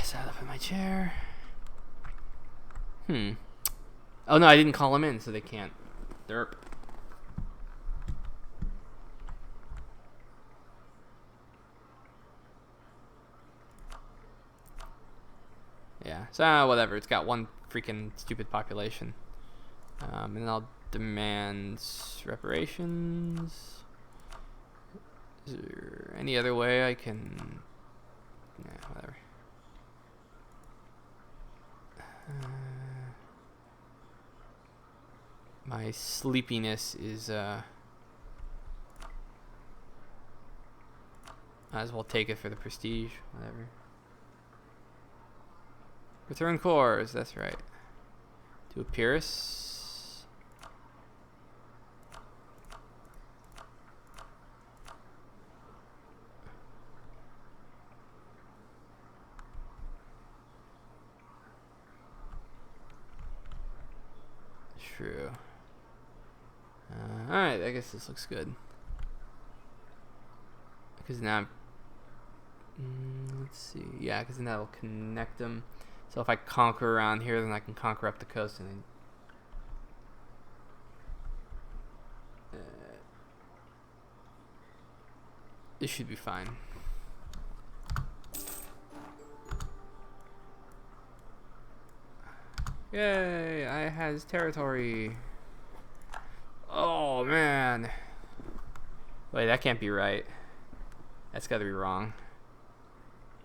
Sat up in my chair. Oh, no, I didn't call them in, so they can't. Derp. Yeah, so whatever. It's got one freaking stupid population. And then I'll demand reparations. Is there any other way I can... Nah, whatever. My sleepiness is... Might as well take it for the prestige. Whatever. Return cores, that's right. To Epirus. True. Alright, I guess this looks good. Because now let's see. Yeah, because then that'll connect them. So if I conquer around here, then I can conquer up the coast and then this should be fine. Yay, I has territory. Oh man. Wait, that can't be right. That's gotta be wrong.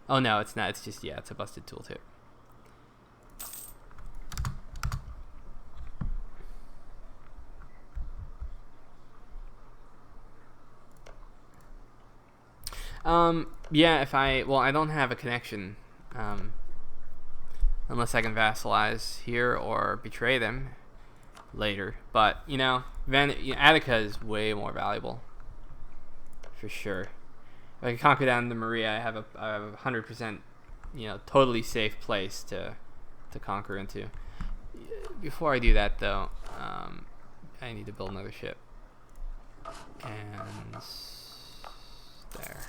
Oh no, it's not. It's just, yeah, it's a busted tooltip. Yeah, I don't have a connection, unless I can vassalize here or betray them later. But, Attica is way more valuable, for sure. If I can conquer down the Maria, I have a 100%, totally safe place to conquer into. Before I do that, though, I need to build another ship. And there.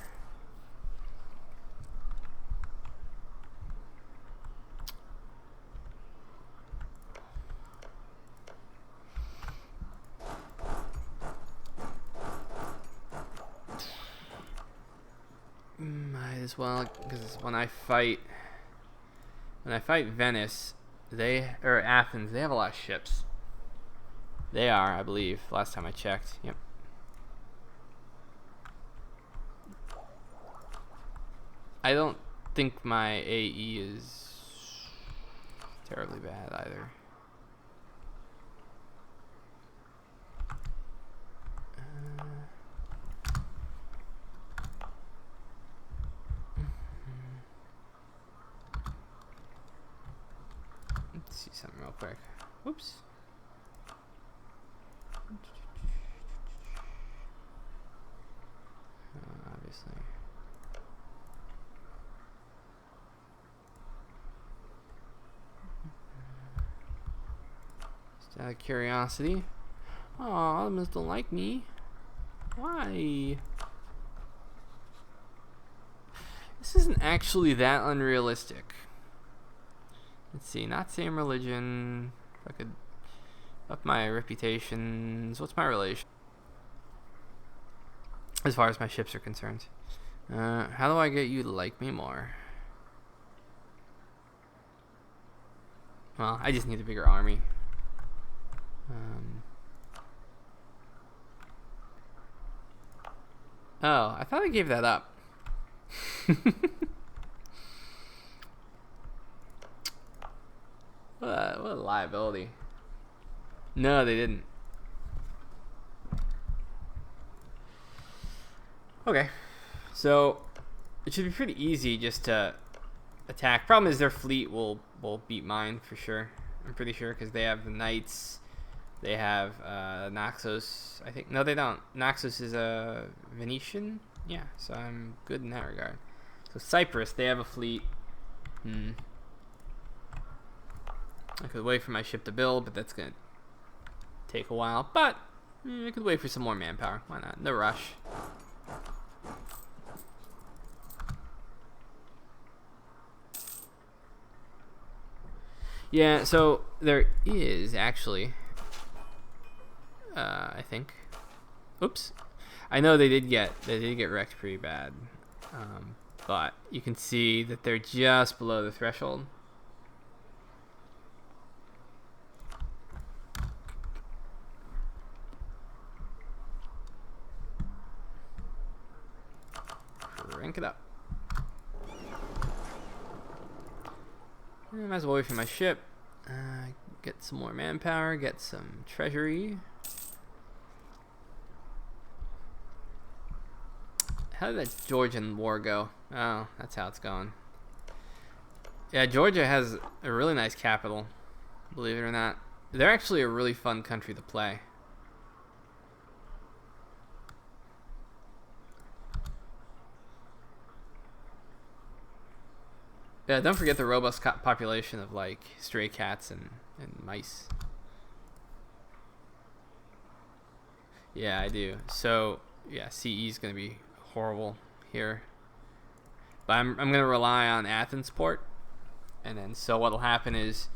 Might as well, because when I fight Venice, or Athens, they have a lot of ships. They are, I believe, last time I checked. Yep. I don't think my AE is terribly bad either. Let's see something real quick. Whoops. Obviously. Just out of curiosity. Oh, Ottomans don't like me. Why? This isn't actually that unrealistic. Let's see, not same religion. If I could up my reputations. What's my relation? As far as my ships are concerned. How do I get you to like me more? Well, I just need a bigger army. Oh, I thought I gave that up. What a liability. No, they didn't. Okay. So, it should be pretty easy just to attack. Problem is their fleet will beat mine for sure. I'm pretty sure because they have the knights. They have Naxos, I think. No, they don't. Naxos is a Venetian. Yeah, so I'm good in that regard. So Cyprus, they have a fleet. I could wait for my ship to build, but that's going to take a while. But I could wait for some more manpower. Why not? No rush. Yeah, so there is actually, I think. Oops. I know they did get wrecked pretty bad. But you can see that they're just below the threshold. Crank it up. I might as well wait for my ship. Get some more manpower, get some treasury. How did that Georgian war go? Oh, that's how it's going. Yeah, Georgia has a really nice capital, believe it or not. They're actually a really fun country to play. Yeah, don't forget the robust population of like stray cats and mice. Yeah, I do. So yeah, CE is gonna be horrible here, but I'm gonna rely on Athens port, and then so what'll happen is,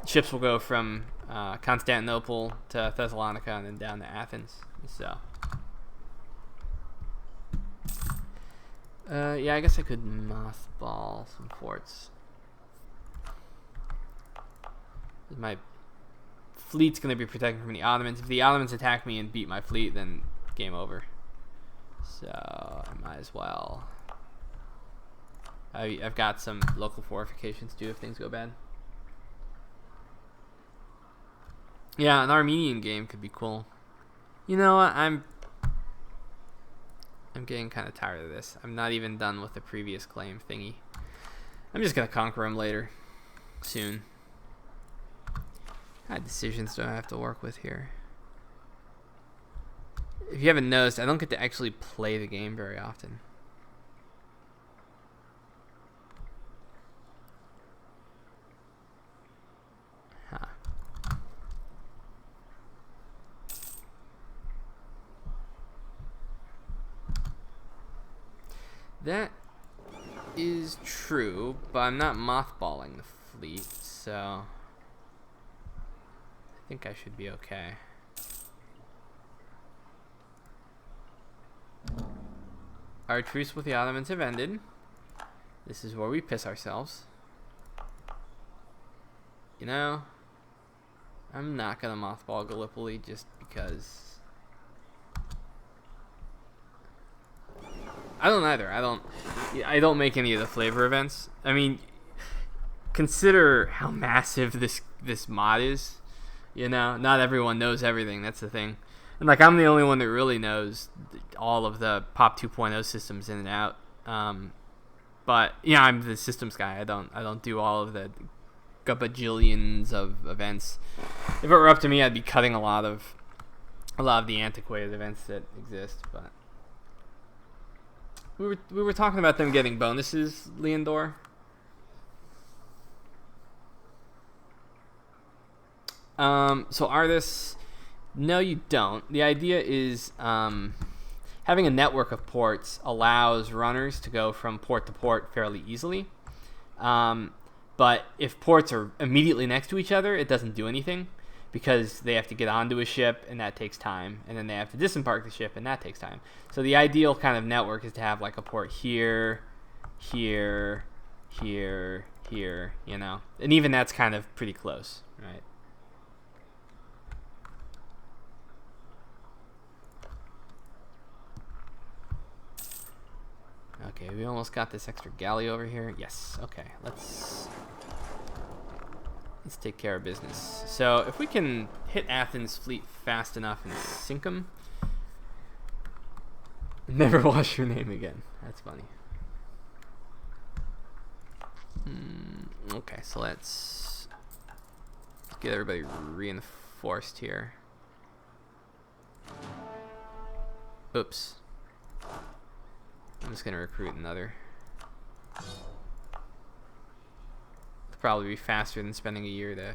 ships will go from Constantinople to Thessalonica and then down to Athens. So yeah, I guess I could mothball some forts. My fleet's going to be protected from the Ottomans. If the Ottomans attack me and beat my fleet, then game over. So I might as well. I've got some local fortifications too if things go bad. Yeah, an Armenian game could be cool. You know what? I'm getting kind of tired of this. I'm not even done with the previous claim thingy. I'm just going to conquer them later. Soon. What decisions do I have to work with here? If you haven't noticed, I don't get to actually play the game very often. Huh. That is true, but I'm not mothballing the fleet, so I think I should be okay. Our truce with the Ottomans have ended. This is where we piss ourselves. You know, I'm not gonna mothball Gallipoli just because. I don't either. I don't make any of the flavor events. I mean, consider how massive this mod is. You know, not everyone knows everything. That's the thing. And like, I'm the only one that really knows all of the Pop 2.0 systems in and out. But yeah, I'm the systems guy. I don't do all of the bajillions of events. If it were up to me, I'd be cutting a lot of the antiquated events that exist. But we were talking about them getting bonuses, Leondor. So Artis, no, you don't. The idea is having a network of ports allows runners to go from port to port fairly easily. But if ports are immediately next to each other, it doesn't do anything because they have to get onto a ship and that takes time, and then they have to disembark the ship and that takes time. So the ideal kind of network is to have like a port here, here, here, here, you know, and even that's kind of pretty close, right? Okay, we almost got this extra galley over here. Yes, okay, let's take care of business. So if we can hit Athens' fleet fast enough and sink them, never wash your name again. That's funny. Okay, so let's get everybody reinforced here. Oops. I'm just gonna recruit another. It'll probably be faster than spending a year to.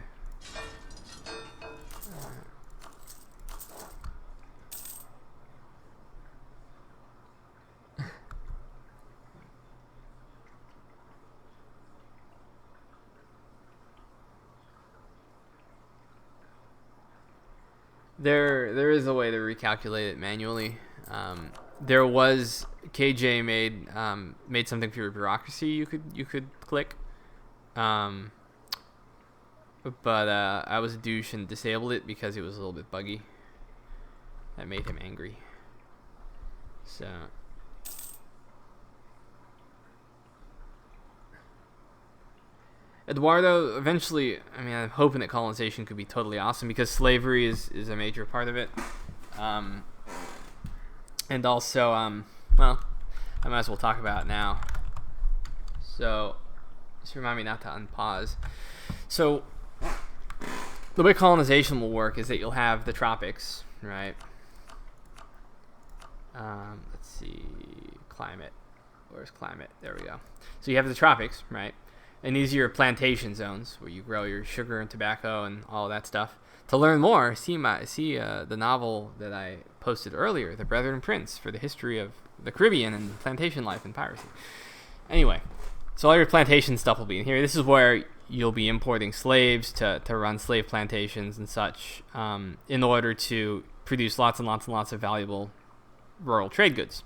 There is a way to recalculate it manually. There was KJ made something for your bureaucracy you could click, but I was a douche and disabled it because it was a little bit buggy. That made him angry. So Eduardo, eventually, I mean, I'm hoping that colonization could be totally awesome because slavery is a major part of it. And also, well, I might as well talk about it now. So, just remind me not to unpause. So, the way colonization will work is that you'll have the tropics, right? Let's see, climate. Where's climate? There we go. So you have the tropics, right? And these are your plantation zones where you grow your sugar and tobacco and all of that stuff. To learn more, see the novel that I posted earlier, The Brethren Prince, for the history of the Caribbean and plantation life and piracy. Anyway, so all your plantation stuff will be in here. This is where you'll be importing slaves to run slave plantations and such, in order to produce lots and lots and lots of valuable rural trade goods.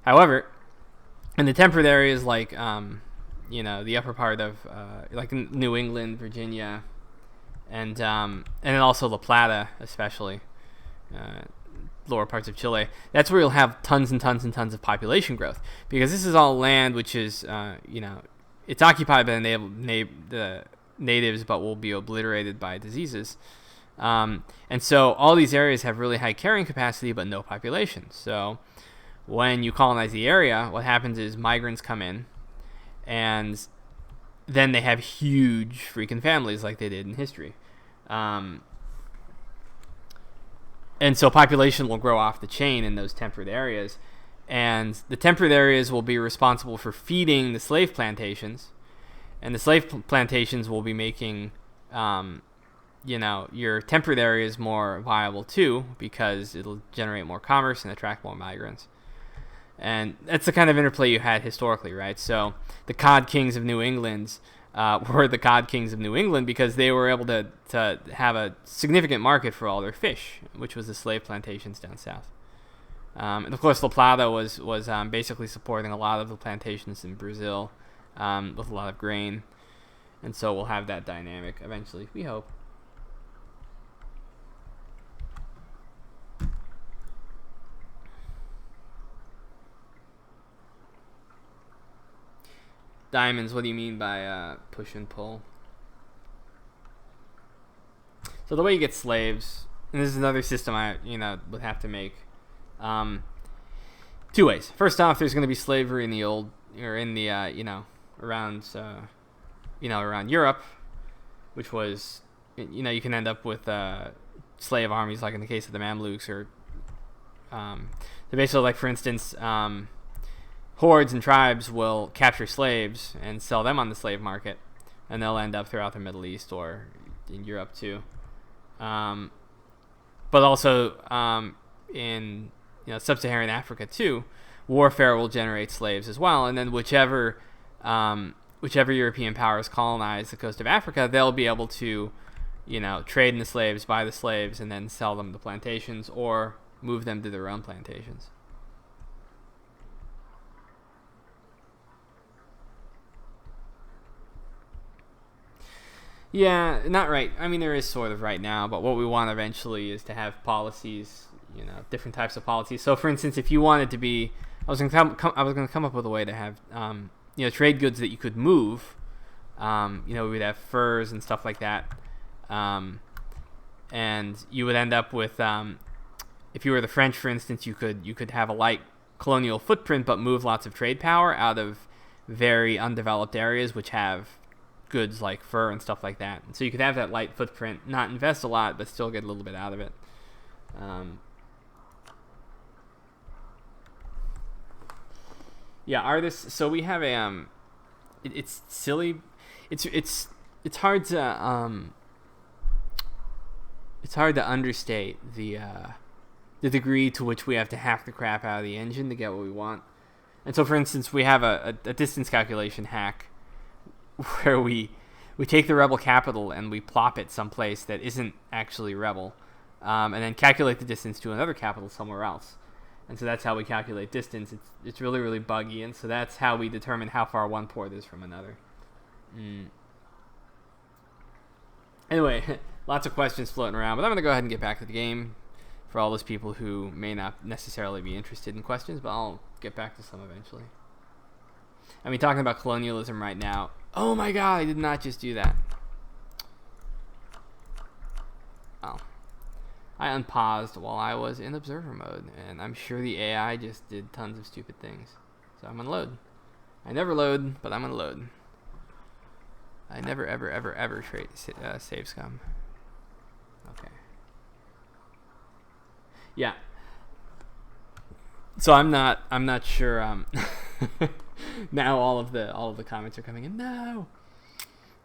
However, in the temperate areas like the upper part of like New England, Virginia, and then also La Plata, especially lower parts of Chile, that's where you'll have tons and tons and tons of population growth, because this is all land which is it's occupied by the natives, but will be obliterated by diseases. And so all these areas have really high carrying capacity but no population. So when you colonize the area, what happens is migrants come in, and then they have huge freaking families like they did in history. And so population will grow off the chain in those temperate areas. And the temperate areas will be responsible for feeding the slave plantations. And the slave plantations will be making your temperate areas more viable too, because it'll generate more commerce and attract more migrants. And that's the kind of interplay you had historically, right? So the cod kings of New England were the cod kings of New England because they were able to have a significant market for all their fish, which was the slave plantations down south. And of course, La Plata was basically supporting a lot of the plantations in Brazil with a lot of grain. And so we'll have that dynamic eventually, we hope. Diamonds, what do you mean by push and pull? So the way you get slaves, and this is another system I would have to make, two ways. First off, there's going to be slavery in the old, or in the around Europe, which was, you can end up with slave armies, like in the case of the Mamluks, or so basically, like for instance, hordes and tribes will capture slaves and sell them on the slave market, and they'll end up throughout the Middle East or in Europe too. But also in sub-Saharan Africa too, warfare will generate slaves as well, and then whichever European powers colonize the coast of Africa, they'll be able to trade in the slaves, buy the slaves, and then sell them to plantations or move them to their own plantations. Yeah, not right. I mean, there is sort of right now, but what we want eventually is to have policies, different types of policies. So, for instance, if you wanted to be, I was going to come up with a way to have, trade goods that you could move. We'd have furs and stuff like that, and you would end up with, if you were the French, for instance, you could have a light colonial footprint, but move lots of trade power out of very undeveloped areas, which have goods like fur and stuff like that. So you could have that light footprint, not invest a lot, but still get a little bit out of it. Artists. So we have a it's silly. It's hard to understate the degree to which we have to hack the crap out of the engine to get what we want. And so, for instance, we have a distance calculation hack where we take the rebel capital and we plop it someplace that isn't actually rebel, and then calculate the distance to another capital somewhere else. And so that's how we calculate distance. It's really, really buggy, and so that's how we determine how far one port is from another. Anyway, lots of questions floating around, but I'm going to go ahead and get back to the game for all those people who may not necessarily be interested in questions, but I'll get back to some eventually. I mean, talking about colonialism right now. Oh my god, I did not just do that. Oh. I unpaused while I was in observer mode, and I'm sure the AI just did tons of stupid things. So I'm gonna load. I never load, but I'm gonna load. I never, ever, ever, ever save scum. Okay. Yeah. So I'm not sure. Now all of the comments are coming in. No,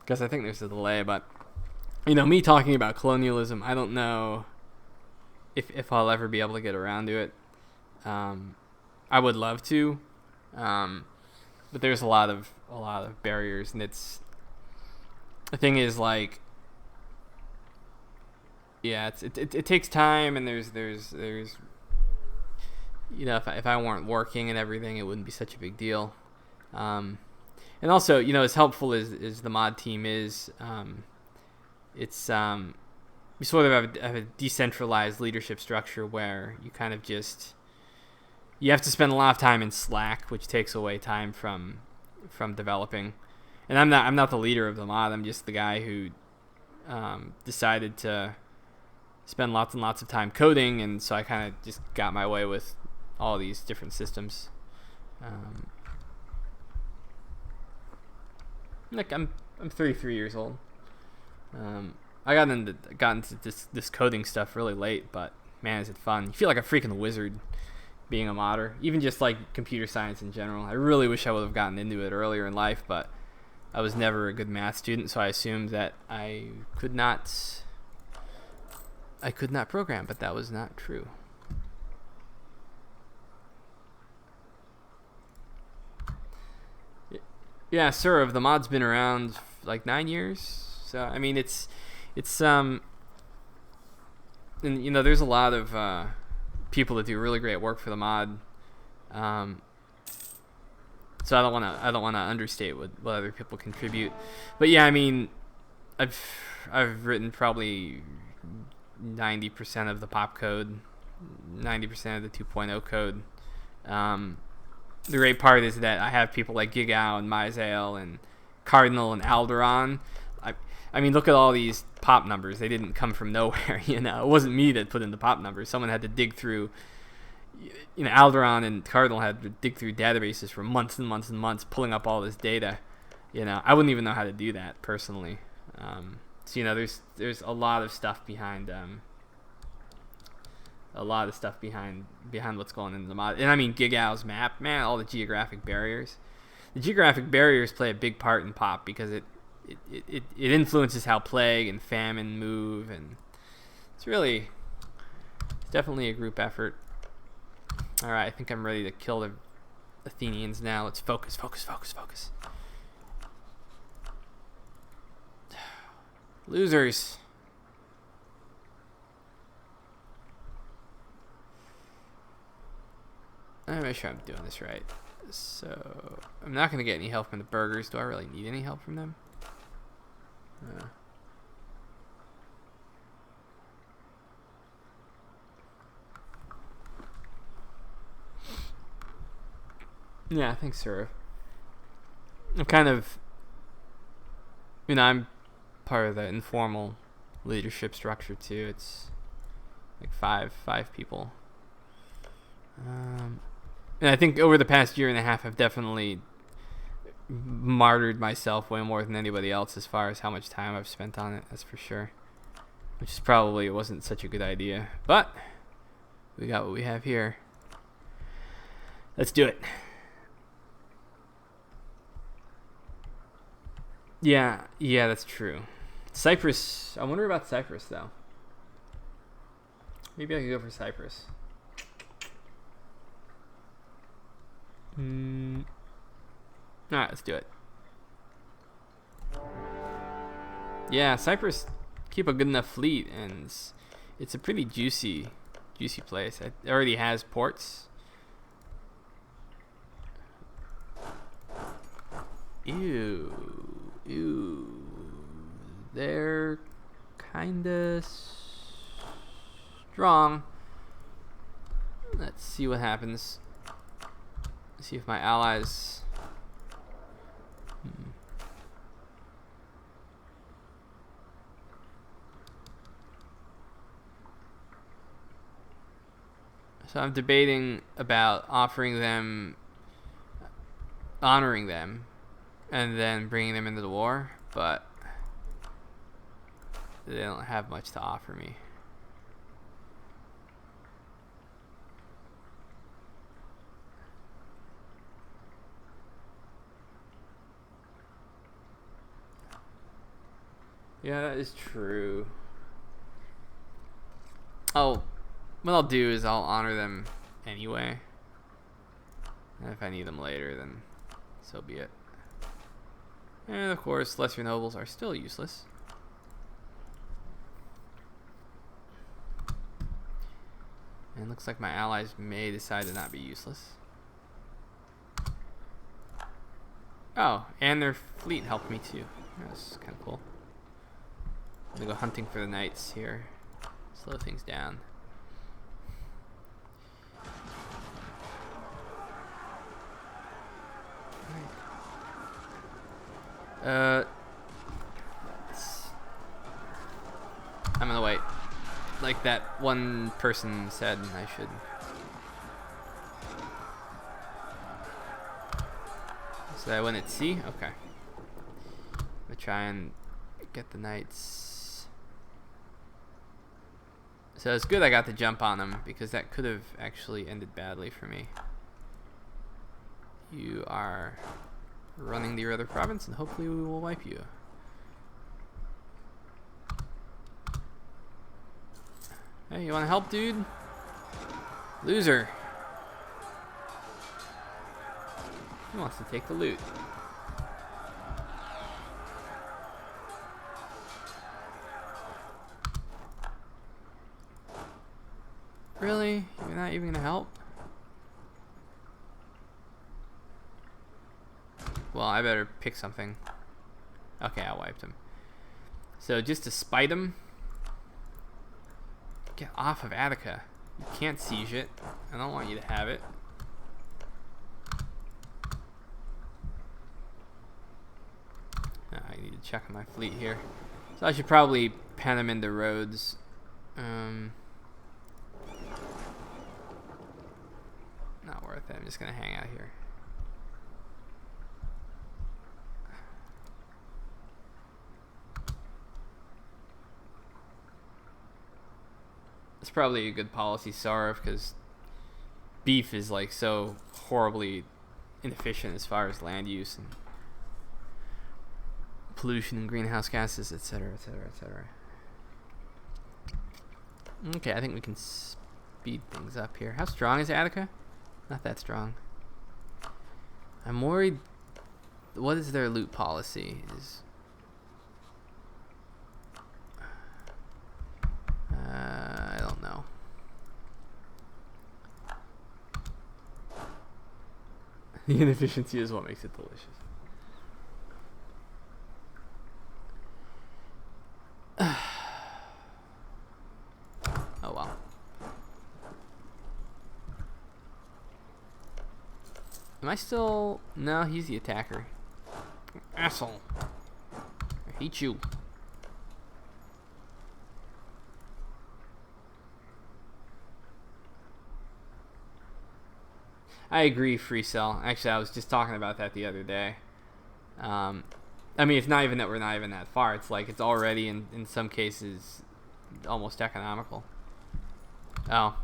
because I think there's a delay. But Me talking about colonialism, I don't know if I'll ever be able to get around to it. I would love to, but there's a lot of barriers, and the thing is, like, yeah, it takes time, and there's if I weren't working and everything, it wouldn't be such a big deal. And also, as helpful as the mod team is, it's you sort of have a decentralized leadership structure where you kind of you have to spend a lot of time in Slack, which takes away time from developing. And I'm not the leader of the mod. I'm just the guy who decided to spend lots and lots of time coding, and so I kind of just got my way with all these different systems. Like I'm 33 years old. I got into this coding stuff really late, but man, is it fun! You feel like a freaking wizard being a modder, even just like computer science in general. I really wish I would have gotten into it earlier in life, but I was never a good math student, so I assumed that I could not program, but that was not true. Yeah, sir. The mod's been around like 9 years, so I mean it's and there's a lot of people that do really great work for the mod. So I don't want to understate what other people contribute, but yeah, I mean, I've written probably 90% of the pop code, 90% of the 2.0 code. The great part is that I have people like Gigao and Myzael and Cardinal and Alderon. I mean, look at all these pop numbers. They didn't come from nowhere. It wasn't me that put in the pop numbers. Someone had to dig through. Alderon and Cardinal had to dig through databases for months and months and months, pulling up all this data. I wouldn't even know how to do that personally. So there's a lot of stuff behind what's going into the mod. And I mean, Gigao's map, man, all the geographic barriers. The geographic barriers play a big part in pop because it influences how plague and famine move, and it's definitely a group effort. All right, I think I'm ready to kill the Athenians now. Let's focus. Losers. I'm make sure I'm doing this right. So I'm not going to get any help from the burgers. Do I really need any help from them? Yeah, thanks, sir. I'm kind of, I'm part of the informal leadership structure too. It's like five people. And I think over the past year and a half, I've definitely martyred myself way more than anybody else as far as how much time I've spent on it. That's for sure. Which is probably wasn't such a good idea, but we got what we have here. Let's do it. Yeah, that's true. Cyprus. I wonder about Cyprus though. Maybe I could go for Cyprus. Alright, let's do it. Yeah, Cyprus keep a good enough fleet, and it's a pretty juicy place. It already has ports. Ew. They're kinda strong. Let's see what happens. See if my allies. So I'm debating about honoring them, and then bringing them into the war, but they don't have much to offer me. Yeah, that is true. Oh, what I'll do is I'll honor them anyway. And if I need them later, then so be it. And of course, lesser nobles are still useless. And it looks like my allies may decide to not be useless. Oh, and their fleet helped me too. That's kind of cool. I'm gonna go hunting for the knights here. Slow things down. I'm gonna wait. Like that one person said I should. So I win at C? Okay. I'm gonna try and get the knights. So it's good I got the jump on them, because that could have actually ended badly for me. You are running to your other province, and hopefully we will wipe you. Hey, you want to help, dude? Loser. He wants to take the loot. Really? You're not even gonna help? Well, I better pick something. Okay, I wiped him. So just to spite him, get off of Attica. You can't siege it. I don't want you to have it. I need to check on my fleet here. So I should probably pen him into Rhodes. Not worth it. I'm just gonna hang out here. It's probably a good policy, Sarv, because beef is like so horribly inefficient as far as land use and pollution and greenhouse gases, etc., etc., etc. Okay, I think we can speed things up here. How strong is Attica? Not that strong. I'm worried. What is their loot policy? I don't know. The inefficiency is what makes it delicious. Oh well. Am I still... No, he's the attacker. Asshole. I hate you. I agree, free cell. Actually, I was just talking about that the other day. I mean, it's not even that we're not even that far. It's like it's already, in some cases, almost economical. Oh.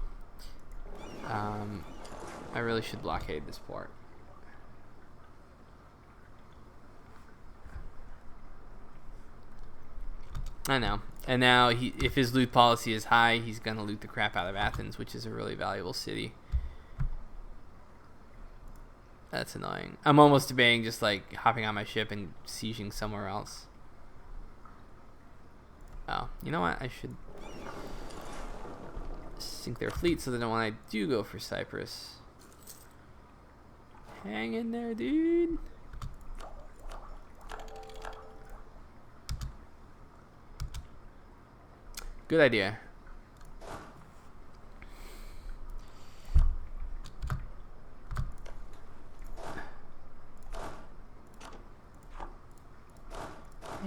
I really should blockade this port. I know. And now, if his loot policy is high, he's going to loot the crap out of Athens, which is a really valuable city. That's annoying. I'm almost debating just like hopping on my ship and sieging somewhere else. Oh, you know what? I should sink their fleet so that when I do go for Cyprus. Hang in there, dude. Good idea.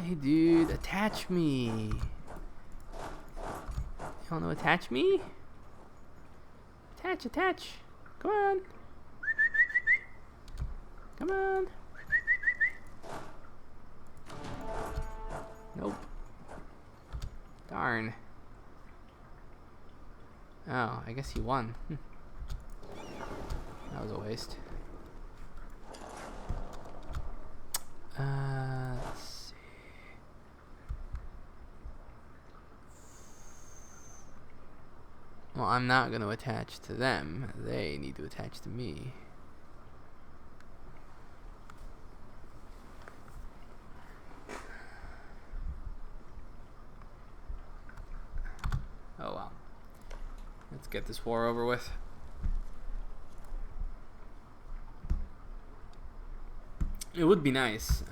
Hey, dude, attach me. You want to attach me? Attach. Come on. Come on. Nope. Darn. Oh, I guess he won. That was a waste. Let's see. Well, I'm not going to attach to them. They need to attach to me. Oh well. Let's get this war over with. It would be nice if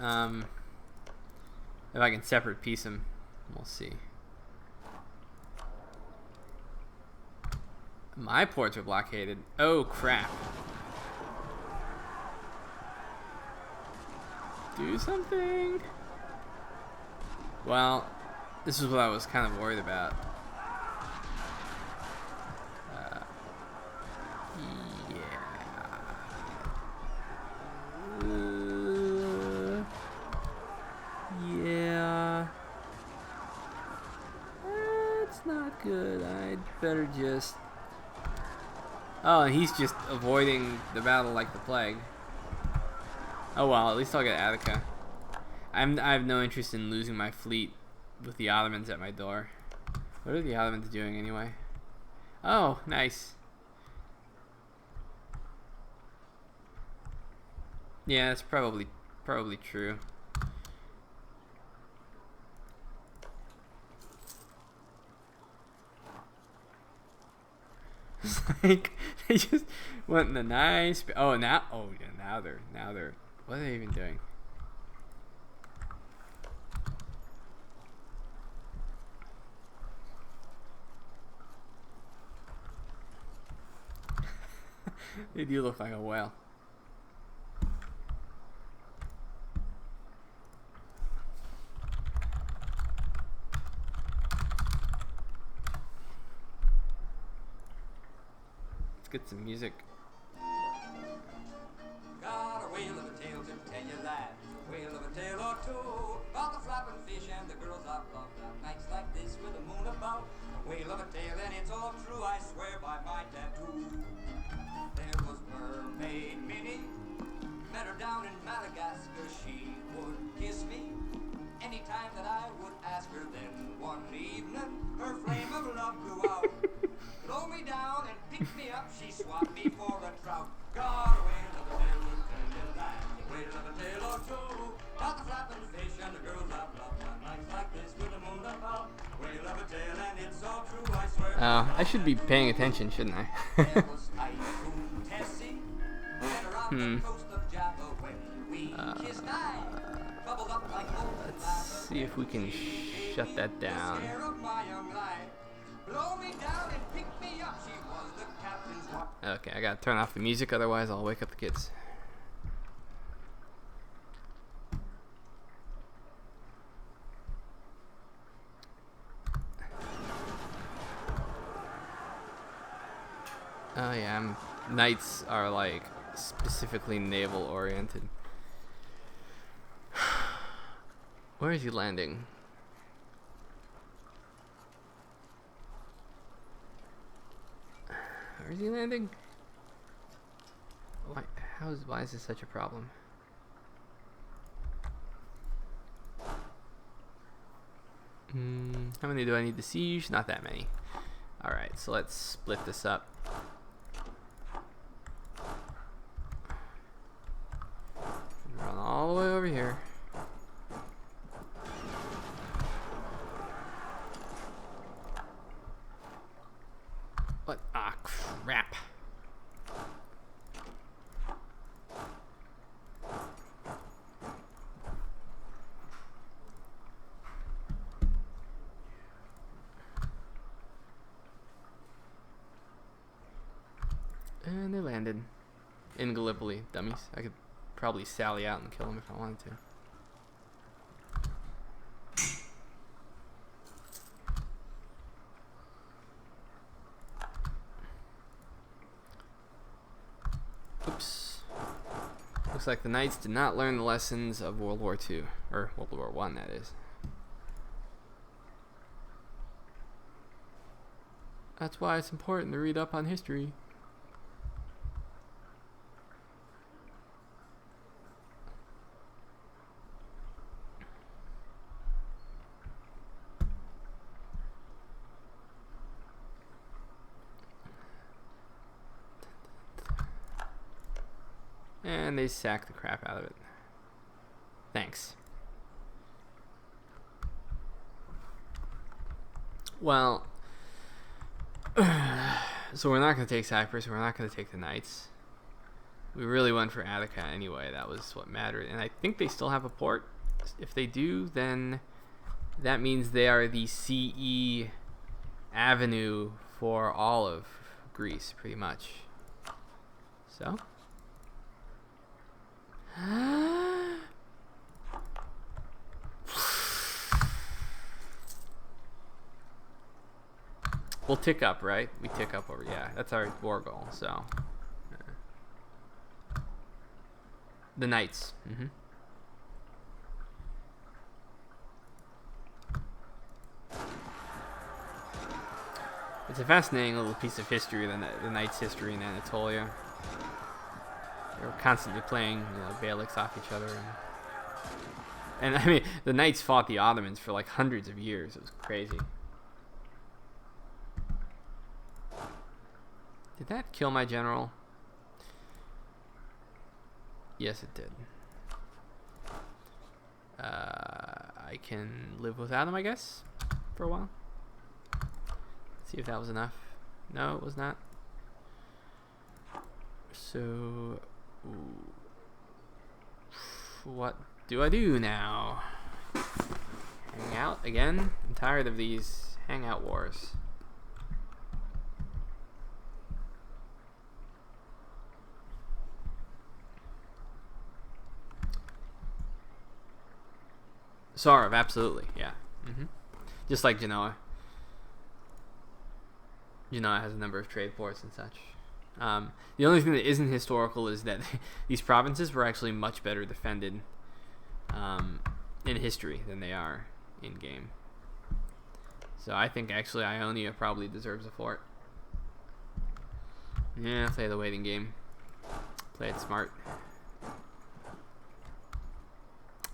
I can separate piece them. We'll see. My ports are blockaded. Oh crap. Do something. Well, this is what I was kind of worried about. Yeah. That's not good. I'd better just... Oh, and he's just avoiding the battle like the plague. Oh well, at least I'll get Attica. I have no interest in losing my fleet with the Ottomans at my door. What are the Ottomans doing anyway? Oh, nice. Yeah, that's probably true. It's like they just went in a nice. Oh, now they're what are they even doing? They do look like a whale. Let's get some music. Got a whale of a tale to tell you that. Whale of a tale or two about the flapping fish and the girls I've loved on nights like this with the moon about. A whale of a tale and it's all true, I swear by my tattoo. There was Mermaid Minnie, met her down in Madagascar. She would kiss me anytime that I would ask her. Then one evening her flame of love blew out. Throw me down and pick me up, she swapped me for a trout. Got a whale of a tale to tell you that. Whale of a tale or two about the flapping fish and the girls I've loved on nights like this with the moon about. Whale of a tale and it's all true, I swear. I should be paying attention, shouldn't I? There was Typhoon Tessie, met around the coast of Java when we kissed. I bubbled up like molten lava. Let's see if we can shut that down. The scare of my young life. Blow me down and pick me up. She was the captain's wife. Okay, I gotta turn off the music, otherwise I'll wake up the kids. Oh yeah, knights are like specifically naval oriented. Where is he landing? Where is he landing? Why is this such a problem? How many do I need to siege? Not that many. Alright, so let's split this up. Run all the way over here. What? Ah, crap. And they landed in Gallipoli, dummies. I could probably sally out and kill them if I wanted to. Oops. Looks like the Knights did not learn the lessons of World War II. Or World War I, that is. That's why it's important to read up on history. And they sack the crap out of it. Thanks. Well, so we're not going to take Cyprus. We're not going to take the Knights. We really went for Attica anyway. That was what mattered. And I think they still have a port. If they do, then that means they are the CE avenue for all of Greece, pretty much. So. We'll tick up, right? We tick up over, yeah. That's our war goal, so. The Knights. It's a fascinating little piece of history, the Knights' history in Anatolia. They were constantly playing, Beyliks off each other. And I mean, the Knights fought the Ottomans for like hundreds of years. It was crazy. Did that kill my general? Yes, it did. I can live without him, I guess, for a while. Let's see if that was enough. No, it was not. So, what do I do now? Hang out again? I'm tired of these hangout wars. Sarv, absolutely, yeah. Just like Genoa. Genoa has a number of trade ports and such. The only thing that isn't historical is that these provinces were actually much better defended in history than they are in game. So I think actually Ionia probably deserves a fort. Yeah, play the waiting game. Play it smart.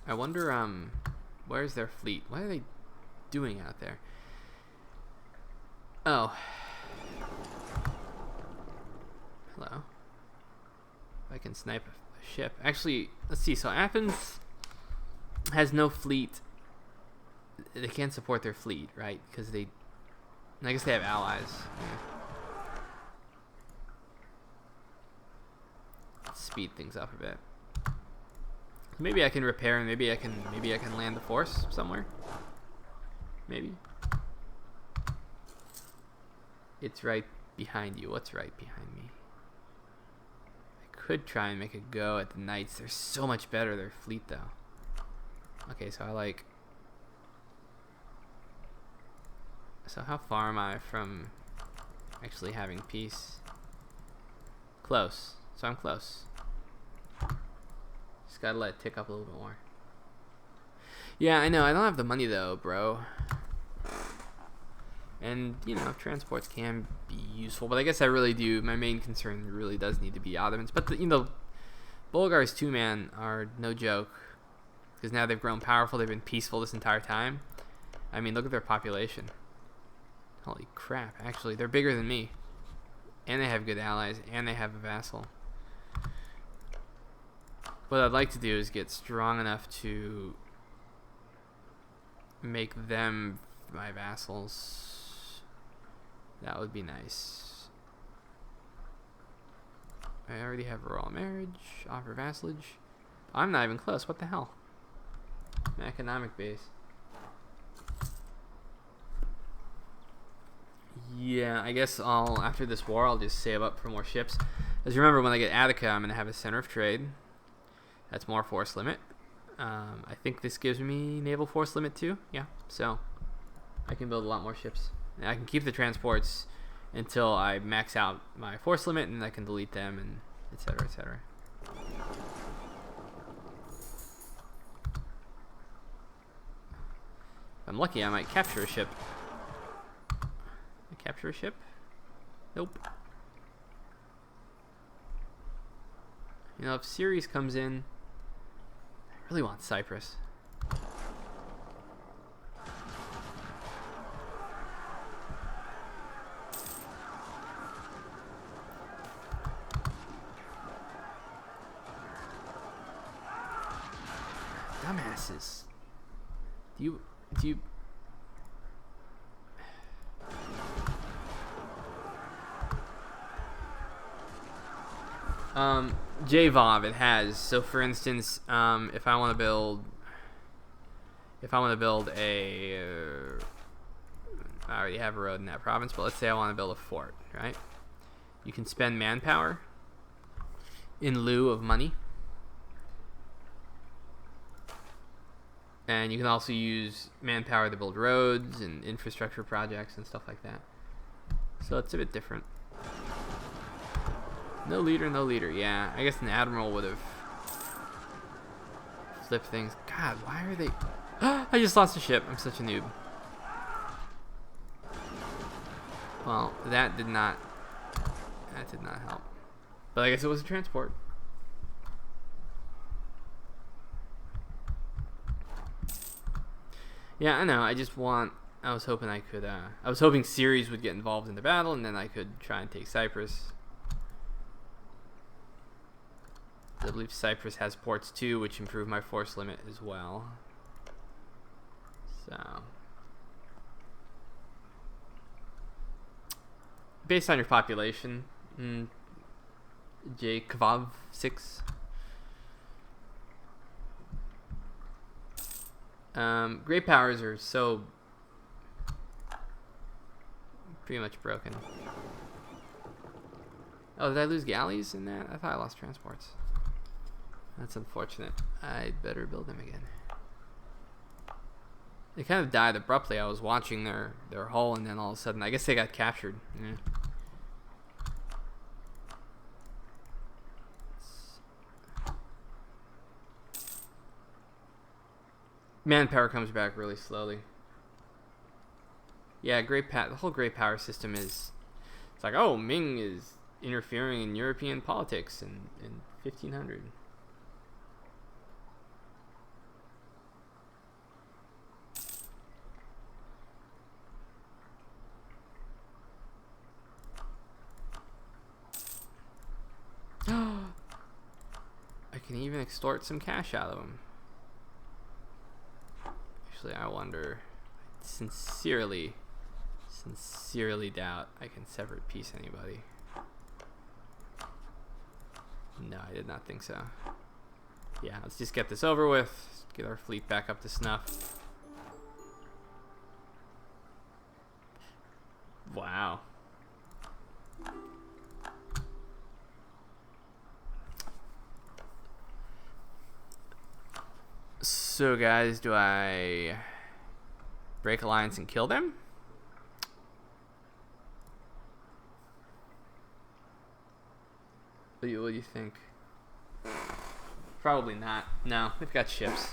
I wonder, where's their fleet? What are they doing out there? Oh. Hello. If I can snipe a ship. Actually, let's see. So Athens has no fleet. They can't support their fleet, right? Because I guess they have allies. Yeah. Let's speed things up a bit. Maybe I can repair, and maybe I can land the force somewhere. Maybe. It's right behind you. What's right behind me? I could try and make a go at the Knights. They're so much better, their fleet, though. Okay, so So how far am I from actually having peace? Close. So I'm close. Just gotta let it tick up a little bit more. Yeah, I know. I don't have the money, though, bro. And, transports can be useful. But I guess I really do. My main concern really does need to be Ottomans. But, Bulgars, too, man, are no joke. Because now they've grown powerful. They've been peaceful this entire time. I mean, look at their population. Holy crap. Actually, they're bigger than me. And they have good allies. And they have a vassal. What I'd like to do is get strong enough to make them my vassals. That would be nice. I already have royal marriage, offer vassalage. I'm not even close. What the hell? My economic base. Yeah, I guess after this war, I'll just save up for more ships. As you remember, when I get Attica, I'm going to have a center of trade. That's more force limit. I think this gives me naval force limit too. Yeah, so I can build a lot more ships. And I can keep the transports until I max out my force limit, and I can delete them, and etc. etc. If I'm lucky, I might capture a ship. Capture a ship? Nope. If Ceres comes in, I really want Cyprus. gases. Do you? JVOV it has. So for instance, if I want to build a, I already have a road in that province, but let's say I want to build a fort, right? You can spend manpower in lieu of money. And you can also use manpower to build roads and infrastructure projects and stuff like that. So it's a bit different. No leader, no leader. Yeah, I guess an admiral would have flipped things. God, why are they... I just lost a ship. I'm such a noob. Well, that did not help. But I guess it was a transport. Yeah, I know. I was hoping I could. I was hoping Ceres would get involved in the battle, and then I could try and take Cyprus. I believe Cyprus has ports too, which improve my force limit as well. So, based on your population, J Kvav 6. Great powers are so pretty much broken. Oh, did I lose galleys in that? I thought I lost transports. That's unfortunate. I'd better build them again. They kind of died abruptly. I was watching their hull, and then all of a sudden, I guess they got captured. Yeah. Manpower comes back really slowly. Yeah, the whole great power system is... It's like, oh, Ming is interfering in European politics in 1500. I can even extort some cash out of them. Actually, I wonder... Sincerely doubt I can separate peace anybody. No, I did not think so. Yeah, let's just get this over with. Get our fleet back up to snuff. Wow. So guys, do I break alliance and kill them? What do you think? Probably not. No, they've got ships.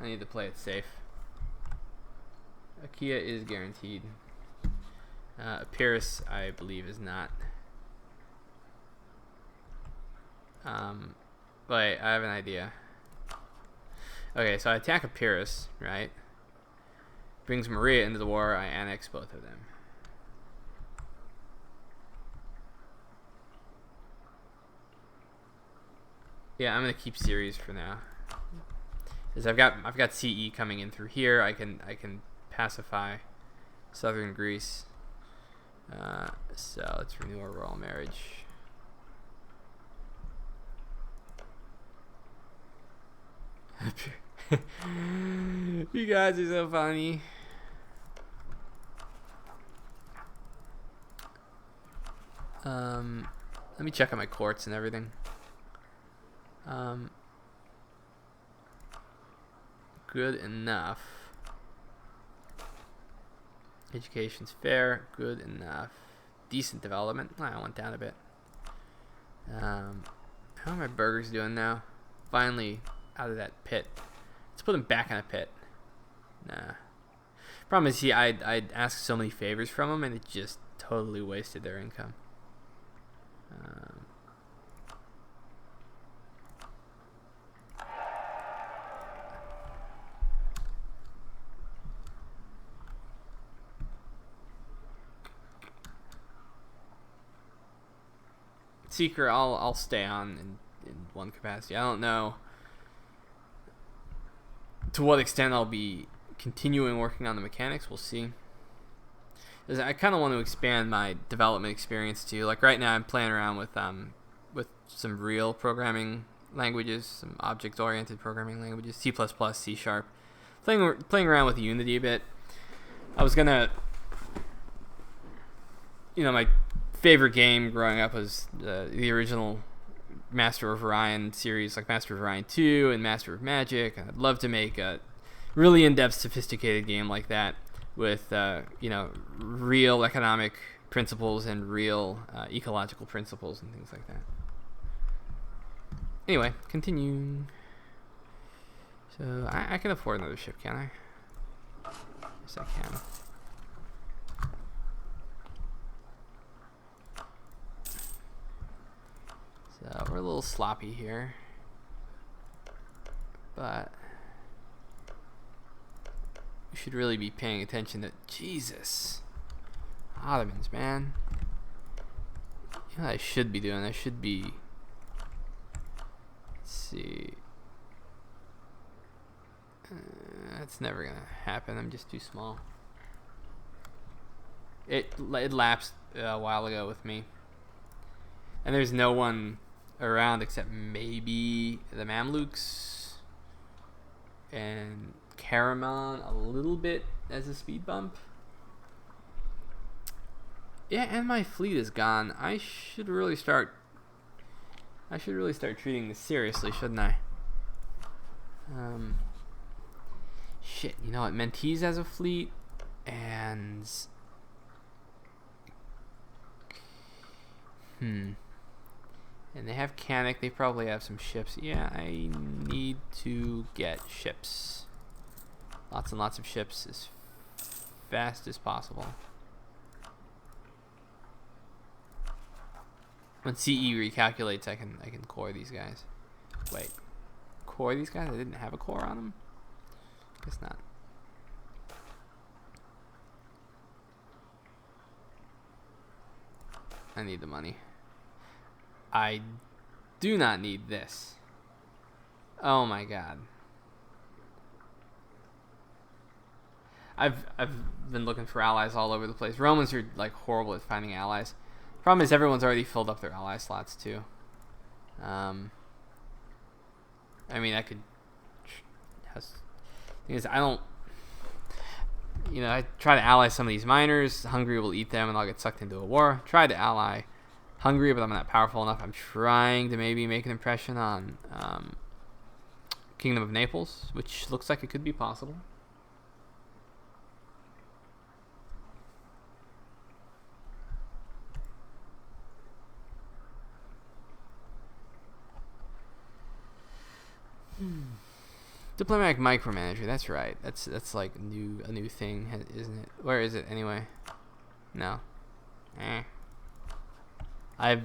I need to play it safe. Achaia is guaranteed. Epirus, I believe, is not. Wait, I have an idea. Okay, so I attack Epirus, right? Brings Maria into the war, I annex both of them. Yeah, I'm gonna keep Ceres for now. Because I've got CE coming in through here. I can pacify southern Greece. So let's renew our royal marriage. You guys are so funny. Let me check on my courts and everything. Good enough. Education's fair. Good enough. Decent development. I went down a bit. How are my burgers doing now? Finally out of that pit. Let's put them back in a pit. Nah. Problem is, I'd ask so many favors from them, and it just totally wasted their income. Seeker, I'll stay on in one capacity. I don't know. To what extent I'll be continuing working on the mechanics, we'll see. I kind of want to expand my development experience too. Like right now, I'm playing around with some real programming languages, some object-oriented programming languages, C++, C#. Playing around with Unity a bit. I was gonna, my favorite game growing up was the original Master of Orion series, like Master of Orion 2 and Master of Magic. I'd love to make a really in-depth, sophisticated game like that with, real economic principles and real ecological principles and things like that. Anyway, continue. So I can afford another ship, can I? Yes, I can. So we're a little sloppy here, but we should really be paying attention to Jesus. Ottomans, man. You know what I should be doing? I should be. Let's see. That's never gonna happen. I'm just too small. It lapsed a while ago with me, and there's no one around except maybe the Mamluks and Karaman a little bit as a speed bump. Yeah, and my fleet is gone. I should really start treating this seriously, shouldn't I? Shit, you know what? Mentees has a fleet, and and they have Canik. They probably have some ships. Yeah, I need to get ships. Lots and lots of ships as fast as possible. When CE recalculates, I can core these guys. Wait, core these guys? I didn't have a core on them? Guess not. I need the money. I do not need this. Oh my god. I've been looking for allies all over the place. Romans are like horrible at finding allies. Problem is everyone's already filled up their ally slots too. I mean, I could. Thing is, I don't. I try to ally some of these miners. Hungary will eat them, and I'll get sucked into a war. Try to ally Hungary, but I'm not powerful enough. I'm trying to maybe make an impression on Kingdom of Naples, which looks like it could be possible. Diplomatic micromanager. That's right. That's like a new thing, isn't it? Where is it anyway? No. I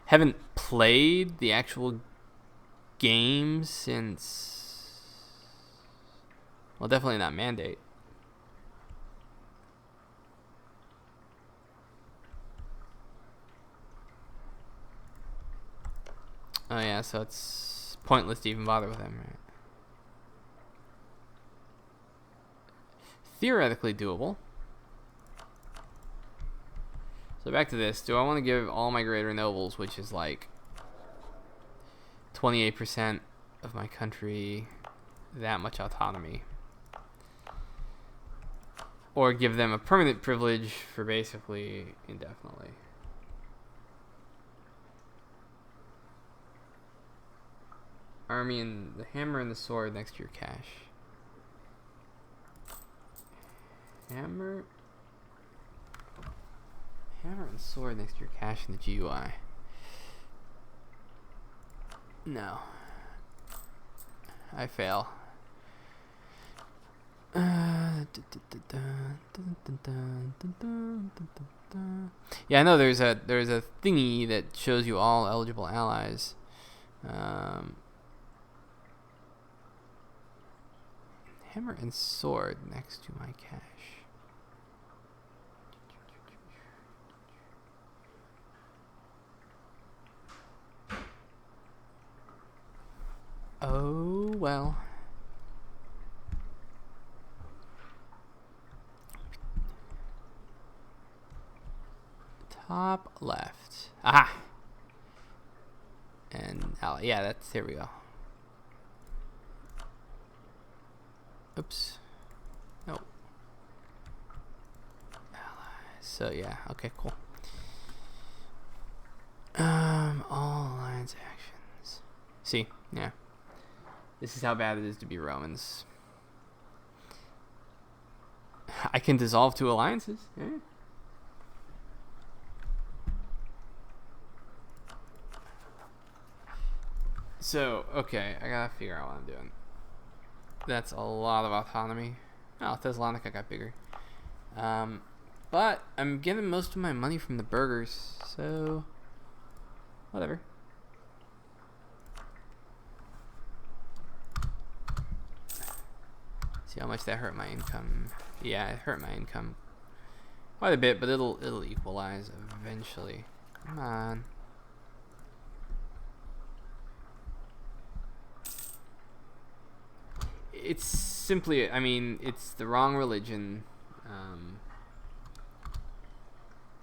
haven't played the actual game since. Well, definitely not Mandate. Oh yeah, so it's pointless to even bother with him, right? Theoretically doable. So back to this. Do I want to give all my greater nobles, which is like 28% of my country, that much autonomy? Or give them a permanent privilege for basically indefinitely? Army and the hammer and the sword next to your cash. Hammer and sword next to your cash in the GUI. No. I fail. Yeah, I know there's a thingy that shows you all eligible allies. Hammer and sword next to my cash. Oh, well. Top left. Aha! And, yeah, that's, here we go. Oops. Nope. So, yeah, okay, cool. All alliance actions. See, yeah. This is how bad it is to be Romans. I can dissolve 2 alliances. Yeah. So, okay, I gotta figure out what I'm doing. That's a lot of autonomy. Oh, Thessalonica got bigger. But I'm getting most of my money from the burghers, so whatever. See how much that hurt my income. Yeah, it hurt my income quite a bit, but it'll equalize eventually. Come on. It's simply, I mean, it's the wrong religion.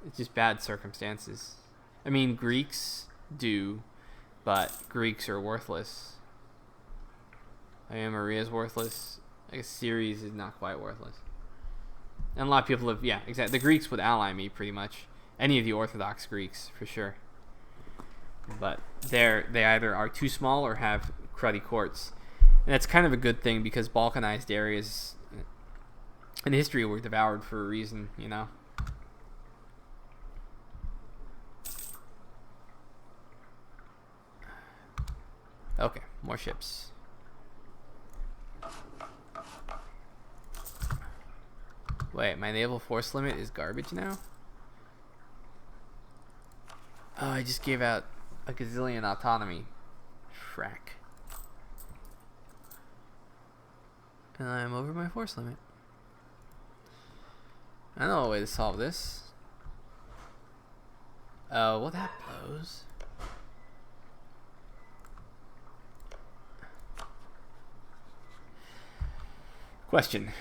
It's just bad circumstances. I mean, Greeks do, but Greeks are worthless. I mean, Maria's worthless. I guess Ceres is not quite worthless. And a lot of people have, yeah, exactly. The Greeks would ally me pretty much. Any of the Orthodox Greeks, for sure. But they either are too small or have cruddy courts. And that's kind of a good thing because Balkanized areas in history were devoured for a reason, you know? Okay, more ships. Wait, my naval force limit is garbage now? Oh, I just gave out a gazillion autonomy. Frack. And I'm over my force limit. I know a way to solve this. Oh, well, that blows. Question.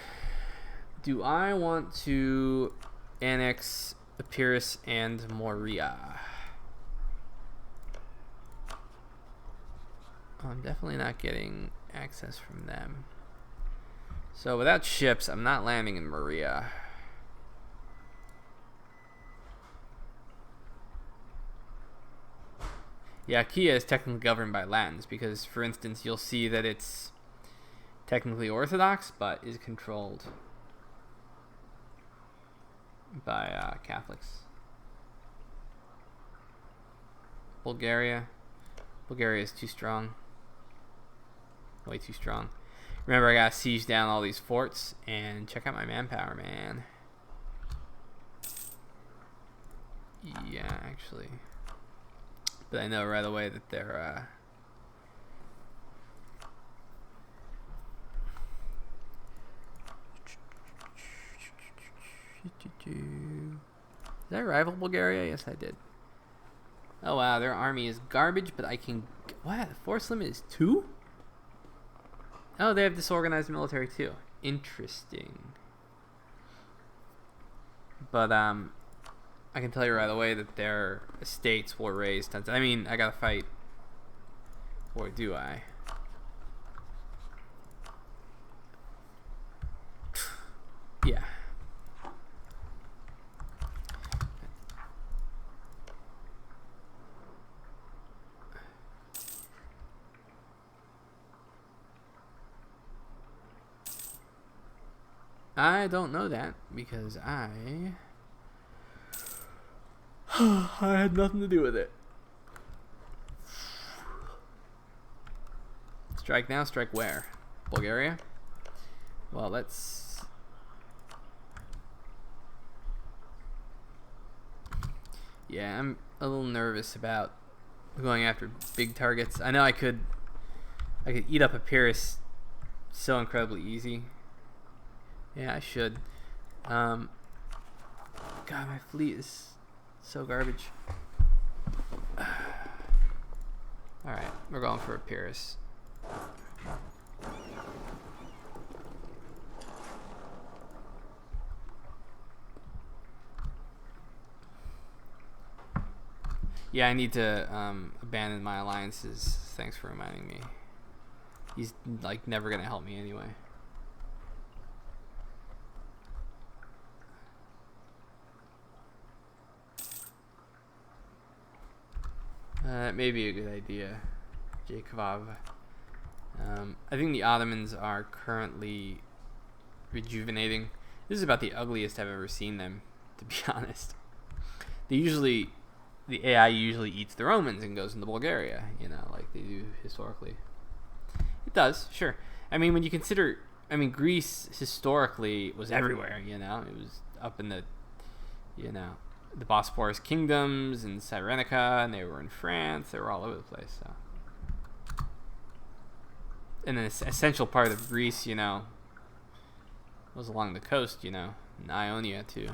Do I want to annex Epirus and Morea? I'm definitely not getting access from them. So without ships, I'm not landing in Morea. Yeah, Achaia is technically governed by lands because, for instance, you'll see that it's technically Orthodox, but is controlled by Catholics. Bulgaria is too strong. Way too strong. Remember, I gotta siege down all these forts and check out my manpower, man. Yeah, actually. But I know right away that they're Did I rival Bulgaria? Yes, I did. Oh wow, their army is garbage, but I can... What? The force limit is 2? Oh, they have disorganized military too. Interesting. But I can tell you right away that their estates will raise tons. I mean, I gotta fight. Or do I? Yeah. I don't know that because I had nothing to do with it. Strike now, strike where? Bulgaria? Well, let's... Yeah, I'm a little nervous about going after big targets. I know I could eat up Epirus so incredibly easy. Yeah, I should. God, my fleet is so garbage. Alright, we're going for Epirus. Yeah, I need to abandon my alliances. Thanks for reminding me. He's like never gonna help me anyway. That may be a good idea, Jacob. I think the Ottomans are currently rejuvenating. This is about the ugliest I've ever seen them, to be honest. The AI usually eats the Romans and goes into Bulgaria, you know, like they do historically. It does, sure. I mean, when you consider, Greece historically was everywhere, you know. It was up in the, you know, the Bosporus kingdoms and Cyrenaica, and they were in France. They were all over the place, so. And an essential part of Greece, you know, was along the coast, you know, in Ionia too.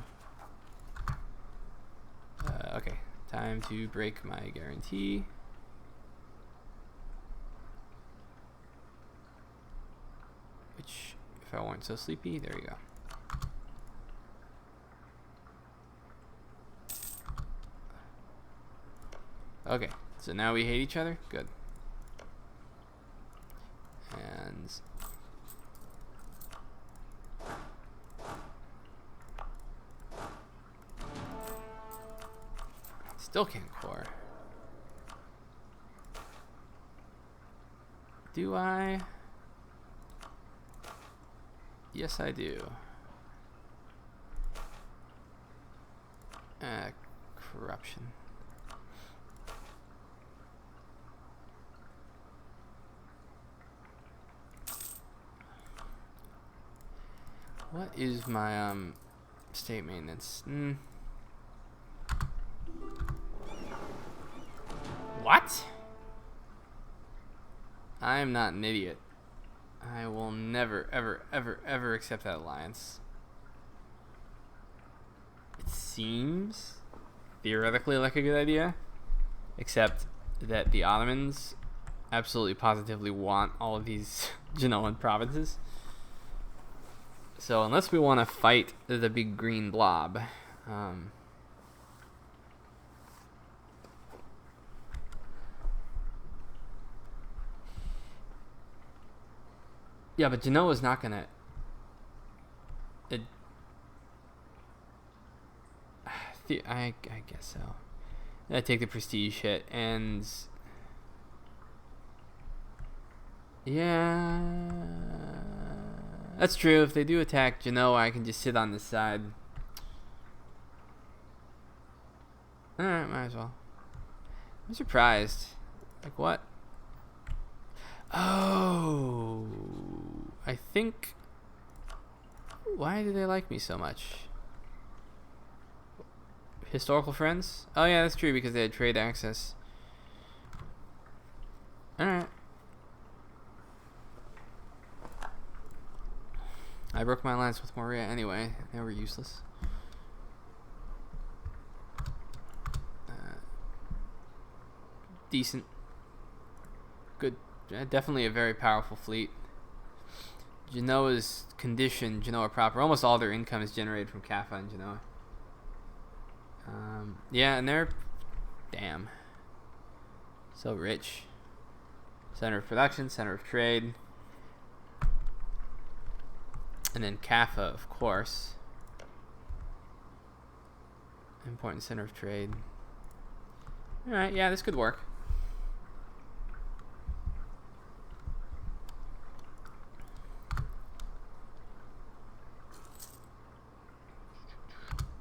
Okay, time to break my guarantee. Which, if I weren't so sleepy, there you go. Okay, so now we hate each other? Good. And still can't core. Do I? Yes, I do. Corruption. What is my state maintenance? What? I am not an idiot. I will never, ever, ever, ever accept that alliance. It seems theoretically like a good idea, except that the Ottomans absolutely positively want all of these Genoan provinces. So unless we want to fight the big green blob, yeah, but Genoa's not gonna. I guess so. I take the prestige hit, and yeah, that's true. If they do attack Genoa, I can just sit on this side. Alright, might as well. I'm surprised. Like, what? Oh, I think. Why do they like me so much? Historical friends? Oh yeah, that's true, because they had trade access. Alright. I broke my alliance with Morea anyway. They were useless. Decent. Good. Definitely a very powerful fleet. Genoa's condition, Genoa proper, almost all their income is generated from Kaffa and Genoa. Yeah, and they're, damn, so rich. Center of production, center of trade. And then Kaffa, of course. Important center of trade. Alright, yeah, this could work.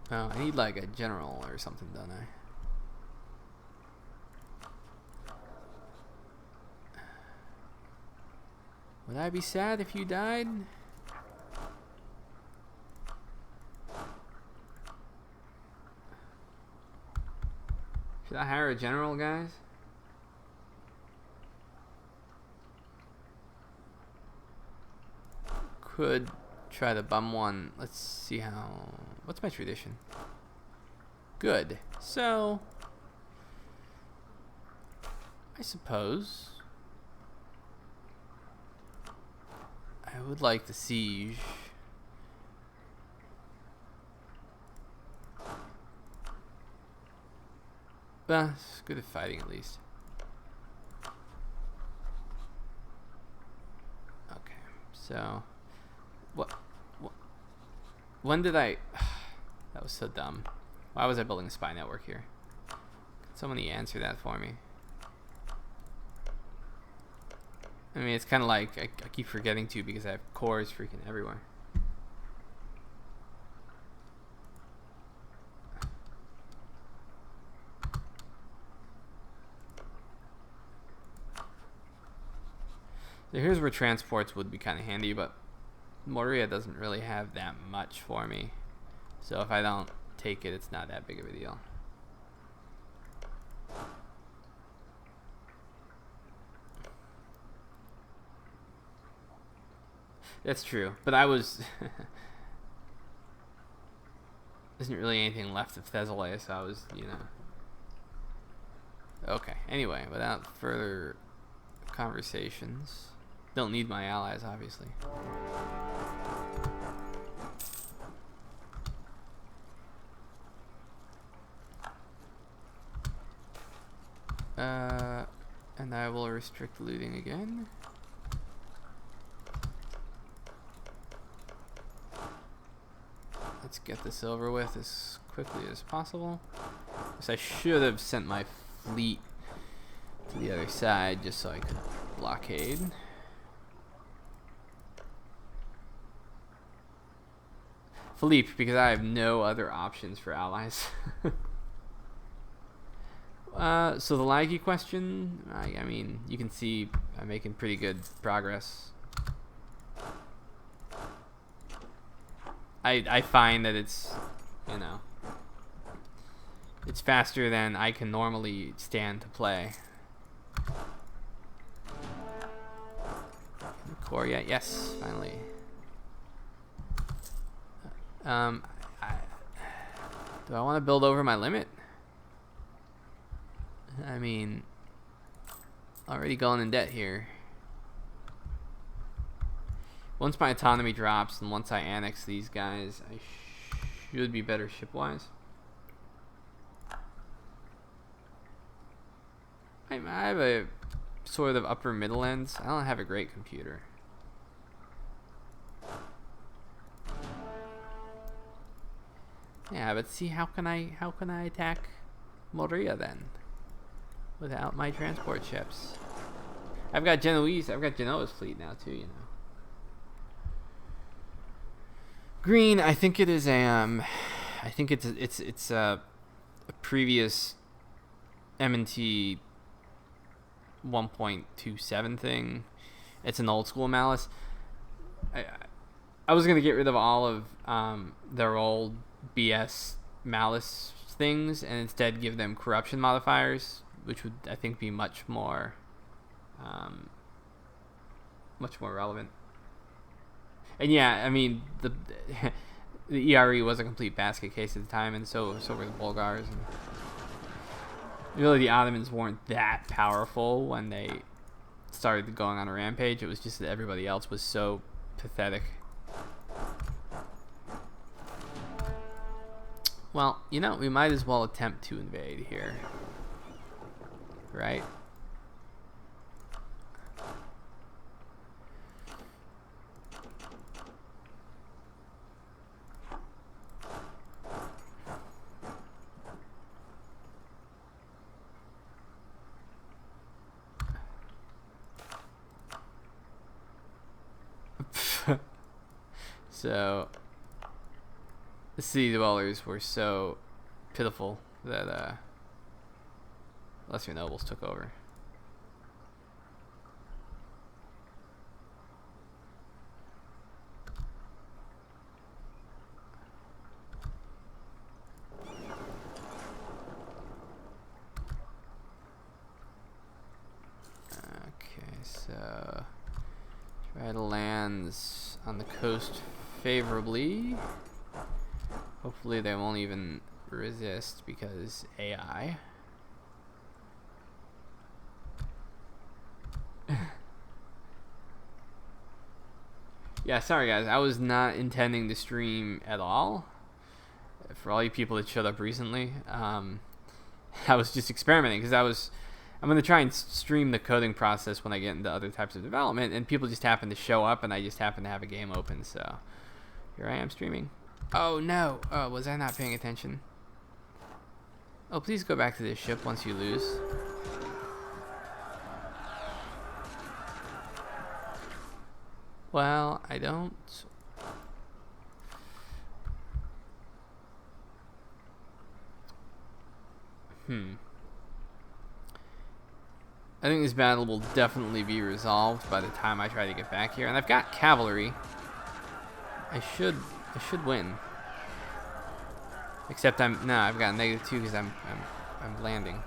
Oh, I need like a general or something, don't I? Would I be sad if you died? Should I hire a general, guys? Could try to bum one. Let's see how. What's my tradition? Good. So, I suppose I would like the siege. It's good at fighting at least. Okay, so when did I? That was so dumb. Why was I building a spy network here? Can somebody answer that for me? I mean, it's kind of like I keep forgetting to because I have cores freaking everywhere. So here's where transports would be kind of handy, but Moria doesn't really have that much for me. So if I don't take it, it's not that big of a deal. That's true, but I was... Isn't really anything left of Thessaly, so I was, you know... Okay, anyway, without further conversations... Don't need my allies, obviously. And I will restrict looting again. Let's get this over with as quickly as possible. So I should have sent my fleet to the other side just so I could blockade. Philippe, because I have no other options for allies. So the laggy question, I mean, you can see I'm making pretty good progress. I find that it's, you know, it's faster than I can normally stand to play. Core yet? Yes, finally. Do I want to build over my limit? I mean, already going in debt here. Once my autonomy drops and once I annex these guys, I should be better ship-wise. I have a sort of upper middle ends. I don't have a great computer. Yeah, but see, how can I attack Moria then? Without my transport ships. I've got Genoa's fleet now too, you know. Green, I think it is a I think it's a previous M&T 1.27 thing. It's an old school Malice. I was gonna get rid of all of their old BS Malice things and instead give them corruption modifiers, which would, I think, be much more relevant. And yeah, I mean, the ERE was a complete basket case at the time, and so were the Bulgars. And really, the Ottomans weren't that powerful when they started going on a rampage. It was just that everybody else was so pathetic. Well, you know, we might as well attempt to invade here. Right? So the city dwellers were so pitiful that lesser nobles took over. Okay, so try to land on the coast favorably. Hopefully they won't even resist because AI. Yeah, sorry guys, I was not intending to stream at all. For all you people that showed up recently, I was just experimenting because I'm going to try and stream the coding process when I get into other types of development, and people just happen to show up, and I just happen to have a game open, so here I am streaming. Oh, no. Oh, was I not paying attention? Oh, please go back to this ship once you lose. Well, I don't... I think this battle will definitely be resolved by the time I try to get back here. And I've got cavalry. I should win. Except I've got -2 because I'm landing.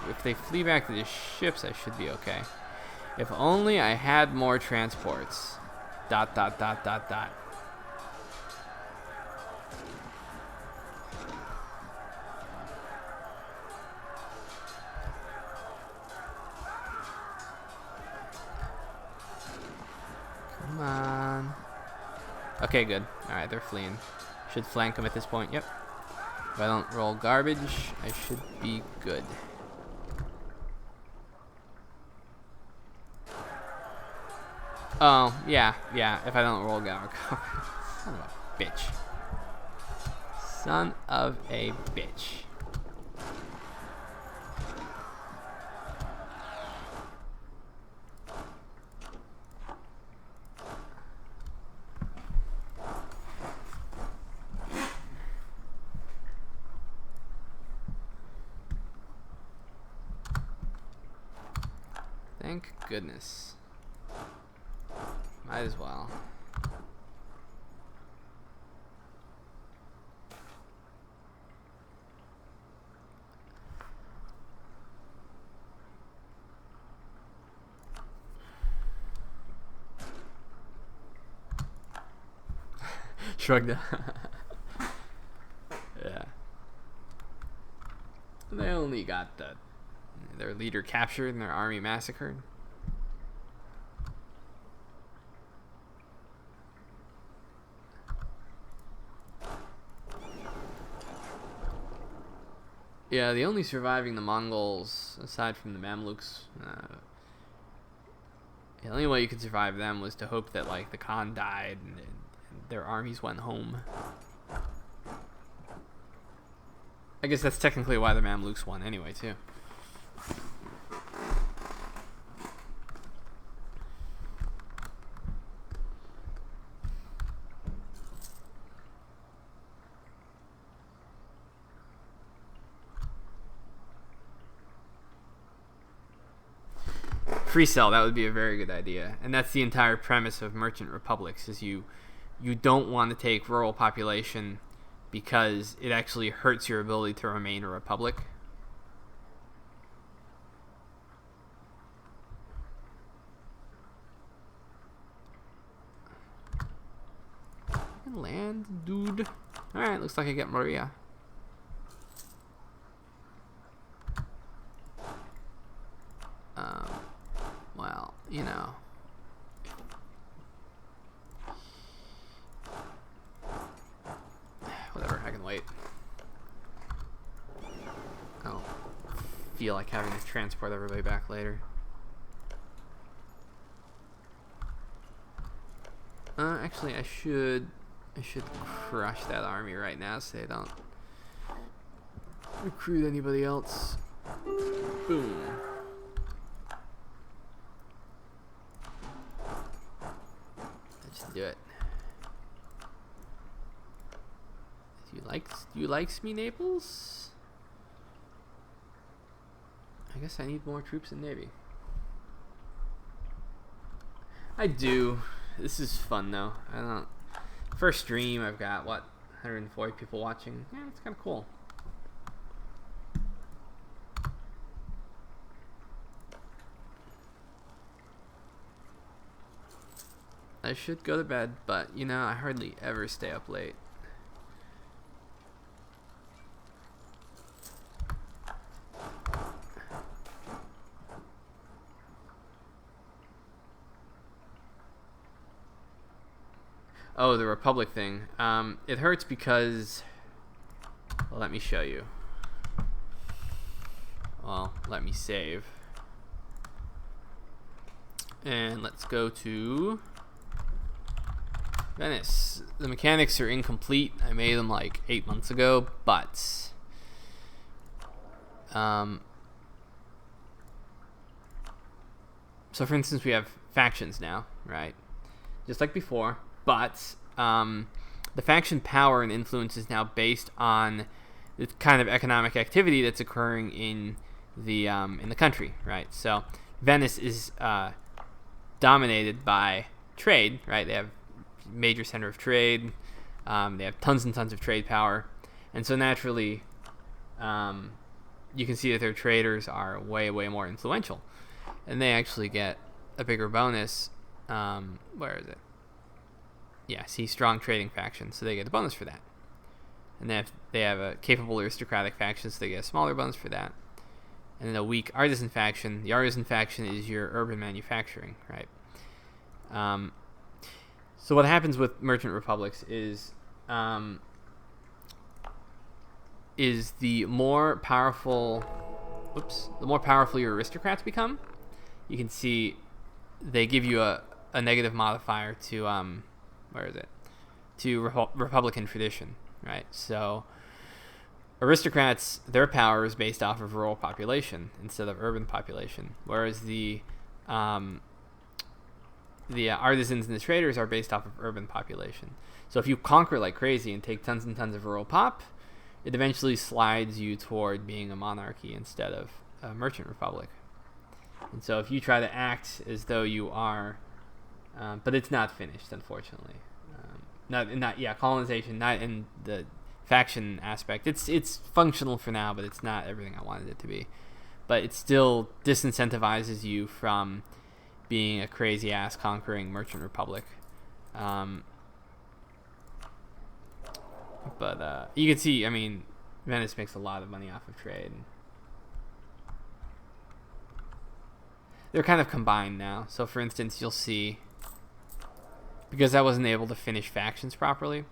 If they flee back to the ships, I should be okay. If only I had more transports. ... Come on. Okay, good. Alright, they're fleeing. Should flank them at this point. Yep. If I don't roll garbage, I should be good. Oh, yeah. If I don't roll garbage. Son of a bitch. Son of a bitch. Thank goodness. Might as well. Shrugged. Yeah. They only got their leader captured and their army massacred. Yeah, the only surviving the Mongols, aside from the Mamluks, the only way you could survive them was to hope that, like, the Khan died and their armies went home. I guess that's technically why the Mamluks won anyway, too. Free sell, that would be a very good idea. And that's the entire premise of merchant republics, is you don't want to take rural population because it actually hurts your ability to remain a republic. Land, dude. Alright, looks like I get Maria. Well, you know. Whatever, I can wait. I don't feel like having to transport everybody back later. Actually, I should crush that army right now so they don't recruit anybody else. Boom. Do it. Do you likes me, Naples? I guess I need more troops in Navy. I do. This is fun though. I don't. First stream, I've got what, 140 people watching. Yeah, it's kind of cool. I should go to bed, but, you know, I hardly ever stay up late. Oh, the Republic thing. It hurts because... let me show you. Well, let me save. And let's go to Venice. The mechanics are incomplete. I made them like 8 months ago, but so for instance, we have factions now, right? Just like before, but the faction power and influence is now based on the kind of economic activity that's occurring in the country, right? So Venice is dominated by trade, right? They have major center of trade. They have tons and tons of trade power, and so naturally, you can see that their traders are way more influential, and they actually get a bigger bonus. Where is it? Yeah, see, strong trading faction, so they get a bonus for that. And then if they have a capable aristocratic faction, so they get a smaller bonus for that. And then a weak artisan faction. The artisan faction is your urban manufacturing, right? So what happens with merchant republics is the more powerful your aristocrats become, you can see they give you a negative modifier to Republican tradition, right? So aristocrats, their power is based off of rural population instead of urban population, whereas the artisans and the traders are based off of urban population. So if you conquer like crazy and take tons and tons of rural pop, it eventually slides you toward being a monarchy instead of a merchant republic. And so if you try to act as though you are, but it's not finished, unfortunately. Colonization, not in the faction aspect. It's functional for now, but it's not everything I wanted it to be. But it still disincentivizes you from being a crazy ass conquering merchant republic. But you can see, I mean, Venice makes a lot of money off of trade. They're kind of combined now. So for instance, you'll see, because I wasn't able to finish factions properly,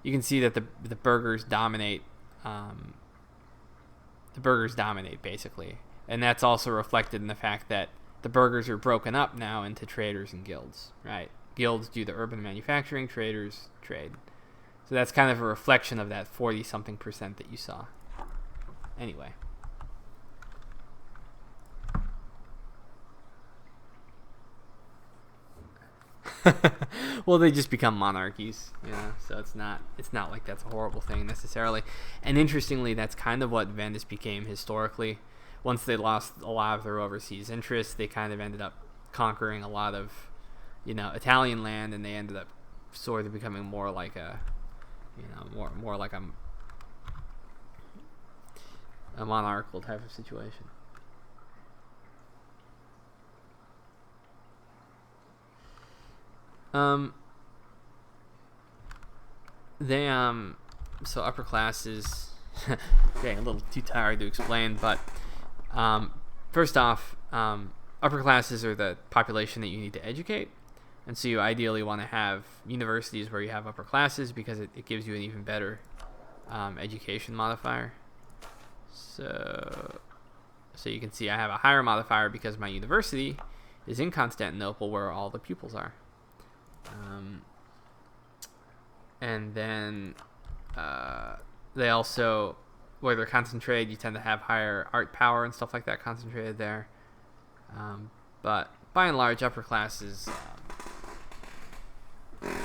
you can see that the burghers dominate. The burghers dominate basically, and that's also reflected in the fact that the burghers are broken up now into traders and guilds. Right? Guilds do the urban manufacturing, traders trade. So that's kind of a reflection of that 40-something% that you saw. Anyway. Well, they just become monarchies, you know. So it's not like that's a horrible thing necessarily. And interestingly, that's kind of what Venice became historically. Once they lost a lot of their overseas interests, they kind of ended up conquering a lot of, Italian land, and they ended up sort of becoming more like a, more like a monarchical type of situation. So upper classes, getting a little too tired to explain, but first off, upper classes are the population that you need to educate, and so you ideally want to have universities where you have upper classes because it gives you an even better education modifier. So you can see I have a higher modifier because my university is in Constantinople where all the pupils are. And then they also, where they're concentrated, you tend to have higher art power and stuff like that concentrated there. But by and large, upper classes,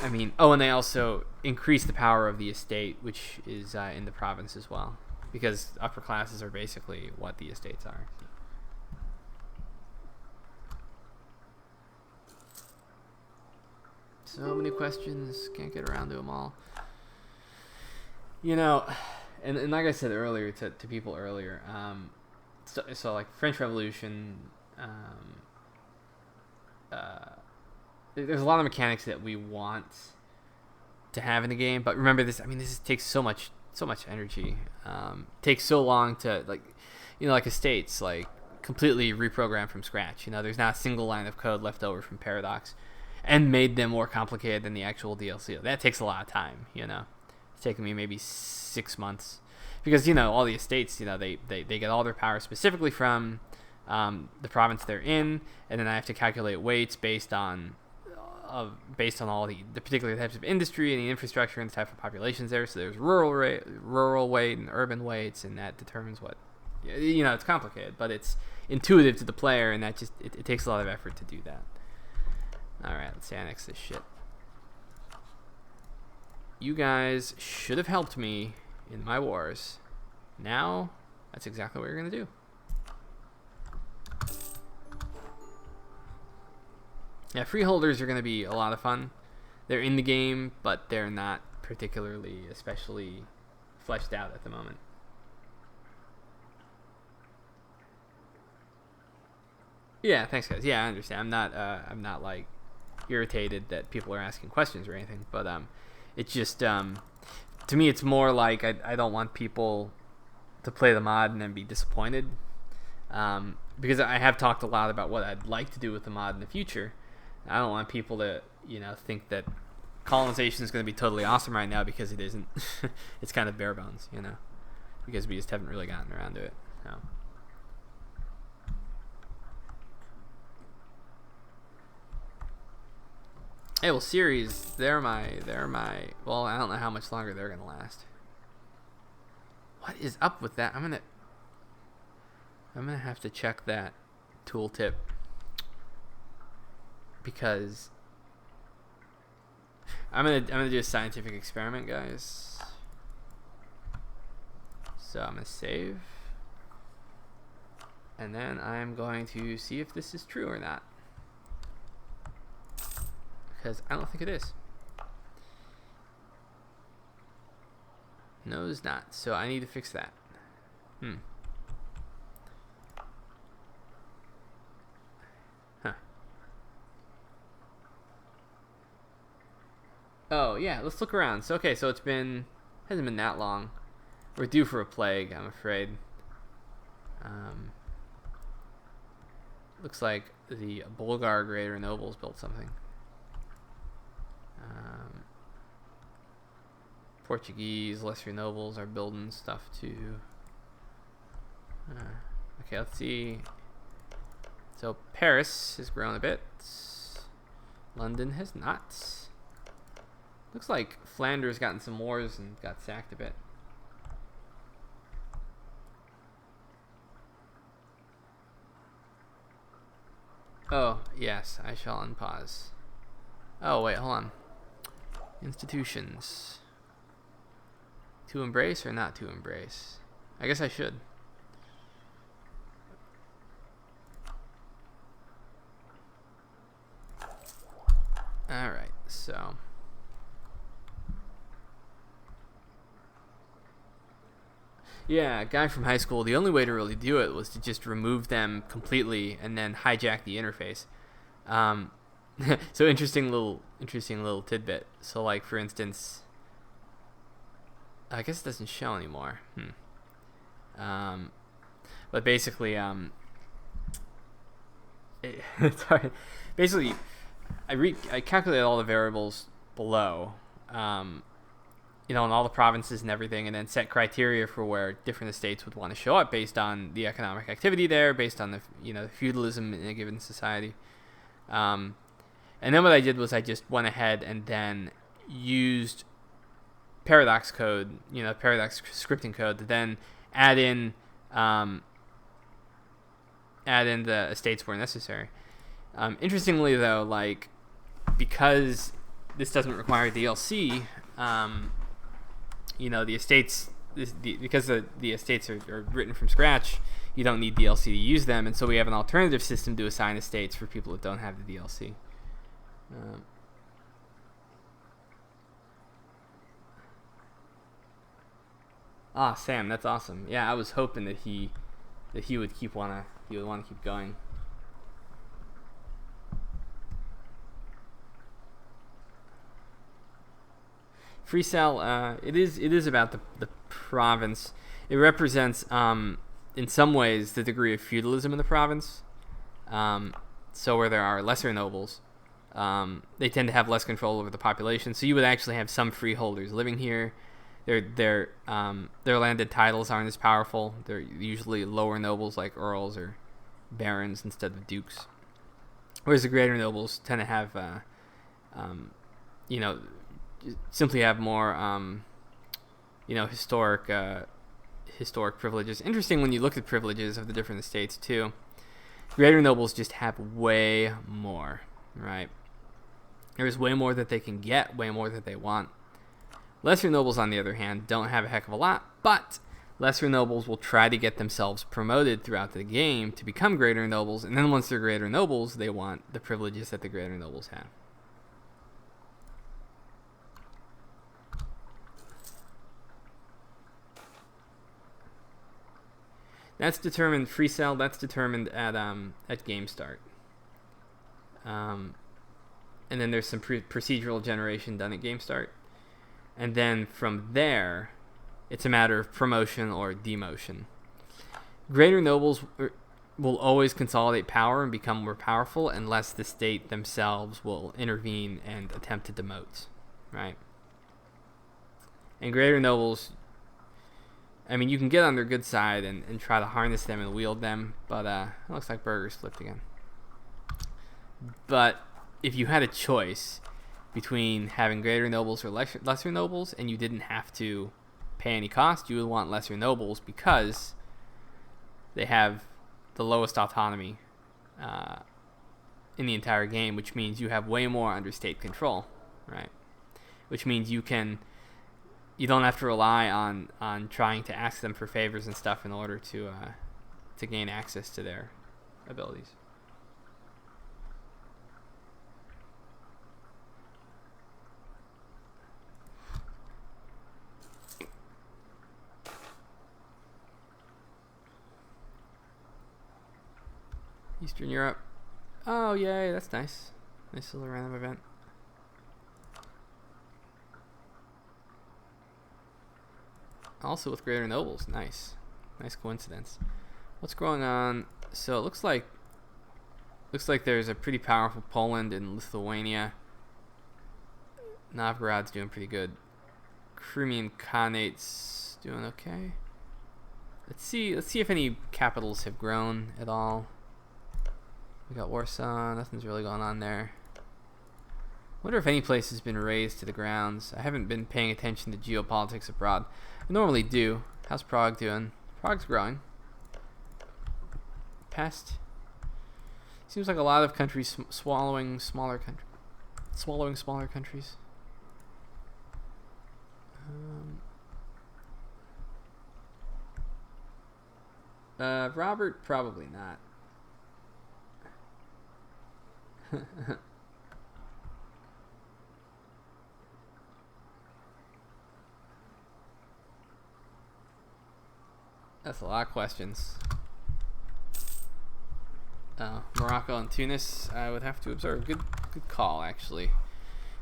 and they also increase the power of the estate, which is in the province as well, because upper classes are basically what the estates are. So many questions, can't get around to them all. And like I said earlier to people earlier, so like French Revolution, there's a lot of mechanics that we want to have in the game, but remember this. This takes so much energy. Takes so long to like estates, like completely reprogram from scratch. There's not a single line of code left over from Paradox, and made them more complicated than the actual DLC. That takes a lot of time. It's taken me maybe 6 months because all the estates, they get all their power specifically from the province they're in, and then I have to calculate weights based on all the particular types of industry and the infrastructure and the type of populations there. So there's rural weight and urban weights, and that determines what. It's complicated, but it's intuitive to the player, and that just it takes a lot of effort to do that. All right, let's annex this shit. You guys should have helped me in my wars. Now, that's exactly what you're gonna do. Yeah, freeholders are going to be a lot of fun. They're in the game, but they're not particularly, especially fleshed out at the moment. Yeah, thanks, guys. Yeah, I understand. I'm not like irritated that people are asking questions or anything, but it's just to me, it's more like I don't want people to play the mod and then be disappointed, because I have talked a lot about what I'd like to do with the mod in the future. I don't want people to, think that colonization is going to be totally awesome right now, because it isn't. It's kind of bare bones, because we just haven't really gotten around to it. So. Hey, well, series, they're my. Well, I don't know how much longer they're going to last. What is up with that? I'm gonna have to check that tooltip. Because I'm gonna do a scientific experiment, guys. So I'm gonna save, and then I'm going to see if this is true or not, because I don't think it is. No, it's not. So I need to fix that. Oh, yeah, let's look around. So, okay, so hasn't been that long. We're due for a plague, I'm afraid. Looks like the Bulgar Greater Nobles built something. Portuguese Lesser Nobles are building stuff too. Okay, let's see. So, Paris has grown a bit. London has not. Looks like Flanders gotten some wars and got sacked a bit. Oh, yes, I shall unpause. Oh, wait, hold on. Institutions. To embrace or not to embrace? I guess I should. Alright, so... Yeah, a guy from high school, the only way to really do it was to just remove them completely and then hijack the interface. So interesting little tidbit. So like, for instance, I guess it doesn't show anymore. But basically, sorry. Basically, I calculated all the variables below, in all the provinces and everything, and then set criteria for where different estates would want to show up based on the economic activity there, based on the feudalism in a given society. And then what I did was I just went ahead and then used paradox code, paradox scripting code, to then add in the estates where necessary. Interestingly, though, like, because this doesn't require DLC, the estates, because the estates are written from scratch, you don't need DLC to use them, and so we have an alternative system to assign estates for people that don't have the DLC. Sam, that's awesome. Yeah, I was hoping that he would want to keep going. Free cell, it is about the province. It represents, in some ways, the degree of feudalism in the province. So where there are lesser nobles, they tend to have less control over the population. So you would actually have some freeholders living here, Their landed titles aren't as powerful. They're usually lower nobles like earls or barons instead of dukes. Whereas the greater nobles tend to have, you know, simply have more, you know, historic privileges. Interesting when you look at privileges of the different estates too. Greater nobles just have way more, right? There's way more that they can get, way more that they want. Lesser nobles, on the other hand, don't have a heck of a lot, but lesser nobles will try to get themselves promoted throughout the game to become greater nobles, and then once they're greater nobles, they want the privileges that the greater nobles have. That's determined free sell. That's determined at game start. And then there's some procedural generation done at game start. And then from there, it's a matter of promotion or demotion. Greater nobles will always consolidate power and become more powerful unless the state themselves will intervene and attempt to demote, right? And greater nobles, I mean, you can get on their good side and try to harness them and wield them, but it looks like Burger's flipped again. But if you had a choice between having greater nobles or lesser nobles, and you didn't have to pay any cost, you would want lesser nobles because they have the lowest autonomy in the entire game, which means you have way more under state control, right? Which means you don't have to rely on trying to ask them for favors and stuff in order to gain access to their abilities. Eastern Europe. Oh, yay, that's nice. Nice little random event. Also with greater nobles. Nice. Nice coincidence. What's going on? So it looks like there's a pretty powerful Poland and Lithuania. Novgorod's doing pretty good. Crimean Khanate's doing okay. Let's see if any capitals have grown at all. We got Warsaw, nothing's really going on there. Wonder if any place has been razed to the grounds. I haven't been paying attention to geopolitics abroad. I normally do. How's Prague doing? Prague's growing. Pest. Seems like a lot of countries swallowing smaller countries. Robert, probably not. That's a lot of questions. Morocco and Tunis, I would have to observe. Good call, actually.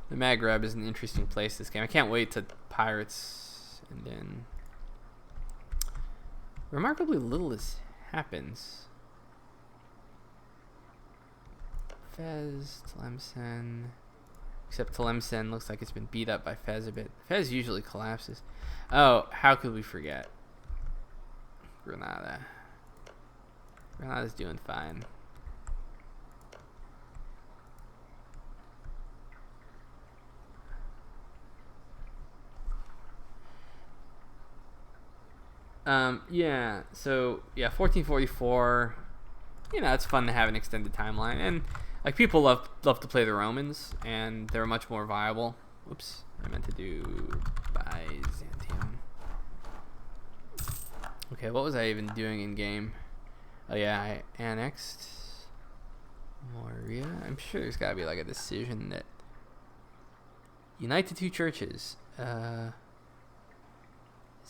The Maghreb is an interesting place this game. I can't wait to Pirates, and then remarkably little happens. Fez, Tlemcen. Except Tlemcen looks like it's been beat up by Fez a bit. Fez usually collapses. Oh, how could we forget? Granada. Granada's doing fine. Yeah, so, yeah, 1444, you know, it's fun to have an extended timeline, and, like, people love to play the Romans, and they're much more viable. Oops, I meant to do Byzantium. Okay, what was I even doing in game? Oh yeah, I annexed Moria. I'm sure there's gotta be like a decision that unite the two churches. Is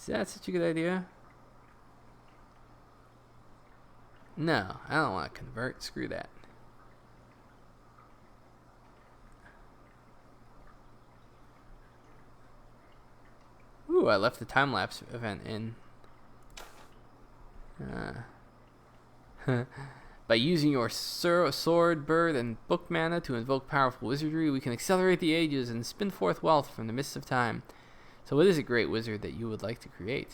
that such a good idea? No, I don't want to convert. Screw that. Ooh, I left the time-lapse event in. By using your sword, bird, and book mana to invoke powerful wizardry, we can accelerate the ages and spin forth wealth from the mists of time. So what is a great wizard that you would like to create?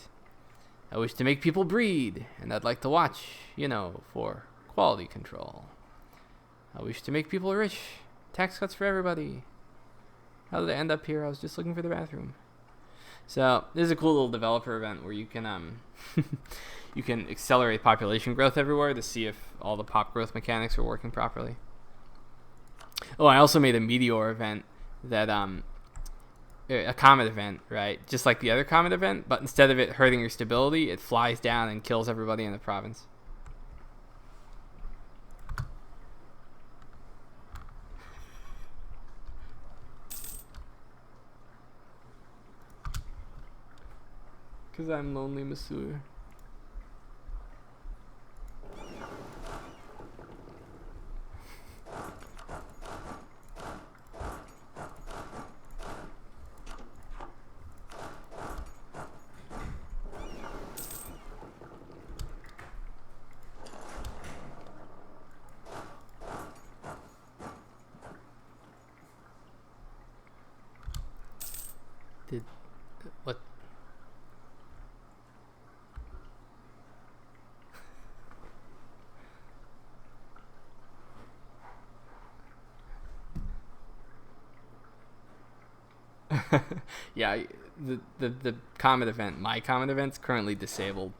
I wish to make people breed, and I'd like to watch, for quality control. I wish to make people rich. Tax cuts for everybody. How did I end up here? I was just looking for the bathroom. So this is a cool little developer event where you can you can accelerate population growth everywhere to see if all the pop growth mechanics are working properly. Oh, I also made a meteor event that a comet event, right? Just like the other comet event, but instead of it hurting your stability, it flies down and kills everybody in the province. Because I'm lonely, monsieur. What? Yeah, the comet event, my comet event's currently disabled.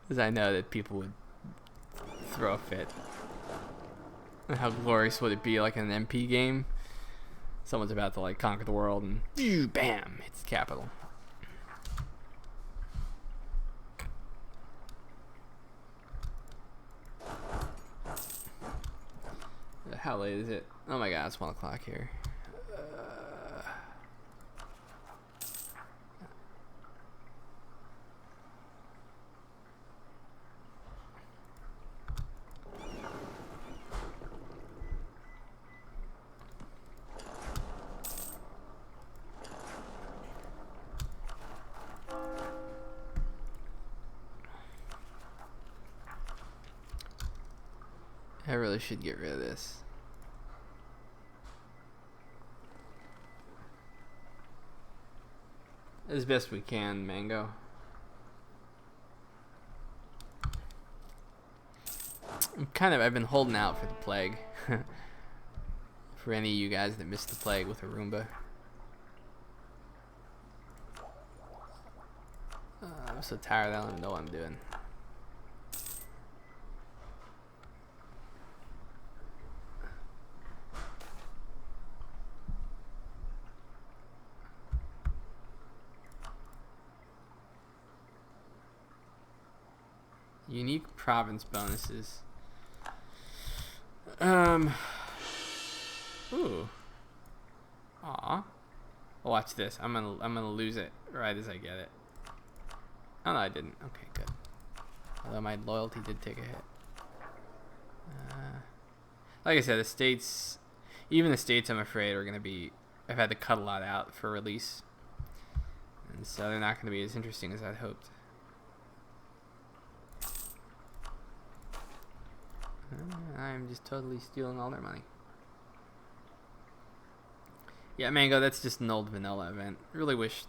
Because I know that people would throw a fit. How glorious would it be, like in an MP game? Someone's about to conquer the world and bam, hits the capital. How late is it? Oh my god, it's 1 o'clock here. I really should get rid of this. As best we can, Mango. I've been holding out for the plague. For any of you guys that missed the plague with a Roomba. I'm so tired, I don't even know what I'm doing. Unique province bonuses. Ooh. Aw. Watch this. I'm gonna lose it right as I get it. Oh no, I didn't. Okay, good. Although my loyalty did take a hit. Like I said, the states, even the states, I'm afraid are gonna be. I've had to cut a lot out for release, and so they're not gonna be as interesting as I'd hoped. I'm just totally stealing all their money. Yeah, Mango, that's just an old vanilla event. Really wish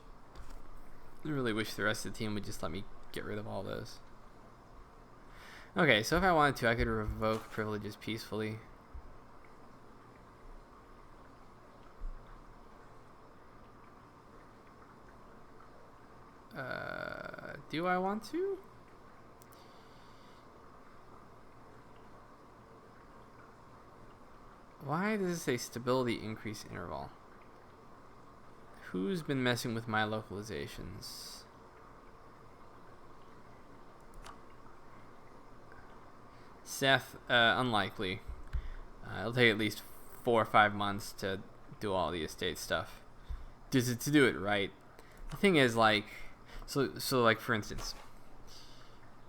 the rest of the team would just let me get rid of all those. Okay, so if I wanted to, I could revoke privileges peacefully. Do I want to? Why does it say stability increase interval? Who's been messing with my localizations? Seth, unlikely. It'll take at least 4 or 5 months to do all the estate stuff. To do it right. The thing is, so like for instance,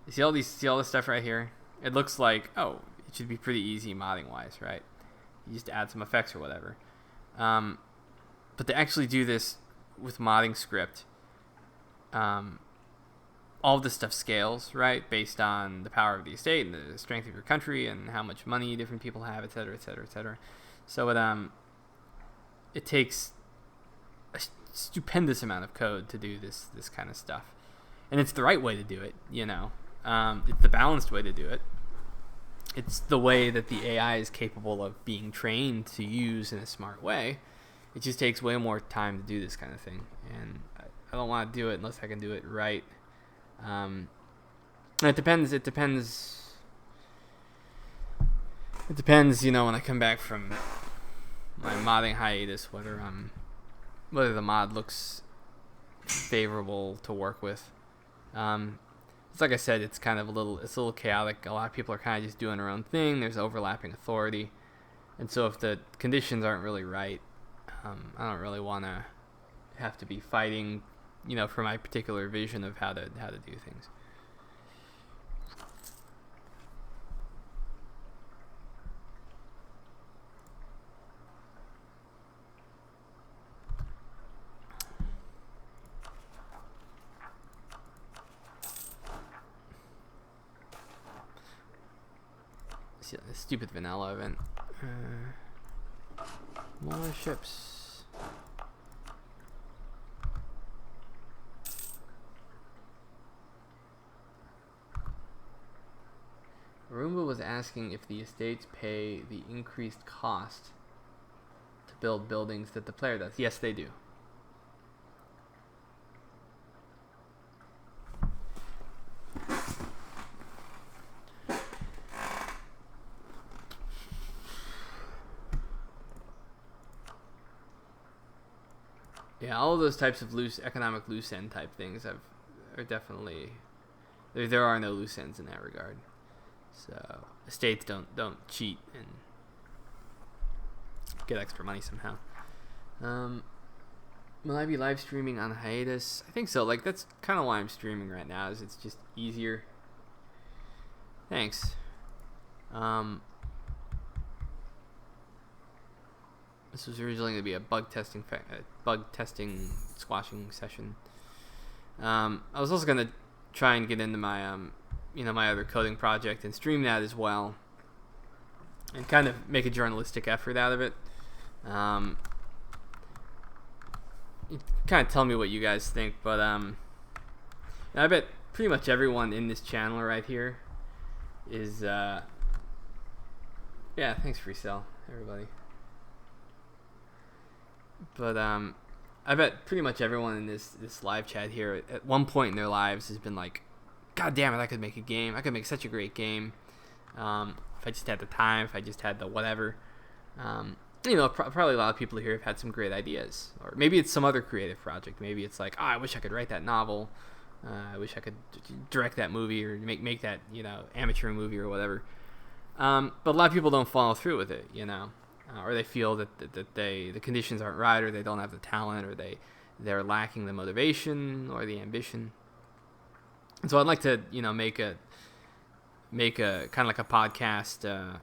you see all this stuff right here? It looks like, oh, it should be pretty easy modding wise, right? You just add some effects or whatever. But to actually do this with modding script, all of this stuff scales, right? Based on the power of the estate and the strength of your country and how much money different people have, et cetera, et cetera, et cetera. So it takes stupendous amount of code to do this kind of stuff, and it's the right way to do it. It's the balanced way to do it. It's the way that the AI is capable of being trained to use in a smart way. It just takes way more time to do this kind of thing, and I don't want to do it unless I can do it right. It depends. It depends. When I come back from my modding hiatus, whether the mod looks favorable to work with. It's like I said, it's kind of a little chaotic. A lot of people are kind of just doing their own thing. There's overlapping authority, and so if the conditions aren't really right, I don't really want to have to be fighting, for my particular vision of how to do things. See, the stupid vanilla event. More ships. Roomba was asking if the estates pay the increased cost to build buildings that the player does. Yes, they do. Yeah, all of those types of economic loose end type things are definitely there are no loose ends in that regard. So estates don't cheat and get extra money somehow. Will I be live streaming on hiatus? I think so. Like, that's kind of why I'm streaming right now, is it's just easier. Thanks. This was originally going to be a bug testing squashing session. I was also going to try and get into my my other coding project and stream that as well, and kind of make a journalistic effort out of it. Kind of tell me what you guys think, but I bet pretty much everyone in this channel right here is yeah, thanks Free Cell, everybody. But I bet pretty much everyone in this live chat here at one point in their lives has been like, God damn it, I could make a game. I could make such a great game. If I just had the time, if I just had the whatever. Probably a lot of people here have had some great ideas. Or maybe it's some other creative project. Maybe it's like, I wish I could write that novel. I wish I could direct that movie or make that, amateur movie or whatever. But a lot of people don't follow through with it, or they feel that the conditions aren't right, or they don't have the talent, or they're lacking the motivation or the ambition. And so I'd like to, make a kind of like a podcast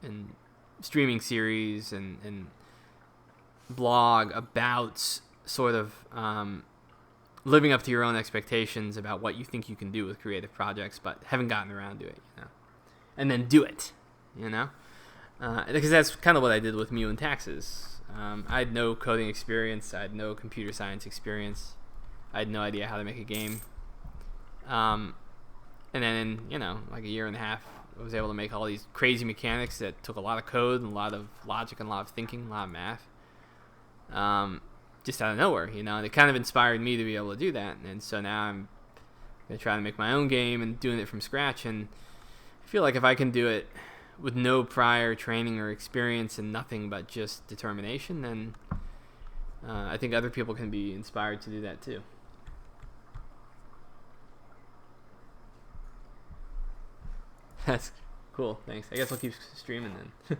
and streaming series and blog about sort of living up to your own expectations about what you think you can do with creative projects, but haven't gotten around to it, and then do it, because that's kind of what I did with Mew and Taxes. I had no coding experience. I had no computer science experience. I had no idea how to make a game. And then in, like a year and a half, I was able to make all these crazy mechanics that took a lot of code and a lot of logic and a lot of thinking, a lot of math. Just out of nowhere, and it kind of inspired me to be able to do that. And so now I'm going to try to make my own game and doing it from scratch. And I feel like if I can do it with no prior training or experience and nothing but just determination, then I think other people can be inspired to do that too. That's cool, thanks. I guess I'll keep streaming then.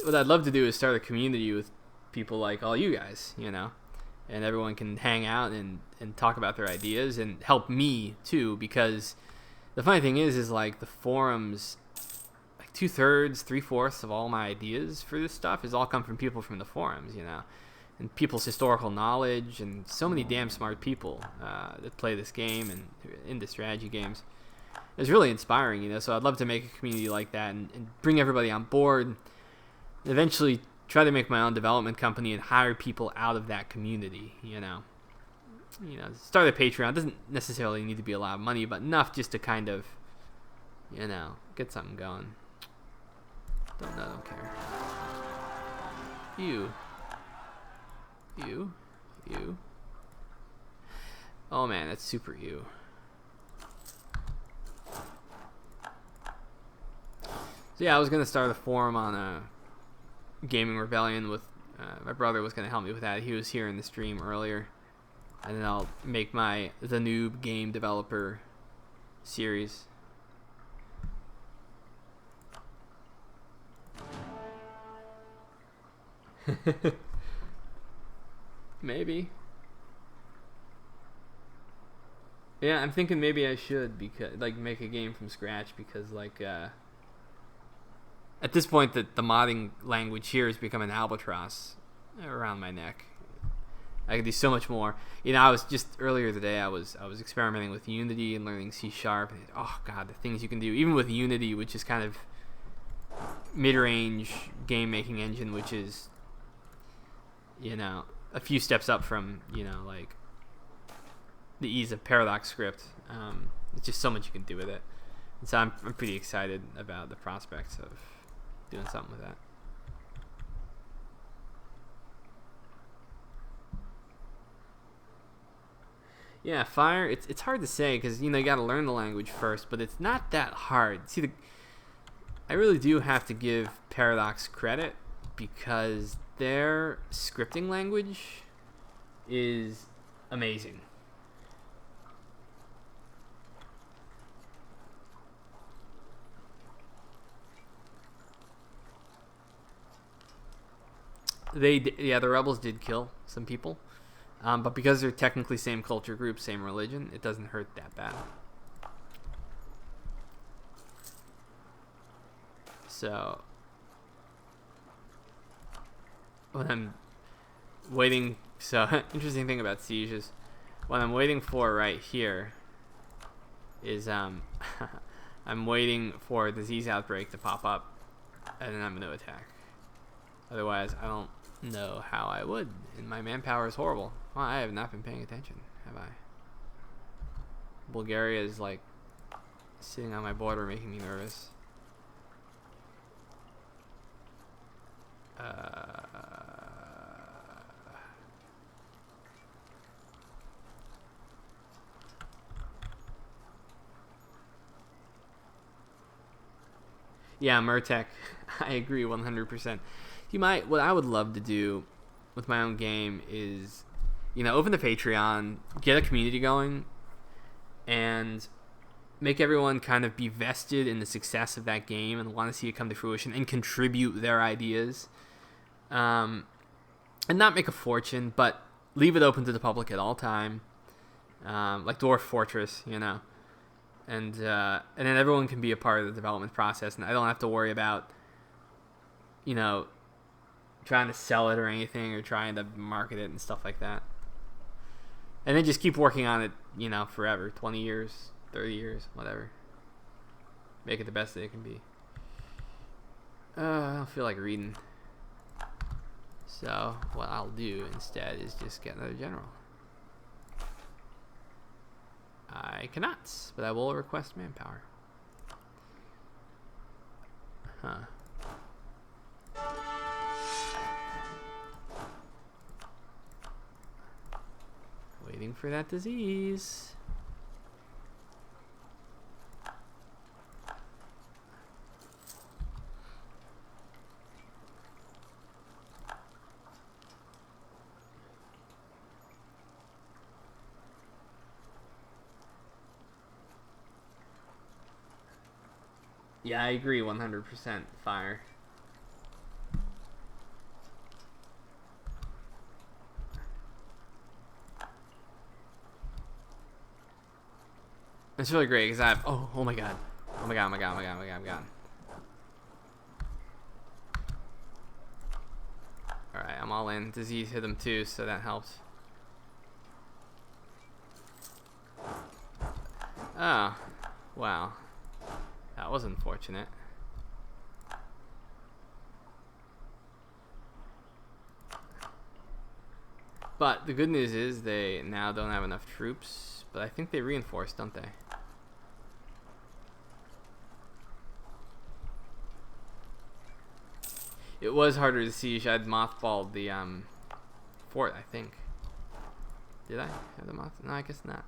What I'd love to do is start a community with people like all you guys, and everyone can hang out and talk about their ideas and help me too, because the funny thing is like the forums, like 2/3, 3/4 of all my ideas for this stuff has all come from people from the forums, and people's historical knowledge, and so many damn smart people that play this game and into strategy games. It's really inspiring, so I'd love to make a community like that and bring everybody on board, and eventually try to make my own development company and hire people out of that community. Start a Patreon. It doesn't necessarily need to be a lot of money, but enough just to kind of, get something going. Don't care. You. Oh man, that's super you. So yeah, I was gonna start a forum on Gaming Rebellion with my brother was gonna help me with that. He was here in the stream earlier, and then I'll make the Noob Game Developer series. Maybe. Yeah, I'm thinking maybe I should make a game from scratch because at this point the modding language here has become an albatross around my neck. I can do so much more. I was just earlier today I was experimenting with Unity and learning C#. And oh god, the things you can do even with Unity, which is kind of mid-range game making engine, which is a few steps up from the ease of Paradox script. It's just so much you can do with it, and so I'm pretty excited about the prospects of doing something with that. Yeah, Fire. It's hard to say because you got to learn the language first, but it's not that hard. See, I really do have to give Paradox credit because their scripting language is amazing. The rebels did kill some people, but because they're technically same culture group, same religion, it doesn't hurt that bad. So when I'm waiting, interesting thing about Siege is what I'm waiting for right here is I'm waiting for a disease outbreak to pop up, and then I'm going to attack. Otherwise, I don't know how I would, and my manpower is horrible. Well, I have not been paying attention, have I? Bulgaria is sitting on my border, making me nervous. Yeah, Murtec. I agree 100%. What I would love to do with my own game is, open the Patreon, get a community going, and make everyone kind of be vested in the success of that game and want to see it come to fruition and contribute their ideas. And not make a fortune, but leave it open to the public at all time. Like Dwarf Fortress, And then everyone can be a part of the development process, and I don't have to worry about, trying to sell it or anything, or trying to market it and stuff like that. And then just keep working on it, forever, 20 years, 30 years, whatever. Make it the best that it can be. I don't feel like reading. So what I'll do instead is just get another general. I cannot, but I will request manpower. Huh. Waiting for that disease. Yeah, I agree 100%. Fire. It's really great because I have... Oh my god. Oh my god. Alright, I'm all in. Disease hit him too, so that helps. Oh. Wow. That was unfortunate. But the good news is they now don't have enough troops. But I think they reinforced, don't they? It was harder to siege. I'd mothballed the fort, I think. Did I have the moth? No, I guess not.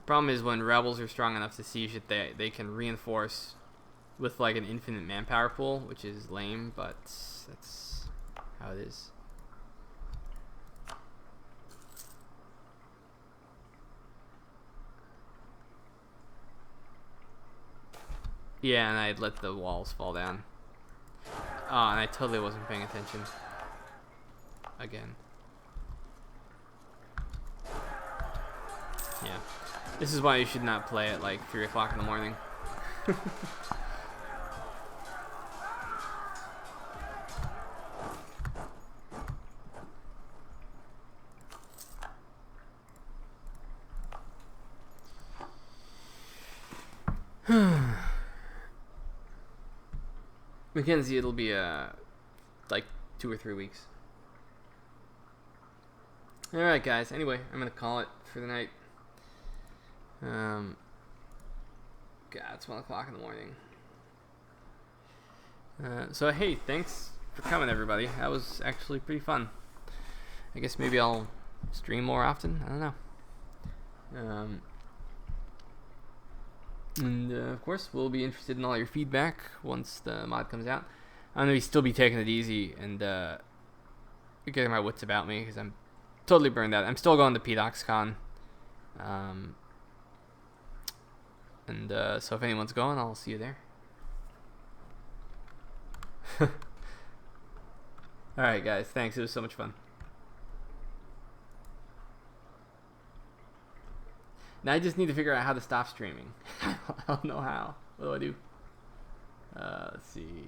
Problem is when rebels are strong enough to siege it, they can reinforce with like an infinite manpower pool, which is lame, but that's how it is. Yeah, and I'd let the walls fall down. Oh, and I totally wasn't paying attention. Again. Yeah. This is why you should not play at like 3 o'clock in the morning. Mackenzie, it'll be like 2 or 3 weeks. Alright guys, anyway, I'm gonna call it for the night. God, it's 1 o'clock in the morning. So hey, thanks for coming everybody. That was actually pretty fun. I guess maybe I'll stream more often, I don't know. And of course, we'll be interested in all your feedback once the mod comes out. I'm going to still be taking it easy and getting my wits about me because I'm totally burned out. I'm still going to PDoxCon. So if anyone's going, I'll see you there. Alright guys, thanks. It was so much fun. Now I just need to figure out how to stop streaming. I don't know how. What do I do? Let's see.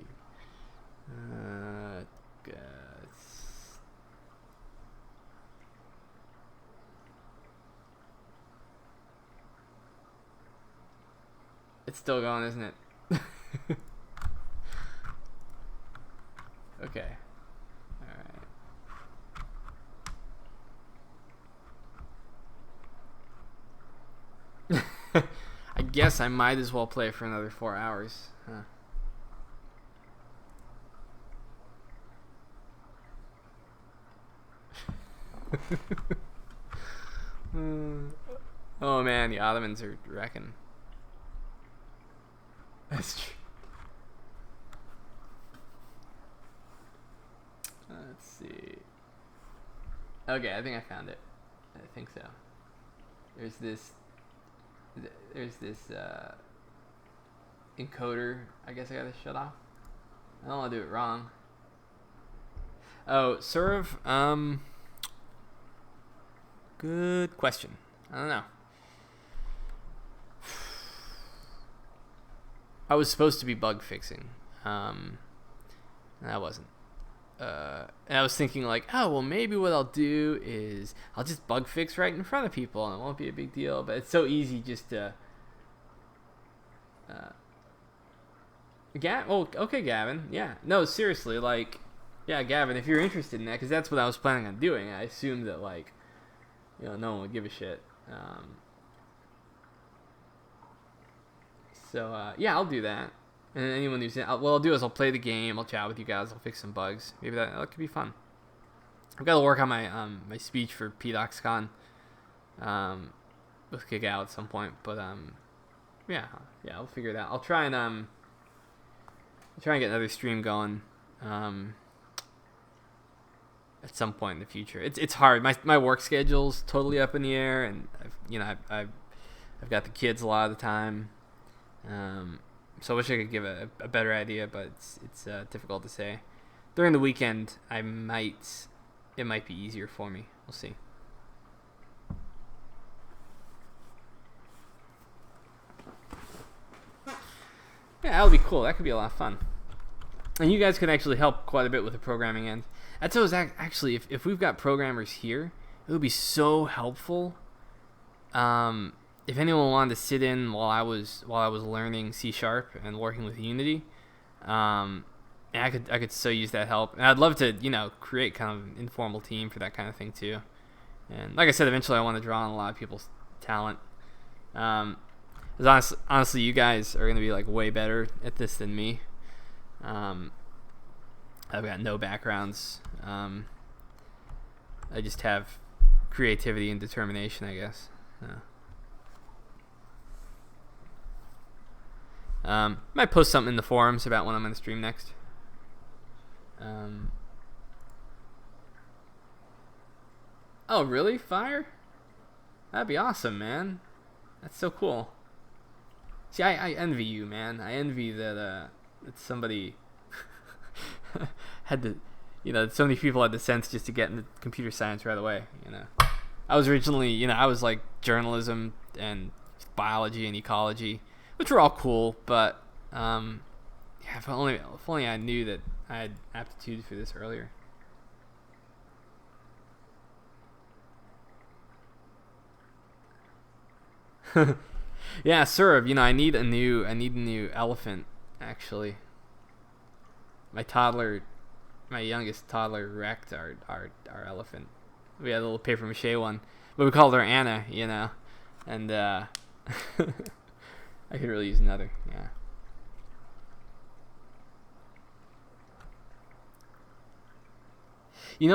It's still going, isn't it? Okay. I guess I might as well play for another 4 hours. Huh. Oh man, the Ottomans are wrecking. That's true. Let's see. Okay, I think I found it. I think so. There's this encoder. I guess I gotta shut off. I don't want to do it wrong. Oh, serve. Good question. I don't know. I was supposed to be bug fixing. And I wasn't. And I was thinking like, oh, well, maybe what I'll do is I'll just bug fix right in front of people and it won't be a big deal. But it's so easy just to... okay, Gavin. Yeah. No, seriously, like... Yeah, Gavin, if you're interested in that, because that's what I was planning on doing. I assumed that, like, you know, no one would give a shit. Yeah, I'll do that. And anyone who's in, what I'll do is I'll play the game, I'll chat with you guys, I'll fix some bugs. Maybe that could be fun. I've got to work on my my speech for PDoxCon. With Kick Out at some point, but yeah, I'll figure it out. I'll try and get another stream going at some point in the future. It's hard. My work schedule's totally up in the air, and I've got the kids a lot of the time. So I wish I could give a better idea, but it's difficult to say. During the weekend, it might be easier for me. We'll see. Yeah, that would be cool. That could be a lot of fun. And you guys could actually help quite a bit with the programming end. That's what actually, if we've got programmers here, it would be so helpful. If anyone wanted to sit in while I was learning C# and working with Unity, and Yeah, I could so use that help, and I'd love to create kind of an informal team for that kind of thing too. And like I said, eventually I want to draw on a lot of people's talent. Because honestly, you guys are gonna be like way better at this than me. I've got no backgrounds. I just have creativity and determination, I guess. Might post something in the forums about when I'm gonna stream next. Oh, really? Fire? That'd be awesome, man. That's so cool. See, I envy you, man. I envy that somebody had to, so many people had the sense just to get into computer science right away, I was originally, I was like journalism and biology and ecology, which were all cool, but yeah, if only I knew that I had aptitude for this earlier. Yeah, Serve. I need a new elephant. Actually, my youngest toddler wrecked our elephant. We had a little paper mache one, but we called her Anna. And I could really use another. Yeah.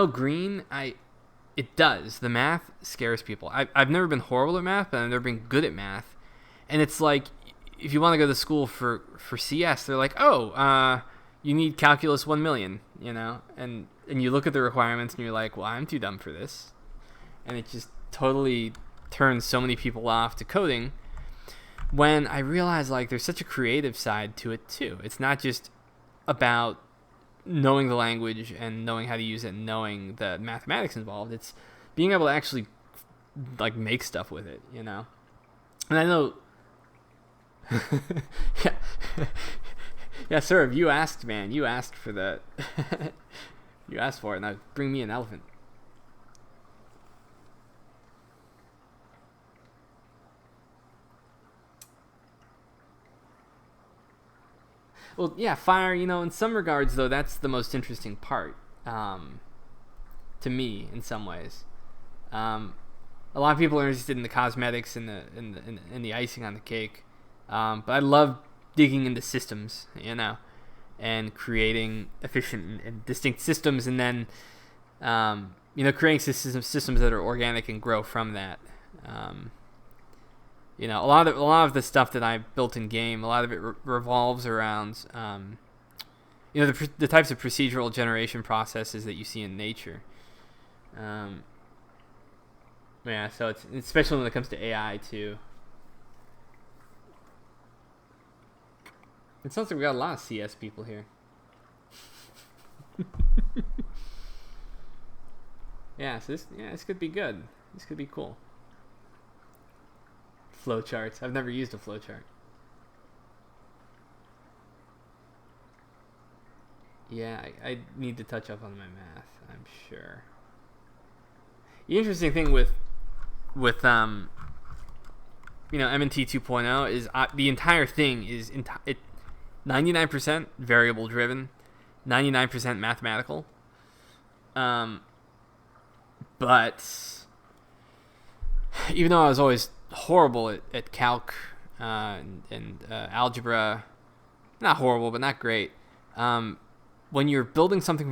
Green. It does. The math scares people. I've never been horrible at math, but I've never been good at math. And it's like, if you want to go to school for CS, they're like, you need calculus 1 million, and you look at the requirements and you're like, well, I'm too dumb for this. And it just totally turns so many people off to coding, when I realize like there's such a creative side to it too. It's not just about knowing the language and knowing how to use it and knowing the mathematics involved. It's being able to actually like make stuff with it, And I know yeah, sir, you asked, man. You asked for the you asked for it. Now bring me an elephant. Well, yeah, fire, in some regards, though, that's the most interesting part, to me, in some ways. A lot of people are interested in the cosmetics and the icing on the cake, but I love digging into systems, and creating efficient and distinct systems, and then, creating systems that are organic and grow from that. A lot of the stuff that I built in game, a lot of it revolves around, the types of procedural generation processes that you see in nature. Yeah, so it's especially when it comes to AI too. It sounds like we got a lot of CS people here. Yeah, so this could be good. This could be cool. Flowcharts. I've never used a flowchart. Yeah, I need to touch up on my math, I'm sure. The interesting thing with MNT 2.0 is the entire thing is 99% variable driven, 99% mathematical. But even though I was always horrible at calc and algebra, not horrible but not great, when you're building something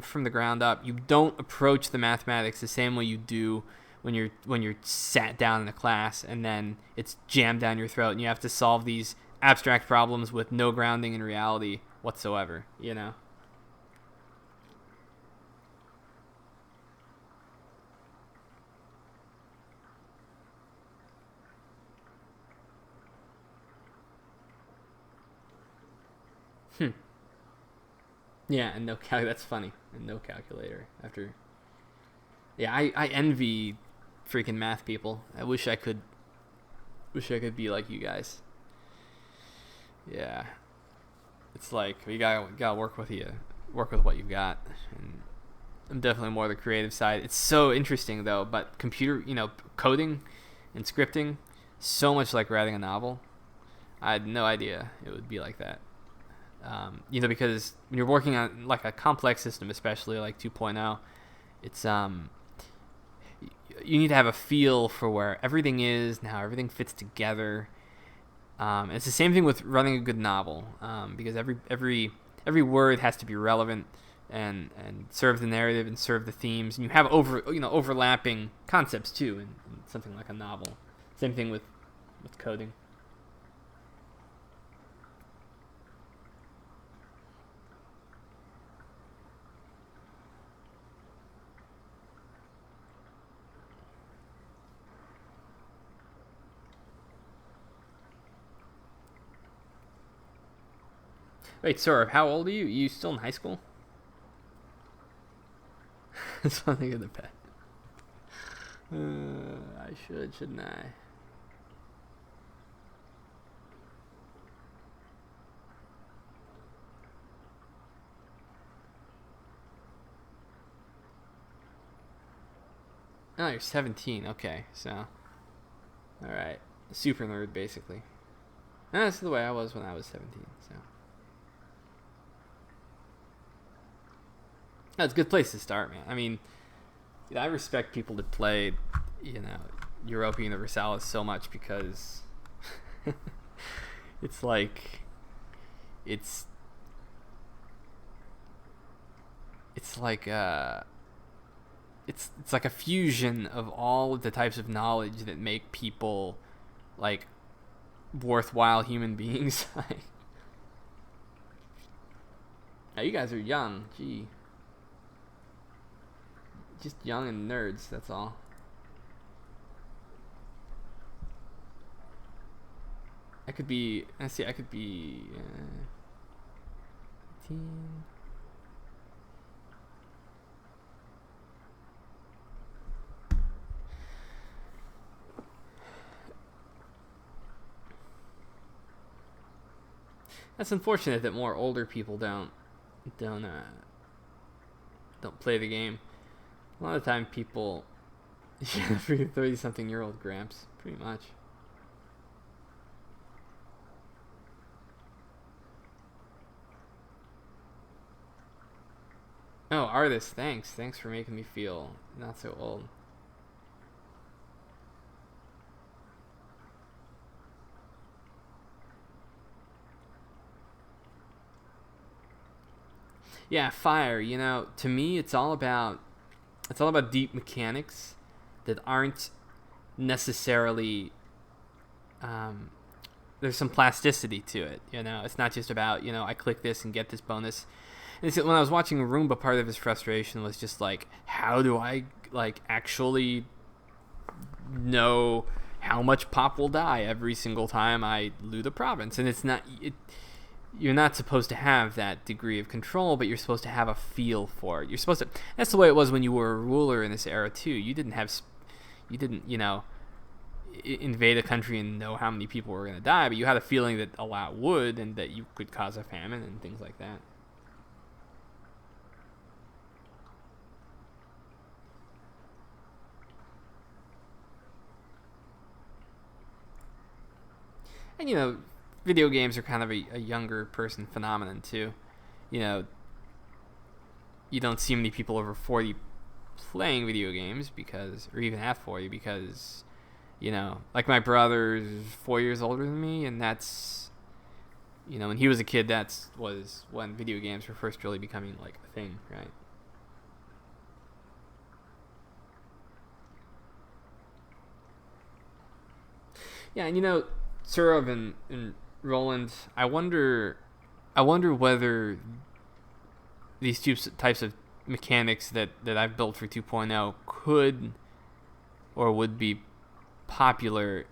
from the ground up, you don't approach the mathematics the same way you do when you're sat down in a class and then it's jammed down your throat and you have to solve these abstract problems with no grounding in reality whatsoever, Yeah, and no that's funny. And no calculator after. Yeah, I envy freaking math people. I wish I could be like you guys. Yeah. It's like you gotta work with what you've got. And I'm definitely more the creative side. It's so interesting though, but computer, coding and scripting, so much like writing a novel. I had no idea it would be like that. Because when you're working on like a complex system, especially like 2.0, it's you need to have a feel for where everything is and how everything fits together. It's the same thing with running a good novel, because every word has to be relevant and serve the narrative and serve the themes, and you have overlapping concepts too in something like a novel. Same thing with coding. Wait, Saurav, how old are you? You still in high school? Something in the pet. I shouldn't I? Oh, you're 17. Okay, so all right, super nerd basically. That's the way I was when I was 17. So that's a good place to start, man. I mean, I respect people that play, Europa Universalis so much because it's like it's like it's like a fusion of all of the types of knowledge that make people like worthwhile human beings. Now, you guys are young, gee. Just young and nerds, that's all. I could be 18. That's unfortunate that more older people don't play the game. A lot of time people for your 30-something-year-old gramps, pretty much. Oh, artist, thanks for making me feel not so old. Yeah, fire. To me, it's all about deep mechanics that aren't necessarily. There's some plasticity to it. It's not just about I click this and get this bonus. And when I was watching Roomba, part of his frustration was just like, how do I actually know how much Pop will die every single time I loot a province? And it's not. You're not supposed to have that degree of control, but you're supposed to have a feel for it. You're supposed to. That's the way it was when you were a ruler in this era too. You didn't invade a country and know how many people were going to die, but you had a feeling that a lot would, and that you could cause a famine and things like that. And video games are kind of a younger person phenomenon too. You don't see many people over 40 playing video games or even at 40 because, like my brother's 4 years older than me, and that's, when he was a kid, was when video games were first really becoming like a thing, right? Yeah, and Surov and Roland, I wonder whether these two types of mechanics that I've built for 2.0 could or would be popular,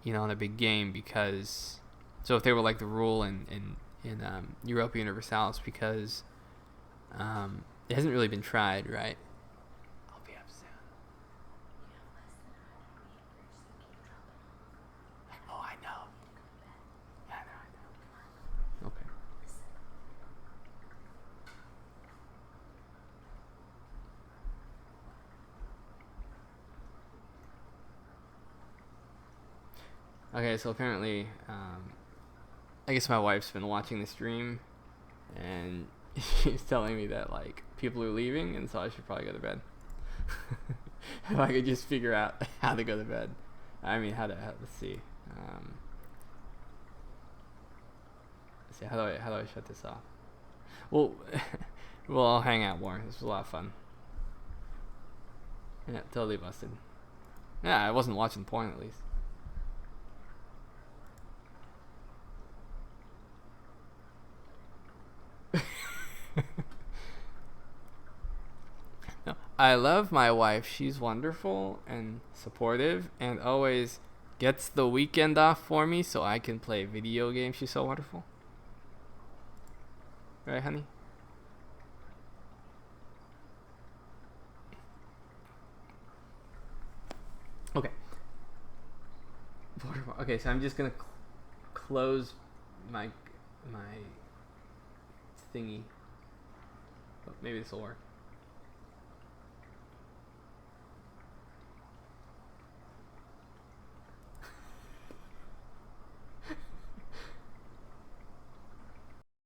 in a big game, because so if they were like the rule in Europa Universalis, because it hasn't really been tried, right? I'll be up soon. Oh, I know. Yeah, I know. Okay. Okay, so apparently, I guess my wife's been watching the stream, and he's telling me that like people are leaving, and so I should probably go to bed. If I could just figure out how to go to bed. I mean, let's see. Let's see, how do I shut this off? Well, well, I'll hang out more. This was a lot of fun. Yeah, totally busted. Yeah, I wasn't watching porn at least. No, I love my wife. She's wonderful and supportive and always gets the weekend off for me so I can play video games. She's so wonderful. Right, honey? Okay. Okay, so I'm just gonna close my thingy. Oh, maybe this will work.